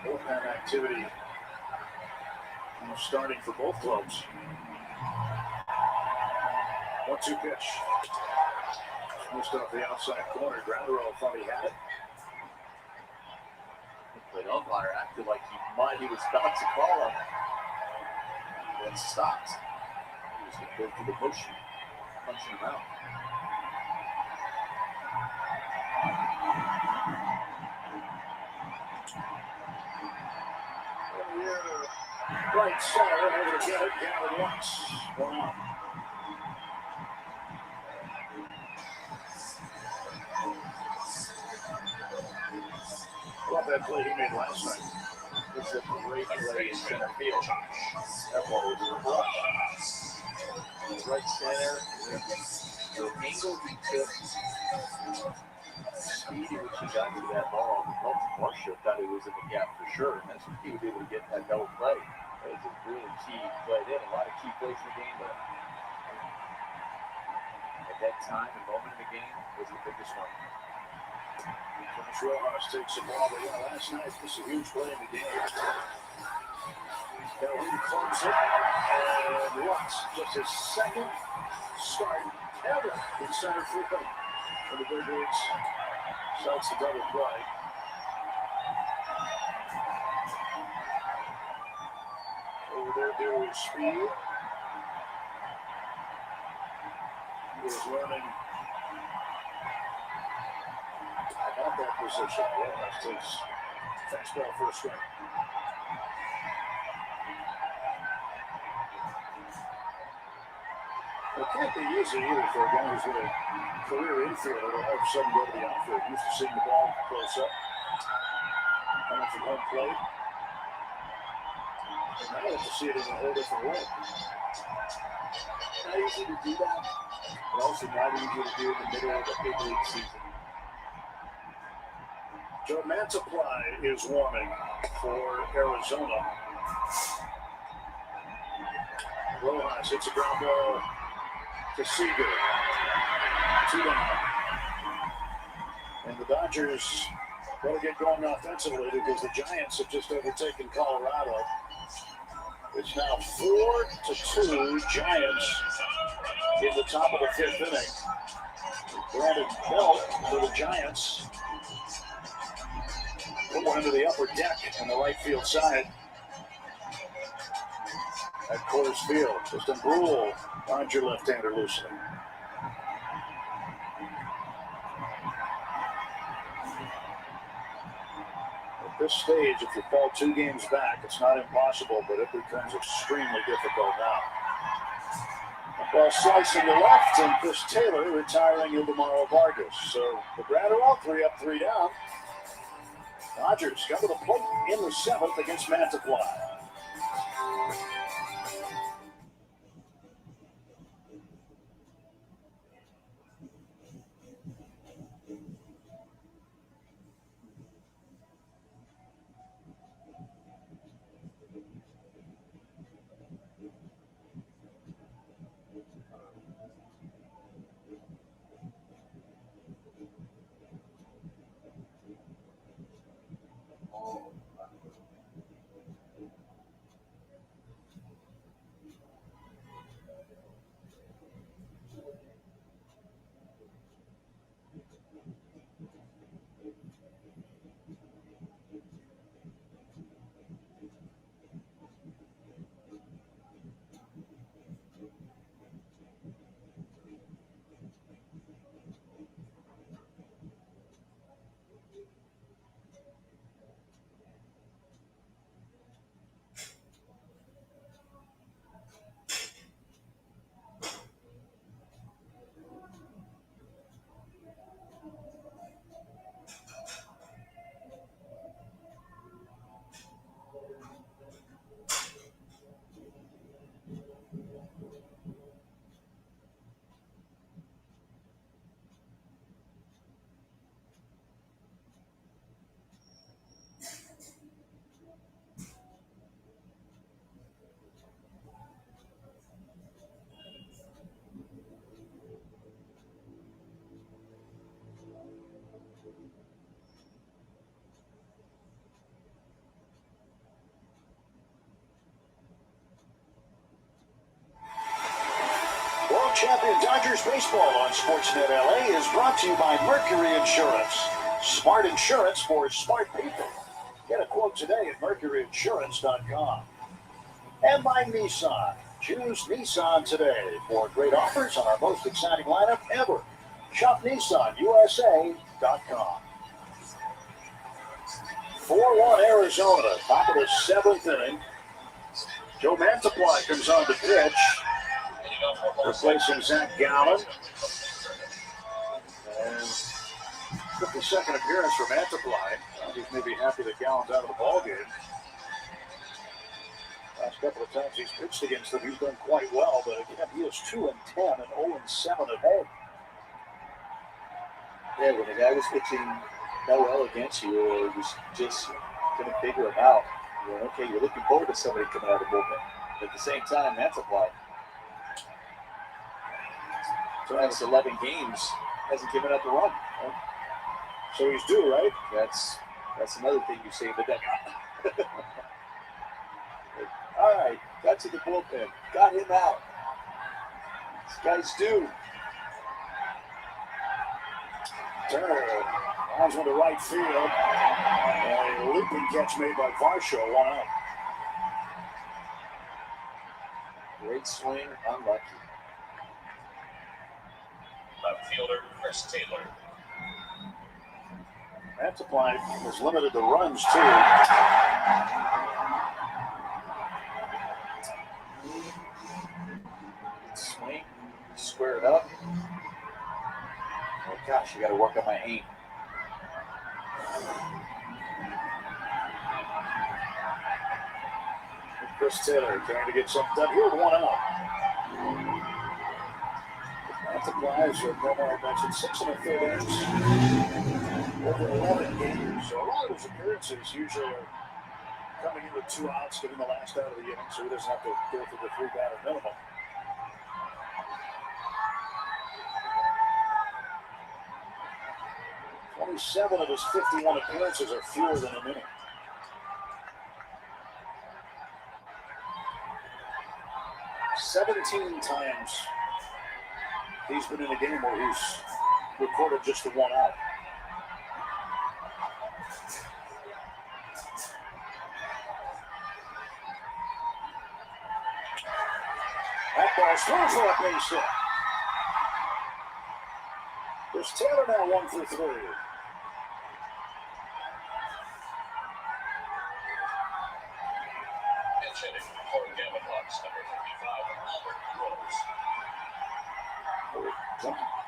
Bullpen activity starting for both clubs. 1-2 pitch. Missed off the outside corner. Gratterall thought he had it. The umpire acted like he was about to call him. Then stopped. He was going to go through the motion, punching him out. Right center, over to get it. Gallen once. 1 out. Love that play he made last night. It's a great play in center field. That ball was in the brush. Right center, the angle he took, the speed in which he got to that ball, Marshall thought he was in the gap for sure. And that's what he was able to get that double play. That was a really key play. They had a lot of key plays in the game, but at that time, the moment in the game was the biggest one. Rojas takes the ball they got last night. This is a huge play in the game. Calhoun clubs it, and Watts just his second start ever in center field. And the Big Leagues starts the double play. Over there, there is speed. He is running. About that position. Rojas takes fastball for a strike. It can't be easy either for a guy who's with a career infielder to all of a sudden go to the outfield. Used to seeing the ball close up. Coming from home plate. And now you have to see it in a whole different way. Not easy to do that, but also not easy to do in the middle of a big league season. Joe Mantiply is warming for Arizona. Rojas hits a ground ball to Seager. 2 down. And the Dodgers got to get going offensively because the Giants have just overtaken Colorado. It's now 4-2 Giants in the top of the 5th inning. Brandon Belt for the Giants. Put one into the upper deck on the right field side. At Coors Field, just a rule on your left-hander loosening. At this stage, if you fall 2 games back, it's not impossible, but it becomes extremely difficult now. Ball slicing to left, and Chris Taylor retiring Ildemaro Vargas. So the Gratterall 3 up, 3 down. Dodgers come to the plate in the 7th against Mantiply. Champion Dodgers baseball on Sportsnet LA is brought to you by Mercury Insurance. Smart insurance for smart people. Get a quote today at mercuryinsurance.com. And by Nissan. Choose Nissan today for great offers on our most exciting lineup ever. Shop NissanUSA.com. 4-1 Arizona, top of the 7th inning. Joe Mantiply comes on to pitch, replacing Zach Gallen. And 52nd appearance for Mantiply. He's maybe happy that Gallen's out of the ballgame. Last couple of times he's pitched against them, he's done quite well, but again, he is 2-10 and 0-7 at home. Yeah, when a guy was pitching that well against you, or was just going to figure him out, you're okay, you're looking forward to somebody coming out of the bullpen. But at the same time, that's applied. So that's 11 games, hasn't given up a run. Right? So he's due, right? That's another thing you say in the dugout. All right, got to the bullpen, got him out. This guy's due. Turner lines one to right field. A looping catch made by Varsho, 1 out. Great swing, unlucky. Left fielder, Chris Taylor. Mantiply was limited to runs, too. Swing, square it up. Oh gosh, you got to work on my aim. Chris Taylor trying to get something done here, 1 out. Mantiply is mentioned 6 1/3 innings, over 11 games. So a lot of his appearances usually are coming in with 2 outs, getting the last out of the inning, so he doesn't have to go through the 3-batter minimum. Seven of his 51 appearances are fewer than an inning. 17 times he's been in a game where he's recorded just the 1 out. That ball's thrown for a base hit. There's Taylor now 1 for 3. For Diamondbacks, number 55, Albert Rose.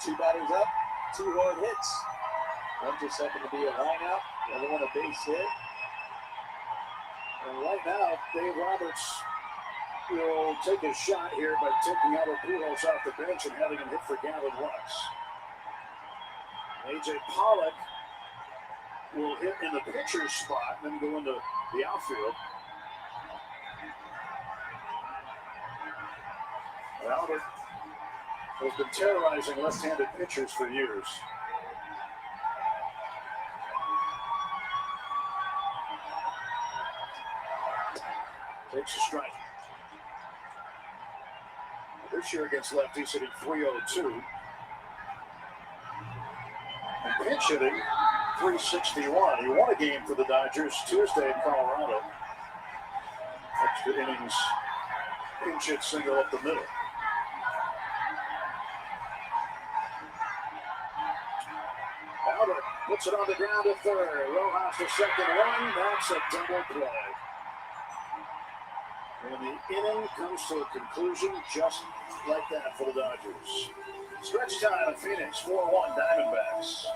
2 batters up, 2 hard hits. One just happened to be a line out, the other one a base hit. And right now, Dave Roberts will take a shot here by taking Albert Pujols off the bench and having him hit for Gavin Lux. A.J. Pollock will hit in the pitcher's spot and then go into the outfield. Albert has been terrorizing left-handed pitchers for years. Takes a strike. This year against lefties hitting .302. And pinch hitting .361. He won a game for the Dodgers Tuesday in Colorado. Extra innings, pinch hit single up the middle. Albert puts it on the ground to third. Rojas to second, 1. That's a double play. And the inning comes to a conclusion just like that for the Dodgers. Stretch time in Phoenix, 4-1 Diamondbacks.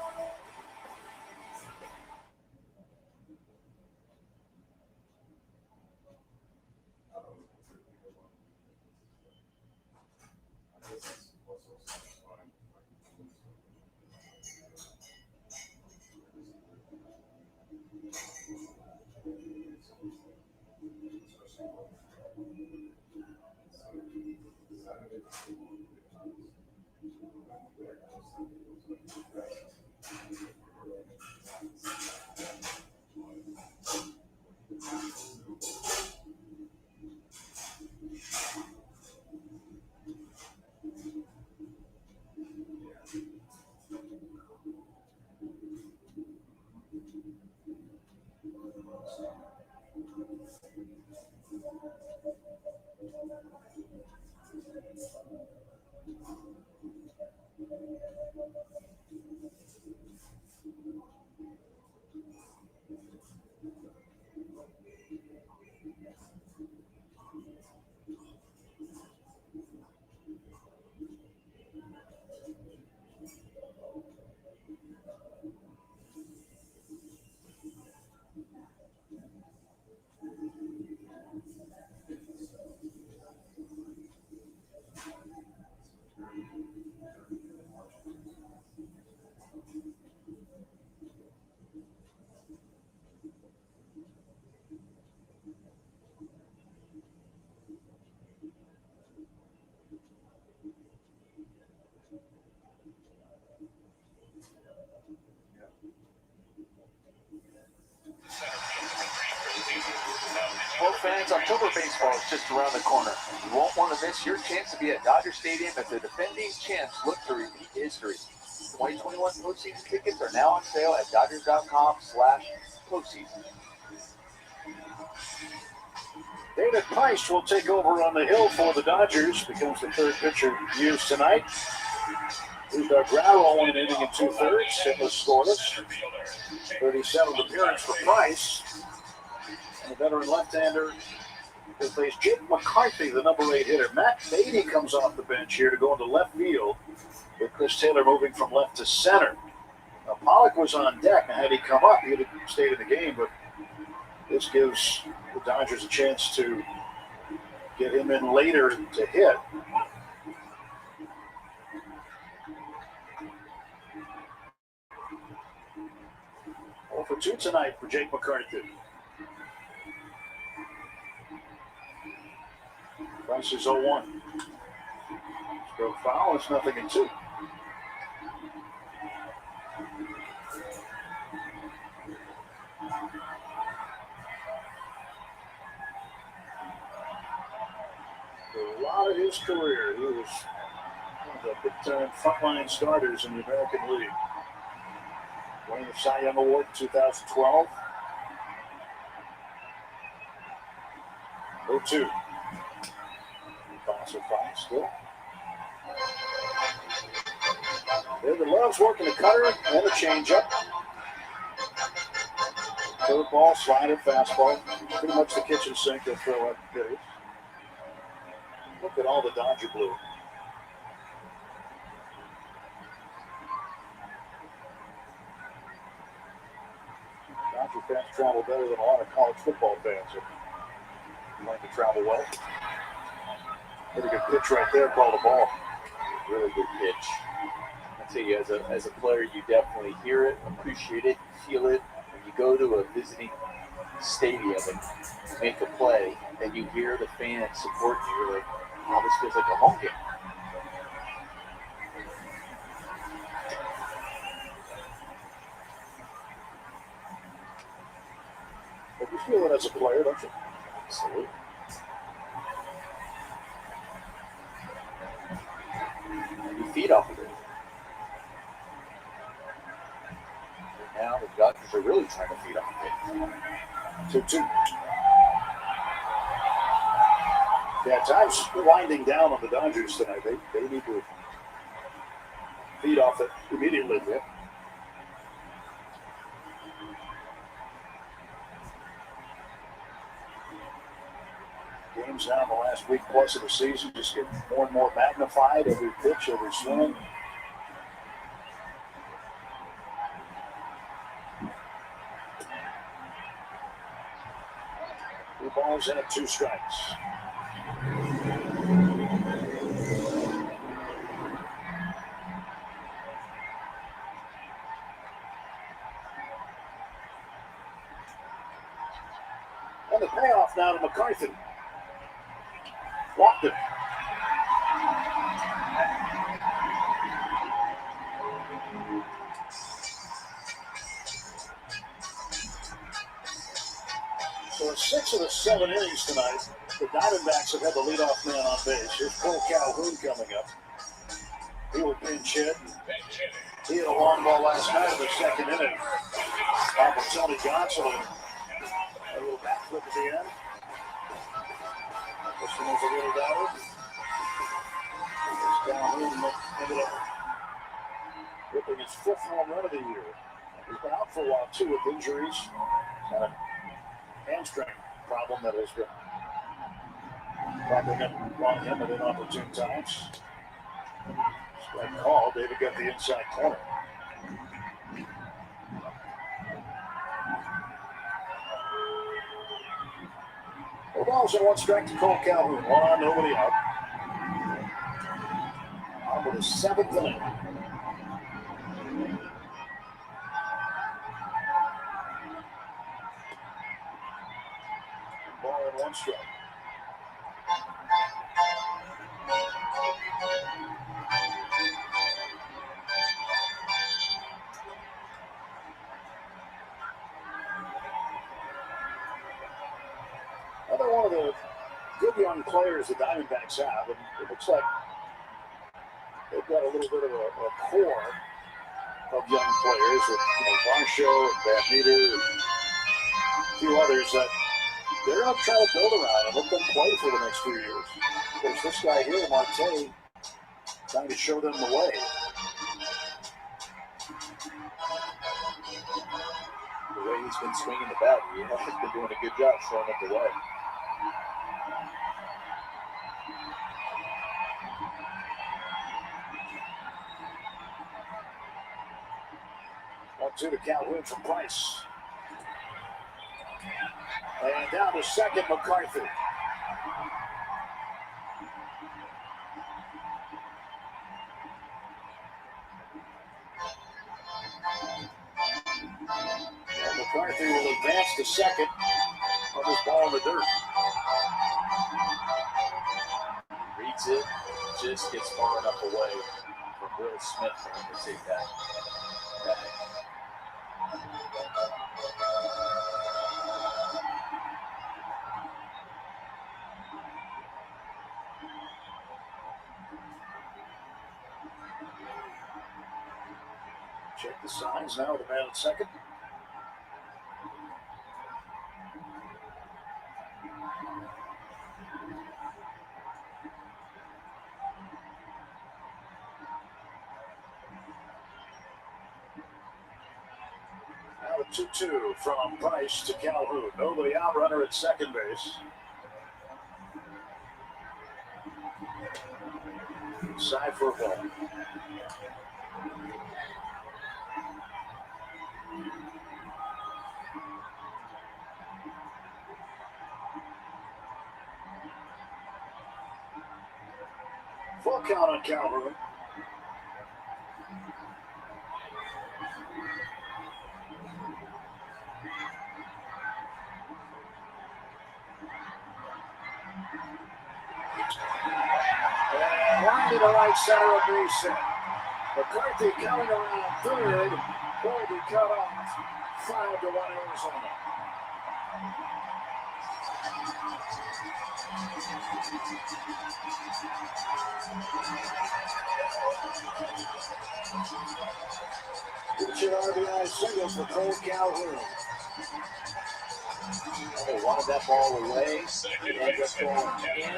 just around the corner. You won't want to miss your chance to be at Dodger Stadium as the defending champs look to repeat history. 2021 postseason tickets are now on sale at Dodgers.com/postseason. David Price will take over on the hill for the Dodgers. Becomes the third pitcher used tonight. Doug Growell went inning in 2/3. Hitless, scoreless. 37th appearance for Price. And the veteran left-hander will face Jake McCarthy, the number 8 hitter. Matt Beatty comes off the bench here to go into left field, with Chris Taylor moving from left to center. Now, Pollock was on deck. Now, had he come up, he would have stayed in the game, but this gives the Dodgers a chance to get him in later to hit. All for 2 tonight for Jake McCarthy. Price is 0-1. Stroke foul, it's 0-2. For a lot of his career, he was one of the big-time frontline starters in the American League. Winning the Cy Young Award in 2012. 0-2. Bouncer five still. David loves working the cutter and the changeup. Curveball, slider, fastball. Pretty much the kitchen sink they'll throw at hitters. Look at all the Dodger blue. Dodger fans travel better than a lot of college football fans. They like to travel well. Pretty good pitch right there, called the ball. Really good pitch. I tell you, as a player, you definitely hear it, appreciate it, feel it. When you go to a visiting stadium and make a play, and you hear the fans support you, you're like, oh, this feels like a home game. But you feel it as a player, don't you? Absolutely. You feed off of it. And now the Dodgers are really trying to feed off of it. 2-2. Yeah, time's winding down on the Dodgers tonight. They need to feed off it immediately. Yeah. Games now in the last week plus of the season just get more and more magnified. Every pitch, every swing. Two balls and 2 strikes. And the payoff now to McCarthy. Walked it. So in 6 of the 7 innings tonight, the Diamondbacks have had the leadoff man on base. Here's Cole Calhoun coming up. He will pinch hit. He had a long ball last night in the 2nd inning. Off of Tony Gonsolin. A little backflip at the end. This one was a little down. Calhoun ended up ripping his 5th home run of the year. He's been out for a while too with injuries. A hamstring problem that has been cropping up on him at inopportune times. Strike call. David got the inside corner. No balls and 1 strike to Cole Calhoun. 1 on, nobody out. On with his 7th inning. Ball and 1 strike. Another one of the good young young players the Diamondbacks have, and it looks like they've got a little bit of a core of young players with Varsho and Van Meter and a few others that they're going to try to build around and let them play for the next few years. There's this guy here, Marte, trying to show them the way. The way he's been swinging the bat, he's been doing a good job showing up the way. One-two to Calhoun from Price. And down to second, McCarthy. And McCarthy will advance to second on his ball in the dirt. Reads it, just gets far enough away from Will Smith for him to take that. Check the signs now, the man at second. Now the 2-2 from Price to Calhoun. Nobody out, runner at second base. Side for a ball. Full count on Calhoun. And line to the right center of base hit. McCarthy coming around third. Going to cut off. 5-1 Arizona. It's an RBI single for Cole Calhoun. They wanted that ball away. It ended up going in.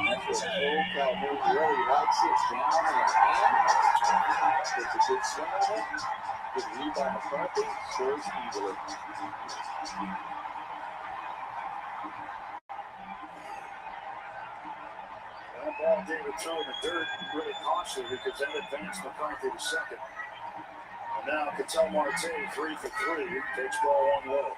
That's what Cole Calhoun really likes it. Down and in. It's a good swing on it. Good lead by McCarthy. Scores easily. That ball David throw in the dirt really costly because that advanced McCarthy to second. And now Ketel Marte 3 for 3 takes ball one low.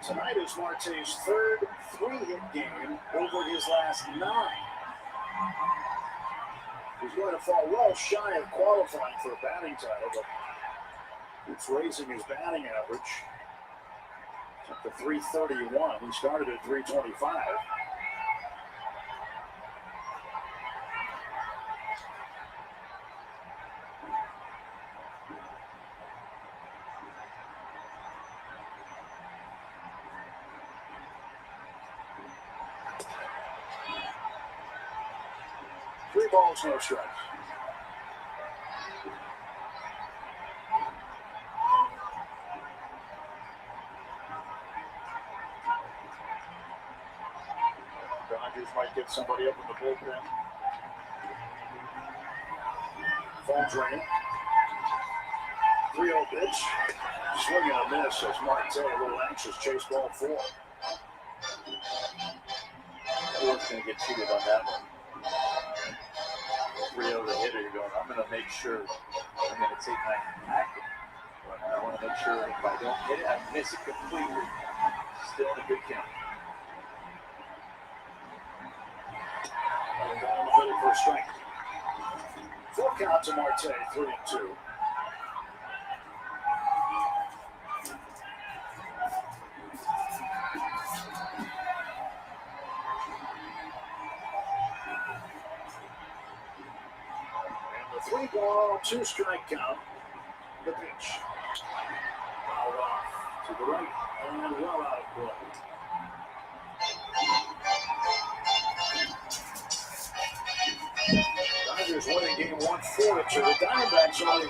Tonight is Marte's third 3-hit game over his last 9. He's going to fall well shy of qualifying for a batting title, but it's raising his batting average up to 331. He started at 325. Three balls, no strikes. Dodgers might get somebody up in the bullpen. Phone's ringing. 3-0 pitch. Swing and a miss as Marte, a little anxious, chase ball 4. Ford's going to get cheated on that one. 3-0 the hitter, you're going, I'm going to make sure I'm going to take my acting. I want to make sure if I don't hit it, I miss it completely. Still in a good count. Down the middle for a strike. 4 count to Marte, 3-2. And the 3-ball, 2-strike count. The pitch. Fouled off to the right and well out of play. Dodgers winning game 1-4. So the Diamondbacks only